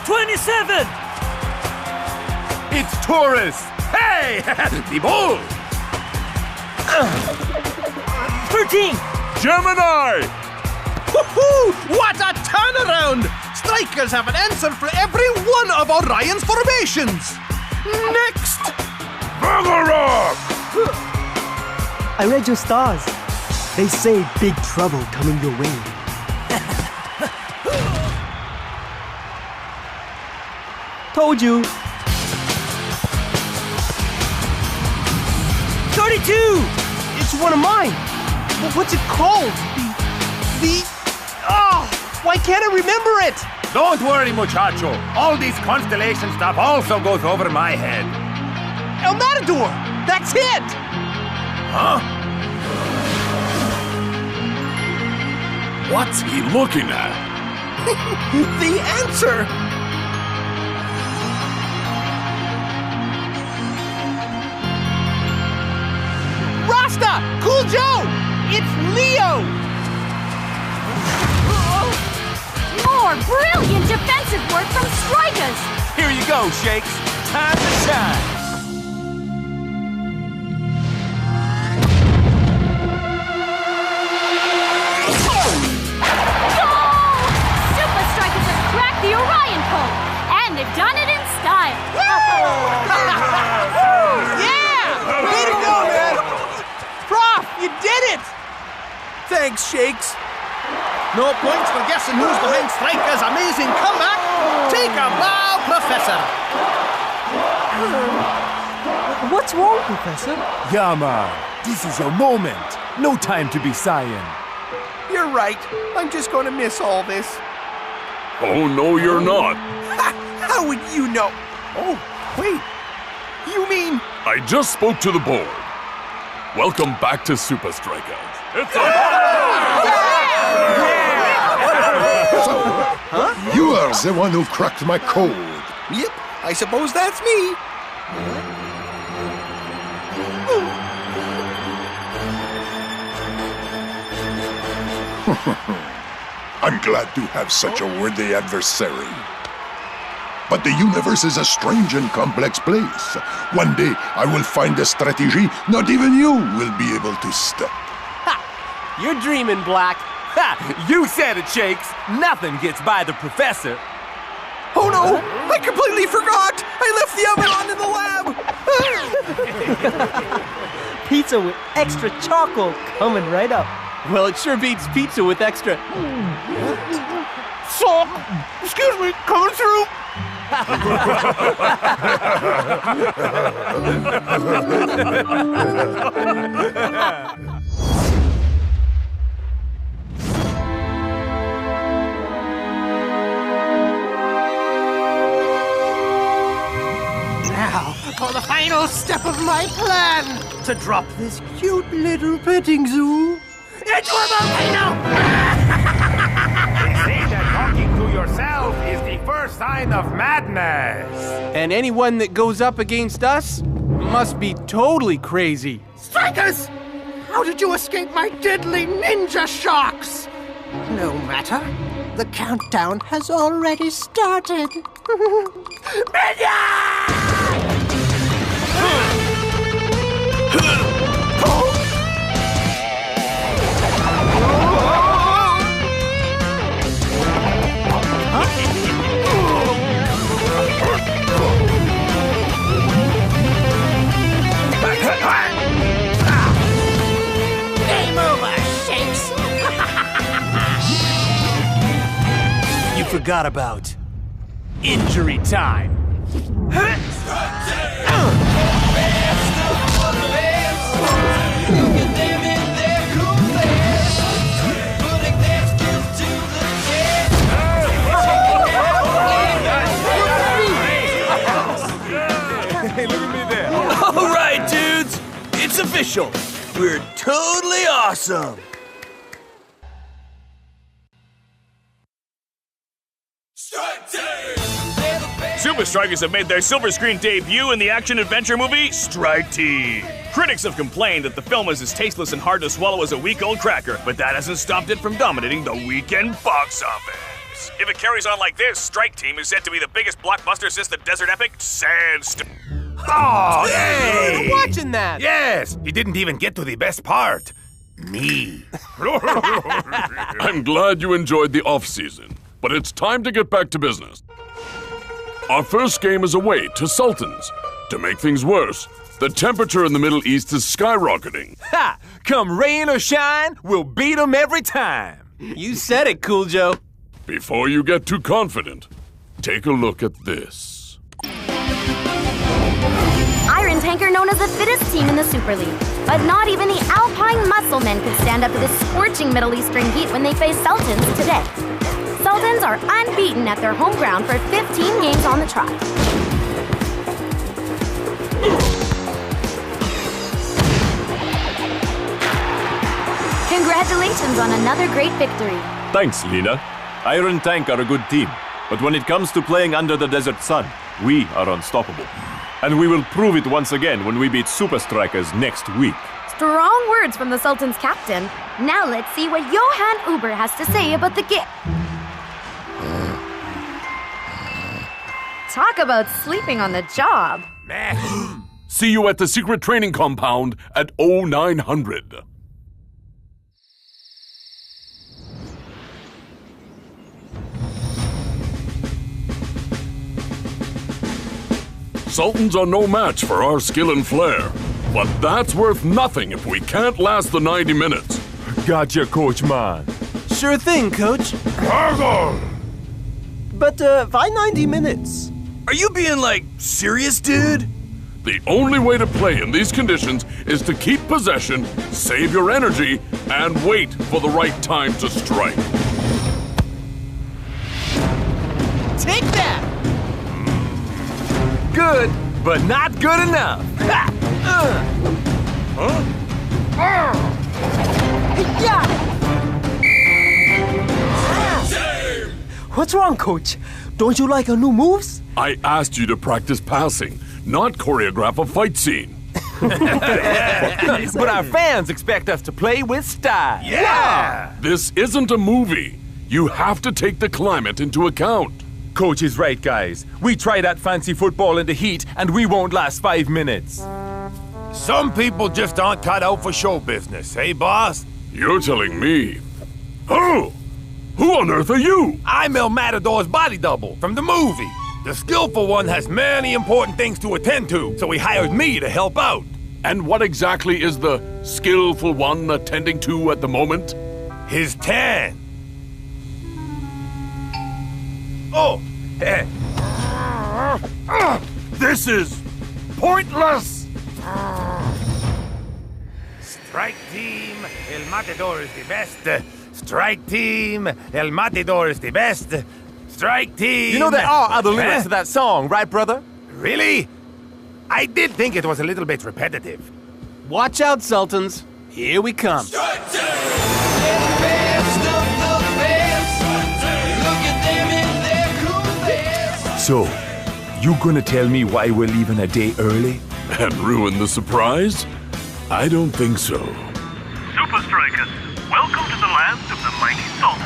27! It's Taurus! Hey! The bull! 13! Gemini! Woohoo! What a turnaround! Strikers have an answer for every one of Orion's formations. Next! Ragnarok! I read your stars. They say big trouble coming your way. Told you. 32! It's one of mine. What's it called? Why can't I remember it? Don't worry, muchacho. All this constellation stuff also goes over my head. El Matador! That's it! Huh? What's he looking at? The answer! Rasta! Cool Joe! It's Leo! More brilliant defensive work from go, Shakes. Time to shine. Super Strikers have cracked the Orion code, and they've done it in style. Yeah! Way to go, man! Prof, you did it! Thanks, Shakes. No points for guessing who's behind Strikeas' amazing comeback. Take a bow, Professor. What's wrong, Professor? Yeah, man. This is your moment. No time to be sighing. You're right. I'm just gonna miss all this. Oh, no, you're not. How would you know? Oh, wait. You mean... I just spoke to the board. Welcome back to Super Strikeas. It's Huh? You are the one who cracked my code. Yep, I suppose that's me. I'm glad to have such a worthy adversary. But the universe is a strange and complex place. One day, I will find a strategy not even you will be able to stop. Ha! You're dreaming, Black. Ha! You said it, Shakes. Nothing gets by the professor. Oh no! I completely forgot! I left the oven on in the lab! Pizza with extra charcoal coming right up. Well, it sure beats pizza with extra... Sock! Excuse me, coming through! Now, for the final step of my plan, to drop this cute little petting zoo into a volcano! They say that talking to yourself is the first sign of madness. And anyone that goes up against us must be totally crazy. Strikers! How did you escape my deadly ninja shocks? No matter. The countdown has already started. Game over, Shakes. You forgot about injury time. Hey, look at me there. All right, dudes. It's official. We're totally awesome. Super Strikers have made their silver screen debut in the action-adventure movie Strike Team. Critics have complained that the film is as tasteless and hard to swallow as a week-old cracker, but that hasn't stopped it from dominating the weekend box office. If it carries on like this, Strike Team is said to be the biggest blockbuster since the desert epic Sandstorm. Oh, hey! We're watching that! Yes! He didn't even get to the best part. Me. I'm glad you enjoyed the off-season, but it's time to get back to business. Our first game is away to Sultans. To make things worse, the temperature in the Middle East is skyrocketing. Ha! Come rain or shine, we'll beat them every time. You said it, Cool Joe. Before you get too confident, take a look at this. Iron Tanker known as the fittest team in the Super League. But not even the Alpine Muscle Men could stand up to the scorching Middle Eastern heat when they face Sultans today. Sultans are unbeaten at their home ground for 15 games on the trot. Congratulations on another great victory. Thanks, Lena. Iron Tank are a good team, but when it comes to playing under the desert sun, we are unstoppable. And we will prove it once again when we beat Super Strikers next week. Strong words from the Sultan's captain. Now let's see what Johann Uber has to say about the game. Talk about sleeping on the job. See you at the secret training compound at 0900. Sultans are no match for our skill and flair, but that's worth nothing if we can't last the 90 minutes. Gotcha, Coach Man. Sure thing, Coach. But why 90 minutes? Are you being, serious, dude? The only way to play in these conditions is to keep possession, save your energy, and wait for the right time to strike. Take that! Good, but not good enough. What's wrong, Coach? Don't you like our new moves? I asked you to practice passing, not choreograph a fight scene. But our fans expect us to play with style. Yeah! This isn't a movie. You have to take the climate into account. Coach is right, guys. We try that fancy football in the heat, and we won't last 5 minutes. Some people just aren't cut out for show business, eh, boss? You're telling me. Oh! Who on earth are you? I'm El Matador's body double from the movie. The skillful one has many important things to attend to, so he hired me to help out. And what exactly is the skillful one attending to at the moment? His tan. Oh! This is pointless! Strike team, El Matador is the best. Strike team, El Matador is the best. Strike team. You know there are other lyrics to that song, right, brother? Really? I did think it was a little bit repetitive. Watch out, Sultans. Here we come. Strike team! Best of the best. Look at them in their cool vests. So, you gonna tell me why we're leaving a day early? And ruin the surprise? I don't think so. Super Strikers, welcome to the land of the mighty Sultans.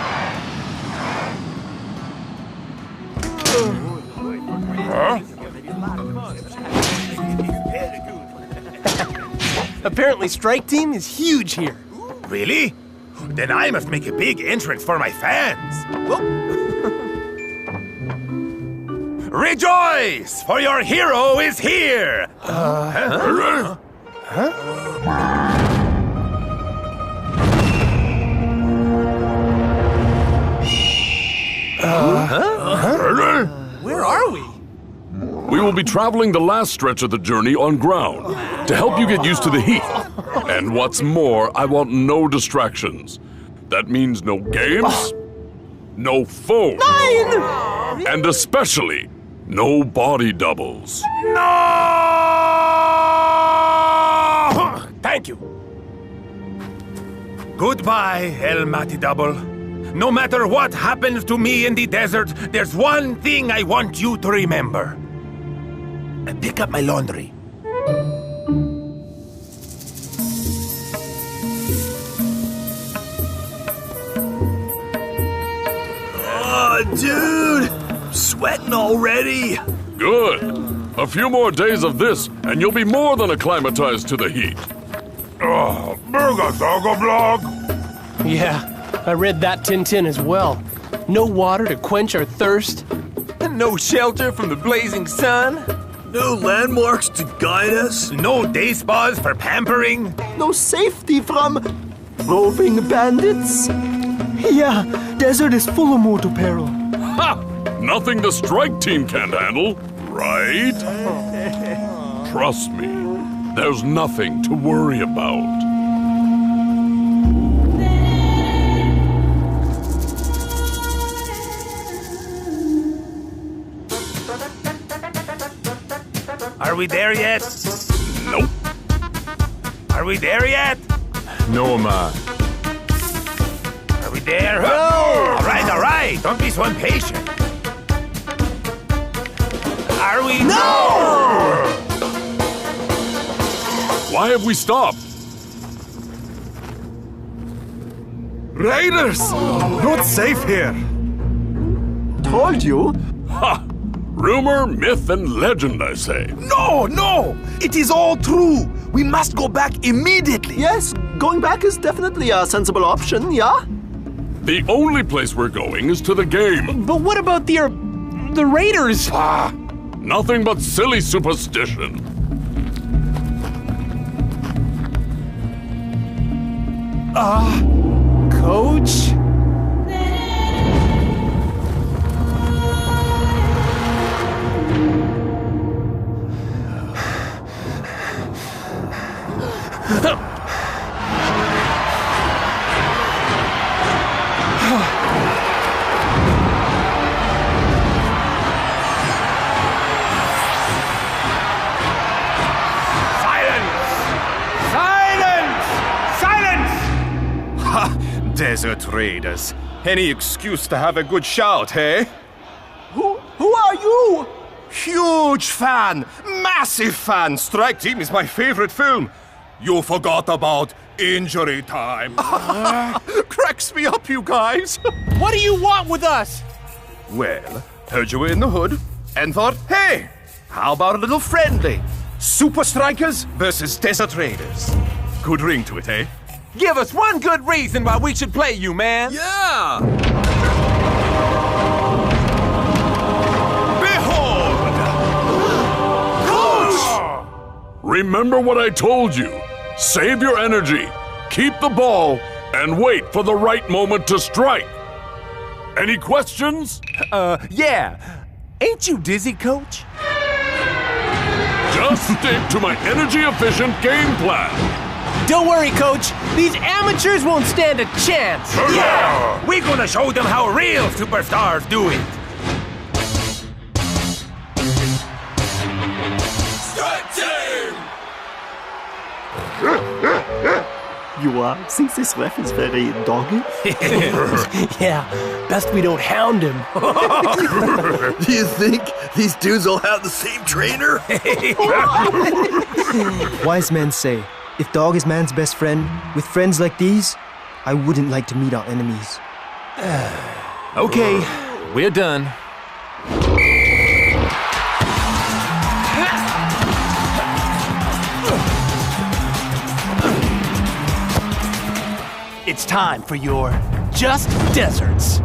Apparently, Strike Team is huge here. Really? Then I must make a big entrance for my fans. Rejoice, for your hero is here! Where are we? We will be traveling the last stretch of the journey on ground to help you get used to the heat. And what's more, I want no distractions. That means no games, no phone, and especially no body doubles. No! Thank you. Goodbye, El Mati Double. No matter what happens to me in the desert, there's one thing I want you to remember. Pick up my laundry. Oh, dude! I'm sweating already. Good. A few more days of this, and you'll be more than acclimatized to the heat. Oh, burger doggo blog. Yeah, I read that Tintin as well. No water to quench our thirst. No shelter from the blazing sun. No landmarks to guide us. No day spas for pampering. No safety from roving bandits. Yeah, desert is full of mortal peril. Ha! Nothing the strike team can't handle, right? Trust me, there's nothing to worry about. Are we there yet? Nope. Are we there yet? No, man. Are we there? No! All right. Don't be so impatient. Are we? No! Why have we stopped? Raiders! Not safe here. Told you. Ha! Rumor, myth, and legend, I say. No, no! It is all true. We must go back immediately. Yes, going back is definitely a sensible option, yeah? The only place we're going is to the game. But what about the Raiders? Ah, nothing but silly superstition. Coach? Desert Raiders. Any excuse to have a good shout, hey? Who are you? Huge fan! Massive fan! Strike Team is my favorite film. You forgot about Injury Time. Cracks me up, you guys. What do you want with us? Well, heard you were in the hood and thought, hey, how about a little friendly? Super Strikers versus Desert Raiders. Good ring to it, eh? Give us one good reason why we should play you, man. Yeah! Behold! Coach! Remember what I told you. Save your energy, keep the ball, and wait for the right moment to strike. Any questions? Yeah. Ain't you dizzy, Coach? Just stick to my energy-efficient game plan. Don't worry, Coach. These amateurs won't stand a chance. Yeah! We're gonna show them how real superstars do it. Strike Team! You think this ref is very doggy? Yeah, best we don't hound him. Do you think these dudes all have the same trainer? Wise men say, if dog is man's best friend, with friends like these, I wouldn't like to meet our enemies. Okay, we're done. It's time for your Just Deserts.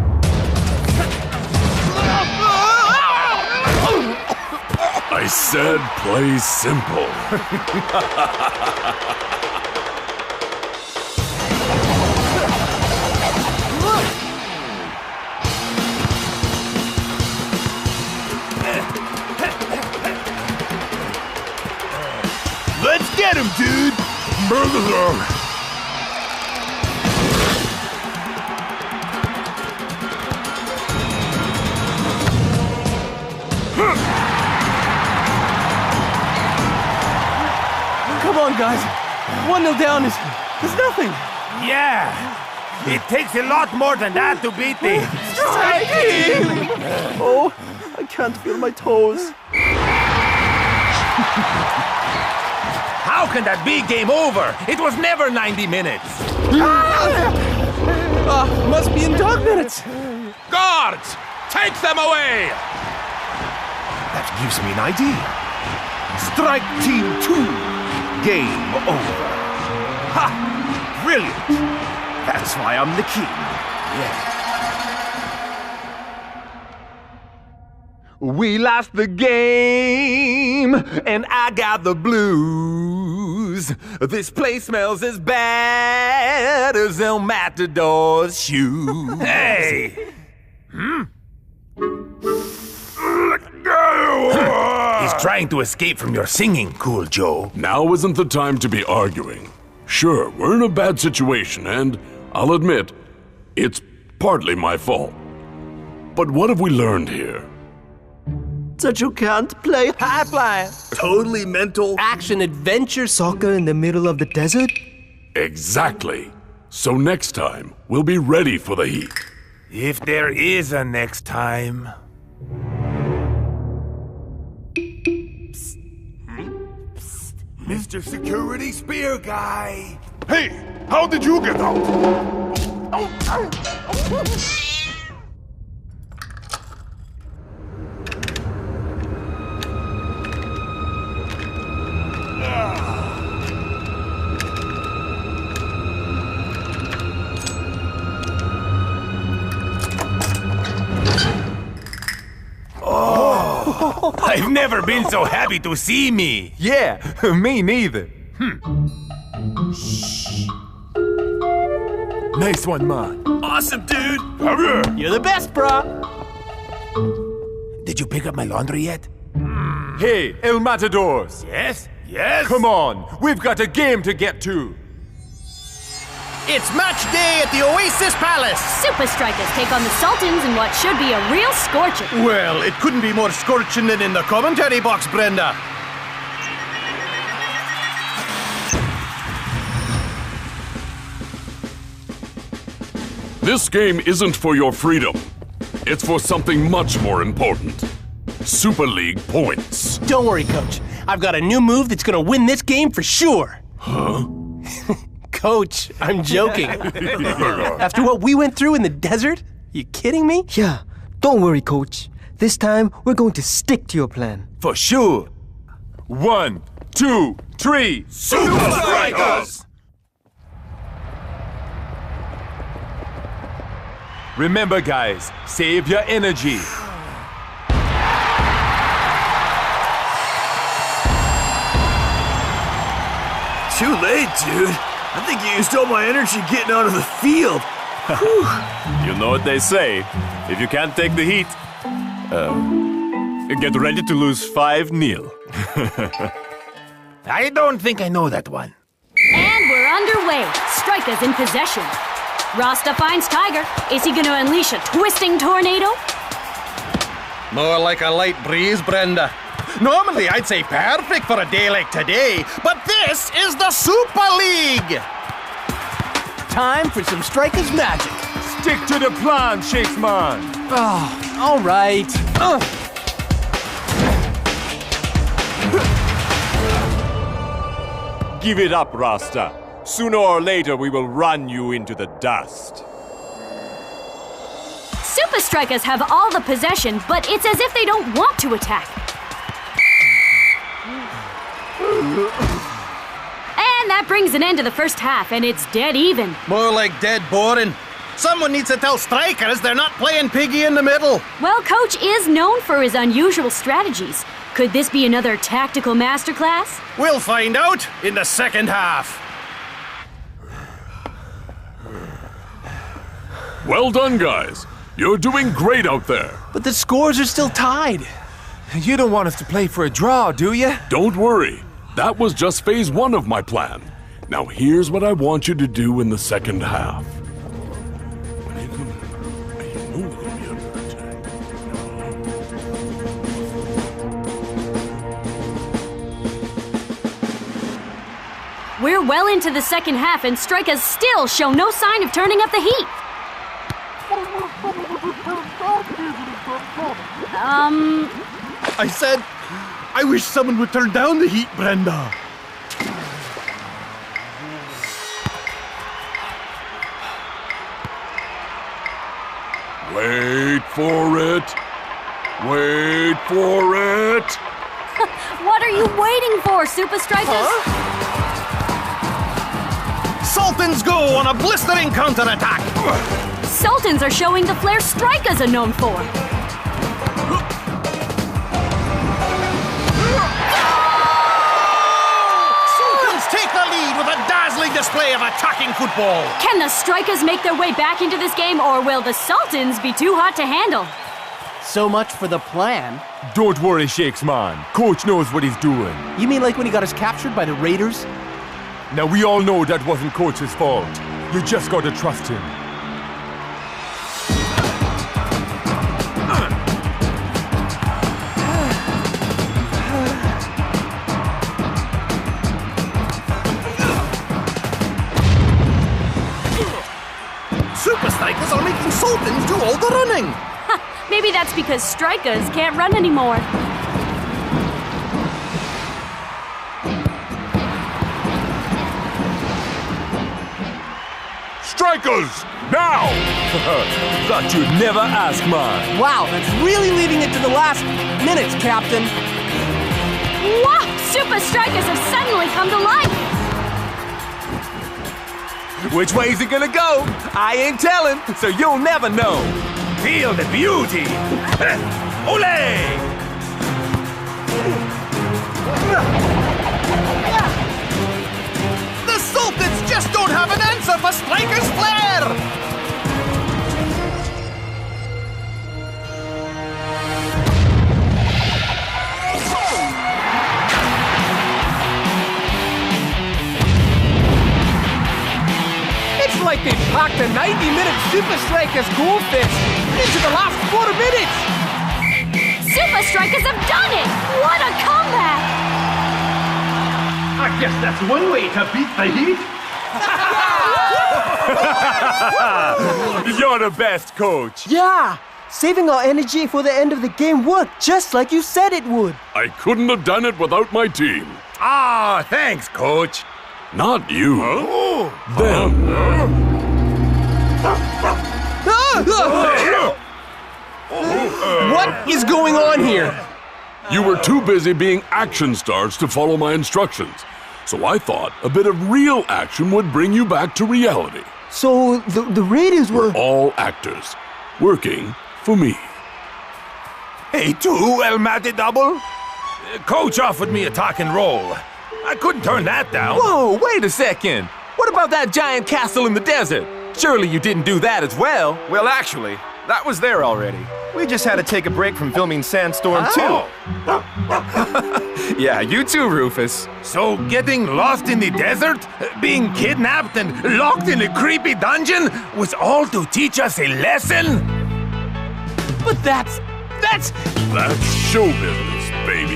I said play simple. Let's get him, dude! Burger! Come on, guys. 1-0 down is nothing. Yeah. It takes a lot more than that to beat the Strike Team! Oh, I can't feel my toes. How can that be game over? It was never 90 minutes. Must be in dog minutes. Guards, take them away. That gives me an idea. Strike Team 2. Game over. Ha! Brilliant. That's why I'm the king. Yeah. We lost the game, and I got the blues. This place smells as bad as El Matador's shoes. Hey! He's trying to escape from your singing, Cool Joe. Now isn't the time to be arguing. Sure, we're in a bad situation, and I'll admit, it's partly my fault. But what have we learned here? That you can't play high flying, totally mental action adventure soccer in the middle of the desert? Exactly. So next time, we'll be ready for the heat. If there is a next time. Mr. Security Spear Guy! Hey, how did you get out? I've never been so happy to see me. Yeah, me neither. Shh. Nice one, man. Awesome, dude. You're the best, brah. Did you pick up my laundry yet? Hey, El Matadors. Yes? Yes? Come on, we've got a game to get to. It's match day at the Oasis Palace. Super Strikers take on the Sultans in what should be a real scorching. Well, it couldn't be more scorching than in the commentary box, Brenda. This game isn't for your freedom. It's for something much more important. Super League points. Don't worry, Coach. I've got a new move that's gonna win this game for sure. Huh? Coach, I'm joking. After what we went through in the desert? You kidding me? Yeah, don't worry, Coach. This time, we're going to stick to your plan. For sure. 1, 2, 3. Super Strikers! Remember, guys, save your energy. Too late, dude. I think you used all my energy getting out of the field. You know what they say. If you can't take the heat, get ready to lose 5-0. I don't think I know that one. And we're underway. Strikers in possession. Rasta finds Tiger. Is he going to unleash a twisting tornado? More like a light breeze, Brenda. Normally, I'd say perfect for a day like today, but this is the Super League! Time for some Strikers magic. Stick to the plan, Shakes Man. Oh, all right. Give it up, Rasta. Sooner or later, we will run you into the dust. Super Strikers have all the possession, but it's as if they don't want to attack. And that brings an end to the first half, and it's dead even. More like dead boring. Someone needs to tell Strikers they're not playing piggy in the middle. Well, Coach is known for his unusual strategies. Could this be another tactical masterclass? We'll find out in the second half. Well done, guys. You're doing great out there. But the scores are still tied. You don't want us to play for a draw, do you? Don't worry. That was just phase 1 of my plan. Now here's what I want you to do in the second half. We're well into the second half, and Strikers still show no sign of turning up the heat. I said, I wish someone would turn down the heat, Brenda. Wait for it. Wait for it. What are you waiting for, Super Strikers? Sultans go on a blistering counterattack. Sultans are showing the flair Strikers are known for. Sultans take the lead with a dazzling display of attacking football. Can the Strikers make their way back into this game, or will the Sultans be too hot to handle? So much for the plan. Don't worry, Shakes Man. Coach knows what he's doing. You mean like when he got us captured by the Raiders? Now, we all know that wasn't Coach's fault. You just gotta trust him. Super Strikers are making Sultans do all the running. Maybe that's because Strikers can't run anymore. Strikers, now! Thought you'd never ask, man. Wow, that's really leaving it to the last minutes, Captain. Wow! Super Strikers have suddenly come to life! Which way's it gonna go? I ain't telling, so you'll never know. Feel the beauty! Ole! Super Strikers flair! It's like they packed a 90-minute Super Strikers Gold Fest into the last 4 minutes! Super Strikers have done it! What a comeback! I guess that's one way to beat the heat. You're the best, Coach. Yeah! Saving our energy for the end of the game worked just like you said it would. I couldn't have done it without my team. Ah, thanks, Coach. Not you. Them. What is going on here? You were too busy being action stars to follow my instructions. So I thought a bit of real action would bring you back to reality. So the Raiders were all actors, working for me. Hey, too, El Matadouble. Coach offered me a talking role. I couldn't turn that down. Whoa, wait a second. What about that giant castle in the desert? Surely you didn't do that as well. Well, actually, that was there already. We just had to take a break from filming Sandstorm 2. Yeah, you too, Rufus. So getting lost in the desert, being kidnapped and locked in a creepy dungeon was all to teach us a lesson? But that's show business, baby.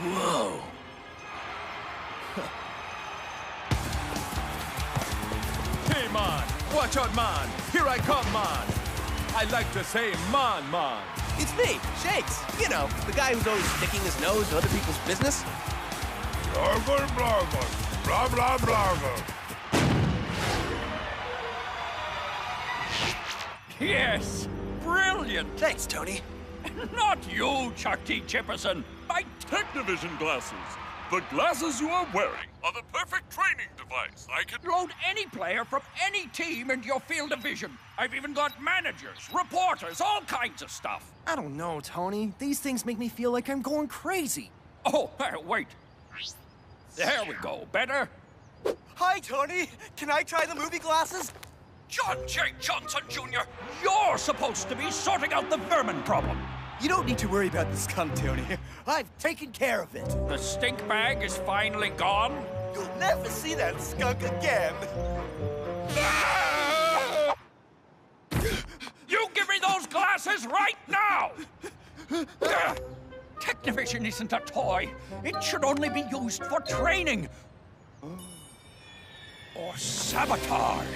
Whoa. Hey, man. Watch out, man. Here I come, man. I like to say man. It's me, Shakes. You know, the guy who's always sticking his nose in other people's business. Blargle, blargle. Blah, blah, blargle. Yes, brilliant. Thanks, Tony. Not you, Chuck T. Chipperson. My Technovision glasses. The glasses you are wearing are the perfect training device. I can load any player from any team into your field of vision. I've even got managers, reporters, all kinds of stuff. I don't know, Tony. These things make me feel like I'm going crazy. Oh, wait. There we go. Better? Hi, Tony. Can I try the movie glasses? John J. Johnson, Jr., you're supposed to be sorting out the vermin problem. You don't need to worry about the skunk, Tony. I've taken care of it. The stink bag is finally gone? You'll never see that skunk again. You give me those glasses right now! Technovision isn't a toy. It should only be used for training. Or sabotage.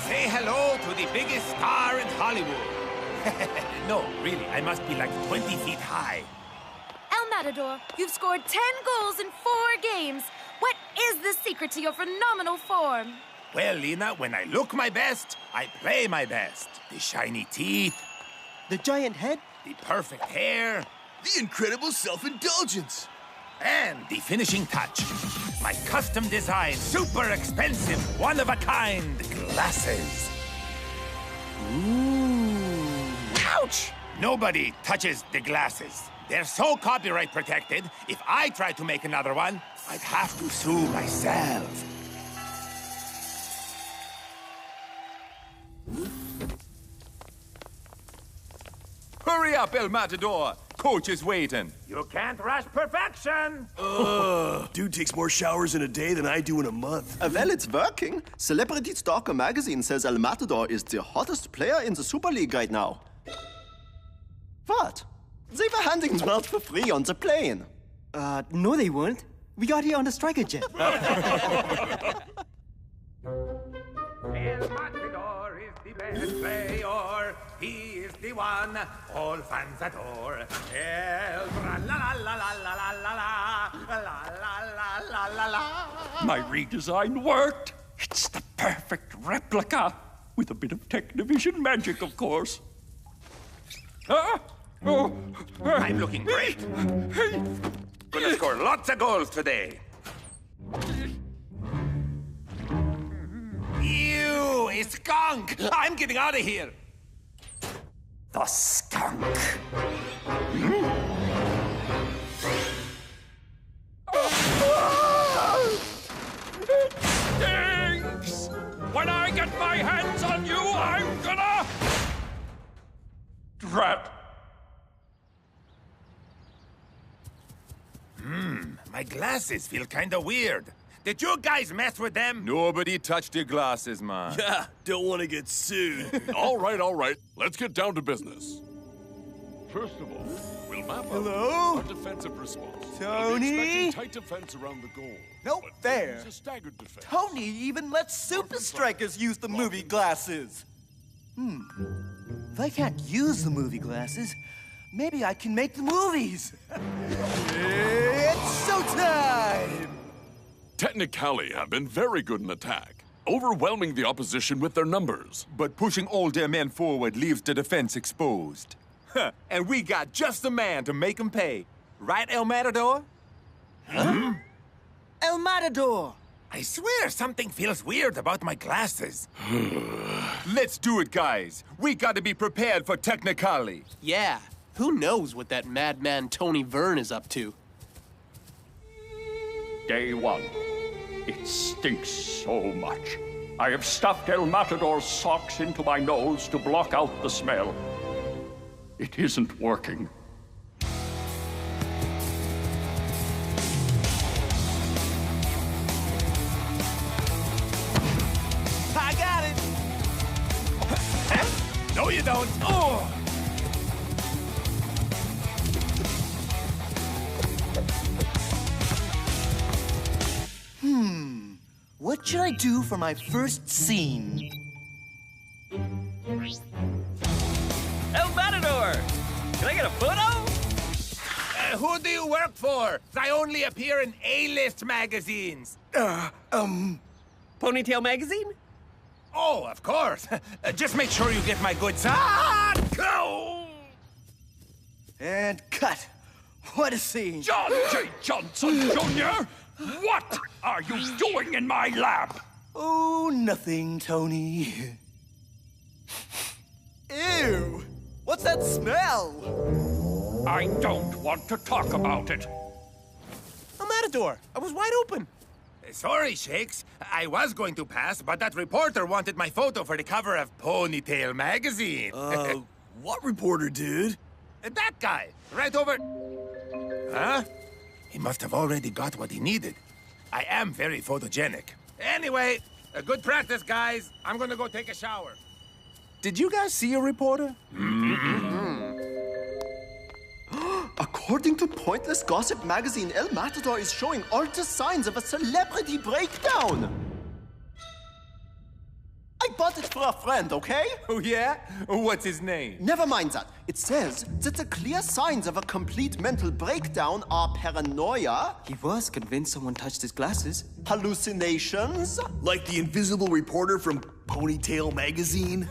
Say hello to the biggest star in Hollywood. No, really, I must be like 20 feet high. El Matador, you've scored 10 goals in 4 games. What is the secret to your phenomenal form? Well, Lena, when I look my best, I play my best. The shiny teeth. The giant head. The perfect hair. The incredible self-indulgence. And the finishing touch. My custom designed, super expensive, one-of-a-kind glasses. Ooh. Ouch! Nobody touches the glasses. They're so copyright protected, if I try to make another one, I'd have to sue myself. Hurry up, El Matador. Coach is waiting. You can't rush perfection. Dude takes more showers in a day than I do in a month. Well, it's working. Celebrity Stalker magazine says El Matador is the hottest player in the Super League right now. What? They were handing them out for free on the plane. No they weren't. We got here on the Striker jet. El Matador is the best player. He is the one all fans adore. El la la la la la la la la la la la. My redesign worked. It's the perfect replica. With a bit of tech division magic, of course. I'm looking great. Gonna score lots of goals today. Ew, a skunk! I'm getting out of here. The skunk. It stinks! When I get my hands on you, I'm gonna... Drat. My glasses feel kinda weird. Did you guys mess with them? Nobody touched your glasses, man. Yeah, don't want to get sued. all right. Let's get down to business. First of all, we'll map out our defensive response. Tony? We'll be expecting tight defense around the goal. Nope, but there. use a staggered defense. Tony even lets Super Strikers use the movie glasses. If I can't use the movie glasses, maybe I can make the movies. It's showtime! Technically have been very good in attack, overwhelming the opposition with their numbers. But pushing all their men forward leaves the defense exposed. And we got just the man to make them pay. Right, El Matador? Huh? El Matador! I swear something feels weird about my glasses. Let's do it, guys. We got to be prepared for Technicali. Yeah, who knows what that madman Tony Verne is up to? Day 1. It stinks so much. I have stuffed El Matador's socks into my nose to block out the smell. It isn't working. I got it! No, you don't. Oh! What should I do for my first scene? El Matador! Can I get a photo? Who do you work for? I only appear in A-list magazines. Ponytail Magazine? Oh, of course. Just make sure you get my good side. Go! And cut. What a scene. John J. Johnson, Jr.! What are you doing in my lab? Oh, nothing, Tony. Ew! What's that smell? I don't want to talk about it. El Matador, I was wide open. Sorry, Shakes. I was going to pass, but that reporter wanted my photo for the cover of Ponytail magazine. What reporter, dude? That guy, right over... Huh? He must have already got what he needed. I am very photogenic. Anyway, a good practice, guys. I'm gonna go take a shower. Did you guys see a reporter? According to Pointless Gossip magazine, El Matador is showing all the signs of a celebrity breakdown. I bought it for a friend, okay? Oh, yeah? What's his name? Never mind that. It says that the clear signs of a complete mental breakdown are paranoia. He was convinced someone touched his glasses. Hallucinations. Like the invisible reporter from Ponytail magazine?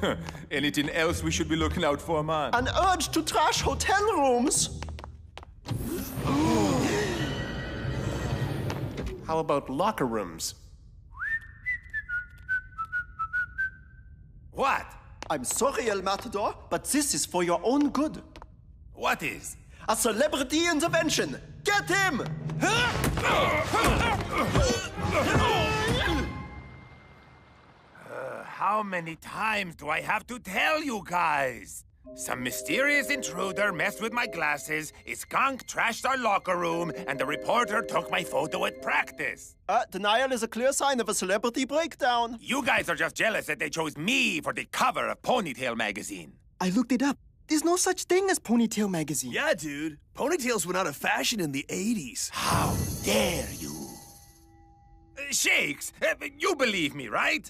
Anything else we should be looking out for, man? An urge to trash hotel rooms. How about locker rooms? What? I'm sorry, El Matador, but this is for your own good. What is? A celebrity intervention! Get him! How many times do I have to tell you guys? Some mysterious intruder messed with my glasses, a skunk trashed our locker room, and the reporter took my photo at practice. Denial is a clear sign of a celebrity breakdown. You guys are just jealous that they chose me for the cover of Ponytail magazine. I looked it up. There's no such thing as Ponytail magazine. Yeah, dude. Ponytails went out of fashion in the 80s. How dare you? Shakes, you believe me, right?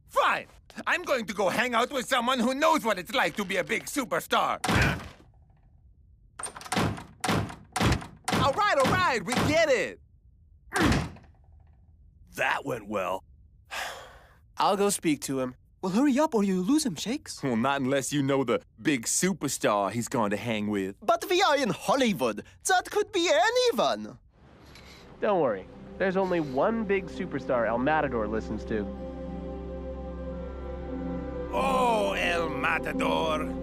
Fine. I'm going to go hang out with someone who knows what it's like to be a big superstar. All right, we get it. That went well. I'll go speak to him. Well, hurry up or you lose him, Shakes. Well, not unless you know the big superstar he's going to hang with. But we are in Hollywood. That could be anyone. Don't worry. There's only one big superstar El Matador listens to. Oh, El Matador.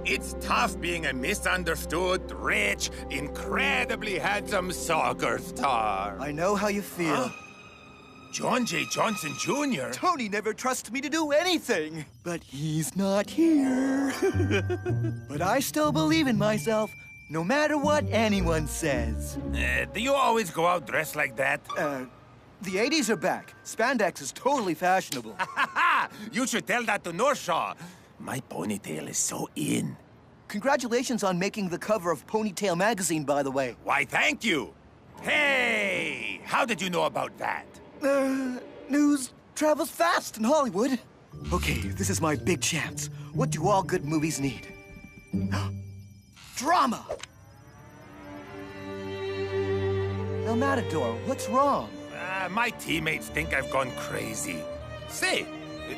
It's tough being a misunderstood, rich, incredibly handsome soccer star. I know how you feel. Huh? John J. Johnson Jr.? Tony never trusts me to do anything. But he's not here. But I still believe in myself, no matter what anyone says. Do you always go out dressed like that? The 80s are back. Spandex is totally fashionable. You should tell that to Norshaw. My ponytail is so in. Congratulations on making the cover of Ponytail magazine, by the way. Why, thank you. Hey, how did you know about that? News travels fast in Hollywood. Okay, this is my big chance. What do all good movies need? Drama! El Matador, what's wrong? My teammates think I've gone crazy. Say,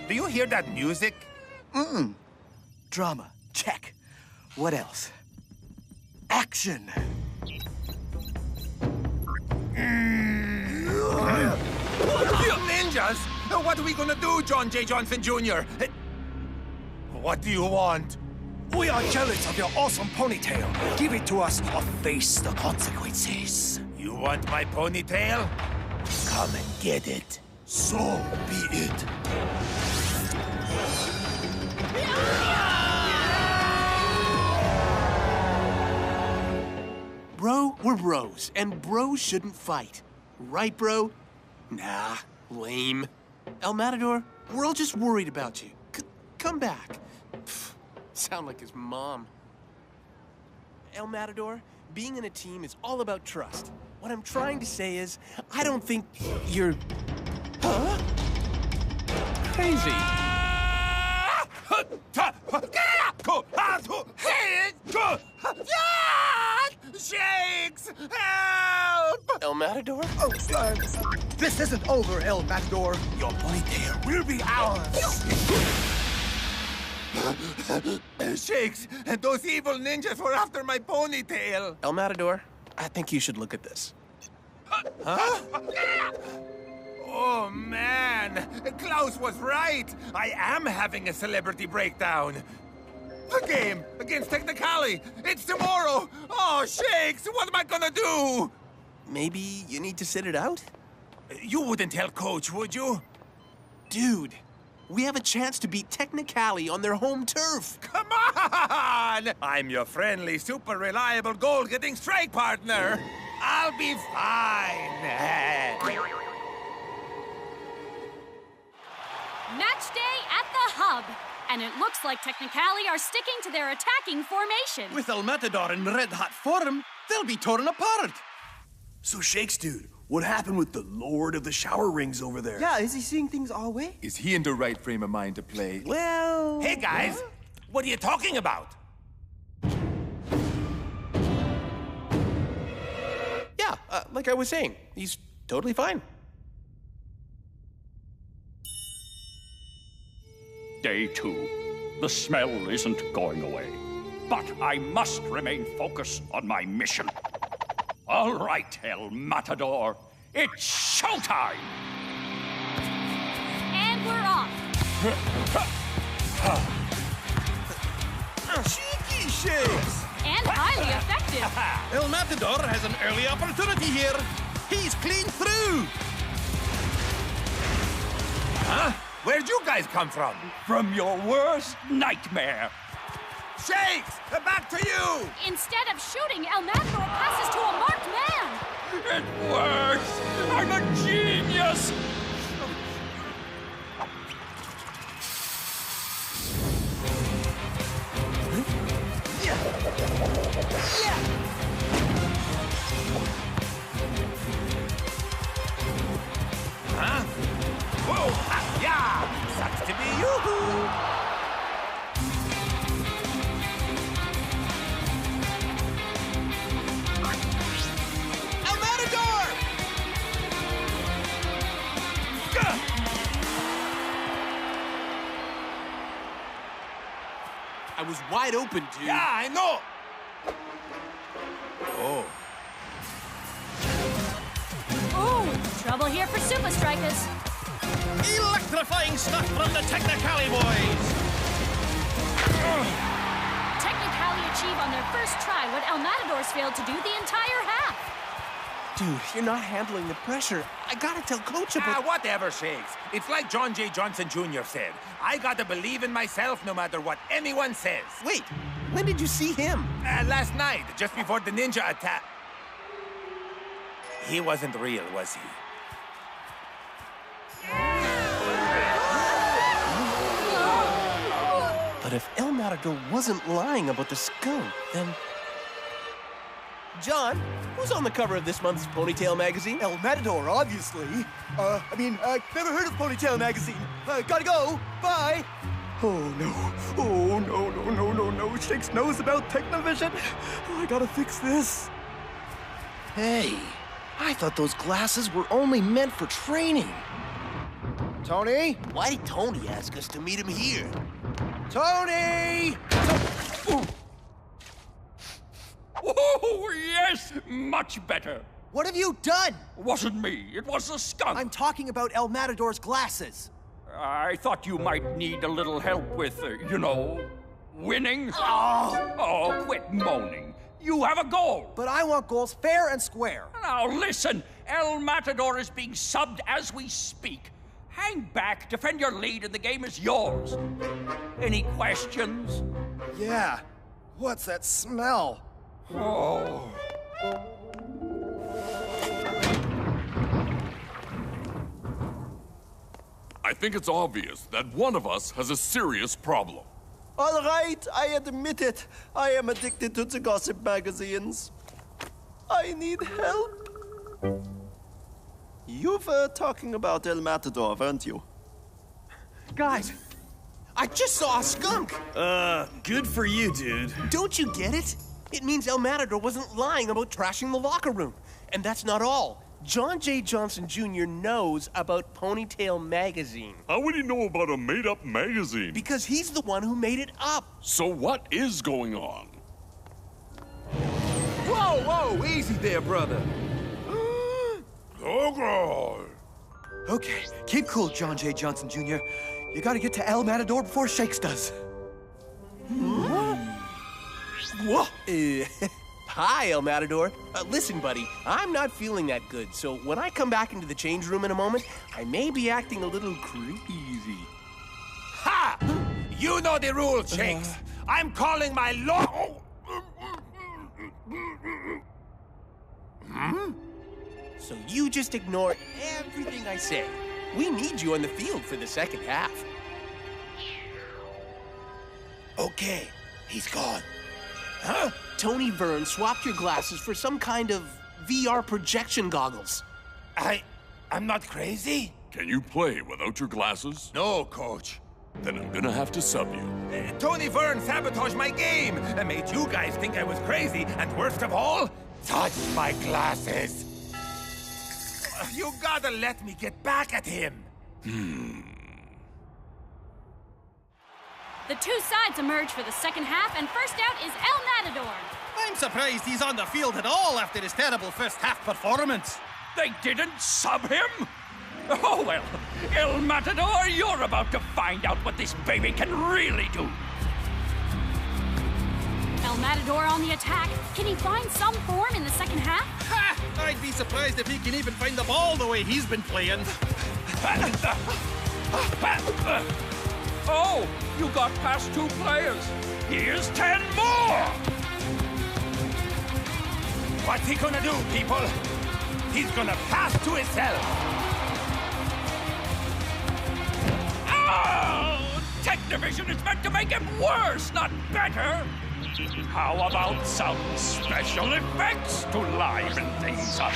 do you hear that music? Drama, check. What else? Action! Ninjas? What are we gonna do, John J. Johnson Jr.? What do you want? We are jealous of your awesome ponytail. Give it to us or face the consequences. You want my ponytail? Come and get it. So be it. Bro, we're bros, and bros shouldn't fight. Right, bro? Nah, lame. El Matador, we're all just worried about you. Come back. Pfft, sound like his mom. El Matador, being in a team is all about trust. What I'm trying to say is, I don't think you're... Huh? Crazy. Shakes! Help! El Matador? Oh, this isn't over, El Matador. Your ponytail will be ours. Shakes, and those evil ninjas were after my ponytail. El Matador, I think you should look at this. Huh? Oh, man. Klaus was right. I am having a celebrity breakdown. The game against Technicali. It's tomorrow. Oh, Shakes, what am I gonna do? Maybe you need to sit it out? You wouldn't tell Coach, would you? Dude, we have a chance to beat Technicali on their home turf. Come on! I'm your friendly, super reliable goal-getting strike partner. I'll be fine. Match day at the Hub. And it looks like Technicali are sticking to their attacking formation. With El Matador in red-hot form, they'll be torn apart. So, Shakes, dude, what happened with the Lord of the Shower Rings over there? Yeah, is he seeing things our way? Is he in the right frame of mind to play? Well... Hey, guys, what are you talking about? Yeah, like I was saying, he's totally fine. Day 2. The smell isn't going away. But I must remain focused on my mission. All right, El Matador. It's showtime! And we're off. Cheeky Shakes! And highly effective. El Matador has an early opportunity here. He's clean through. Huh? Where'd you guys come from? From your worst nightmare. Shakes, back to you! Instead of shooting, El Matador passes to a marked man. It works! I'm a genius! Huh? Whoa! Yeah! Sucks to be you! was wide open, dude. Yeah, I know. Oh. Ooh, trouble here for Super Strikeas. Electrifying stuff from the Technicali boys. Technicali achieve on their first try what El Matadors failed to do the entire half. Dude, you're not handling the pressure. I gotta tell Coach about... Whatever, Shakes. It's like John J. Johnson Jr. said. I gotta believe in myself no matter what anyone says. Wait, when did you see him? Last night, just before the ninja attack. He wasn't real, was he? But if El Matador wasn't lying about the skunk, then... John, who's on the cover of this month's Ponytail magazine? El Matador, obviously. Never heard of Ponytail magazine. Gotta go. Bye. Oh, no. Oh, no. Shakes knows about Technovision. I gotta fix this. Hey, I thought those glasses were only meant for training. Tony? Why did Tony ask us to meet him here? Tony! Oh, yes! Much better. What have you done? Wasn't me. It was the skunk. I'm talking about El Matador's glasses. I thought you might need a little help with, winning. Oh, quit moaning. You have a goal. But I want goals fair and square. Now listen, El Matador is being subbed as we speak. Hang back, defend your lead, and the game is yours. Any questions? Yeah. What's that smell? Oh. I think it's obvious that one of us has a serious problem. All right, I admit it. I am addicted to the gossip magazines. I need help. You were talking about El Matador, weren't you? Guys, I just saw a skunk. Good for you, dude. Don't you get it? It means El Matador wasn't lying about trashing the locker room. And that's not all. John J. Johnson Jr. knows about Ponytail magazine. How would he know about a made-up magazine? Because he's the one who made it up. So what is going on? Whoa, easy there, brother. Okay, keep cool, John J. Johnson Jr. You gotta get to El Matador before Shakes does. Whoa. Hi, El Matador. Listen, buddy, I'm not feeling that good, so when I come back into the change room in a moment, I may be acting a little crazy. Ha! You know the rules, Shakes. I'm calling my law. So you just ignore everything I say. We need you on the field for the second half. Okay, he's gone. Huh? Tony Verne swapped your glasses for some kind of VR projection goggles. I'm not crazy? Can you play without your glasses? No, Coach. Then I'm gonna have to sub you. Tony Verne sabotaged my game and made you guys think I was crazy, and worst of all, touched my glasses. You gotta let me get back at him. The two sides emerge for the second half, and first out is El Matador. I'm surprised he's on the field at all after his terrible first half performance. They didn't sub him? Oh, well, El Matador, you're about to find out what this baby can really do. El Matador on the attack. Can he find some form in the second half? Ha! I'd be surprised if he can even find the ball the way he's been playing. Oh, you got past 2 players. Here's 10 more. What's he gonna do, people? He's gonna pass to himself. Oh, Technovision is meant to make him worse, not better. How about some special effects to liven things up?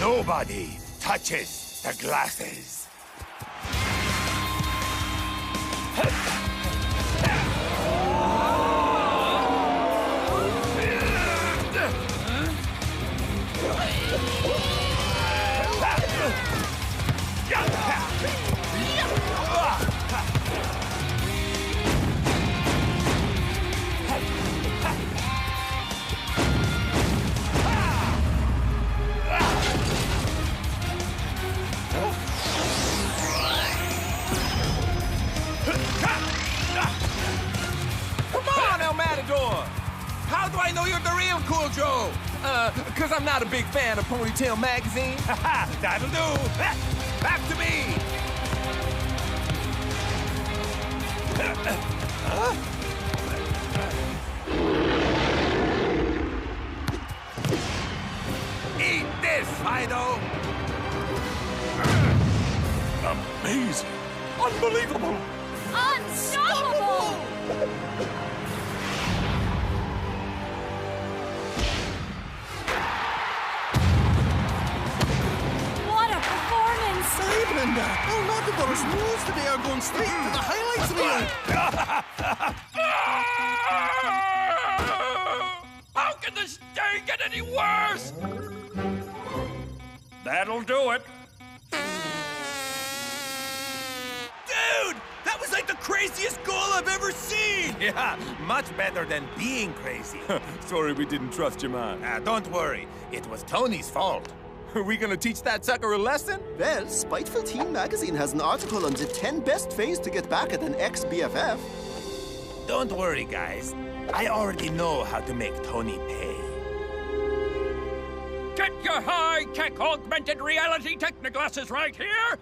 Nobody touches the glasses. How do I know you're the real Cool Joe? Because I'm not a big fan of Ponytail Magazine. That'll do. Back to me. Eat this, Fido. Amazing. Unbelievable. Unstoppable! What a performance! Hey, Brenda, our Matador's moves today are going straight to the highlights reel. How can this day get any worse? That'll do it. Dude, that was like the craziest goal I've ever seen! Yeah, much better than being crazy. Sorry we didn't trust you, man. Don't worry, it was Tony's fault. Are we gonna teach that sucker a lesson? Well, Spiteful Teen Magazine has an article on the 10 best ways to get back at an ex-BFF. Don't worry, guys. I already know how to make Tony pay. Get your high-tech augmented reality technoglasses right here!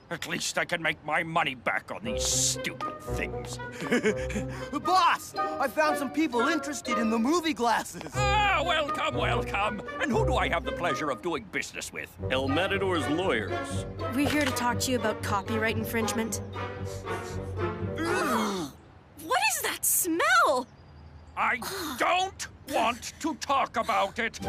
At least I can make my money back on these stupid things. Boss, I found some people interested in the movie glasses. Ah, welcome, welcome. And who do I have the pleasure of doing business with? El Matador's lawyers. We're here to talk to you about copyright infringement. What is that smell? I don't want to talk about it.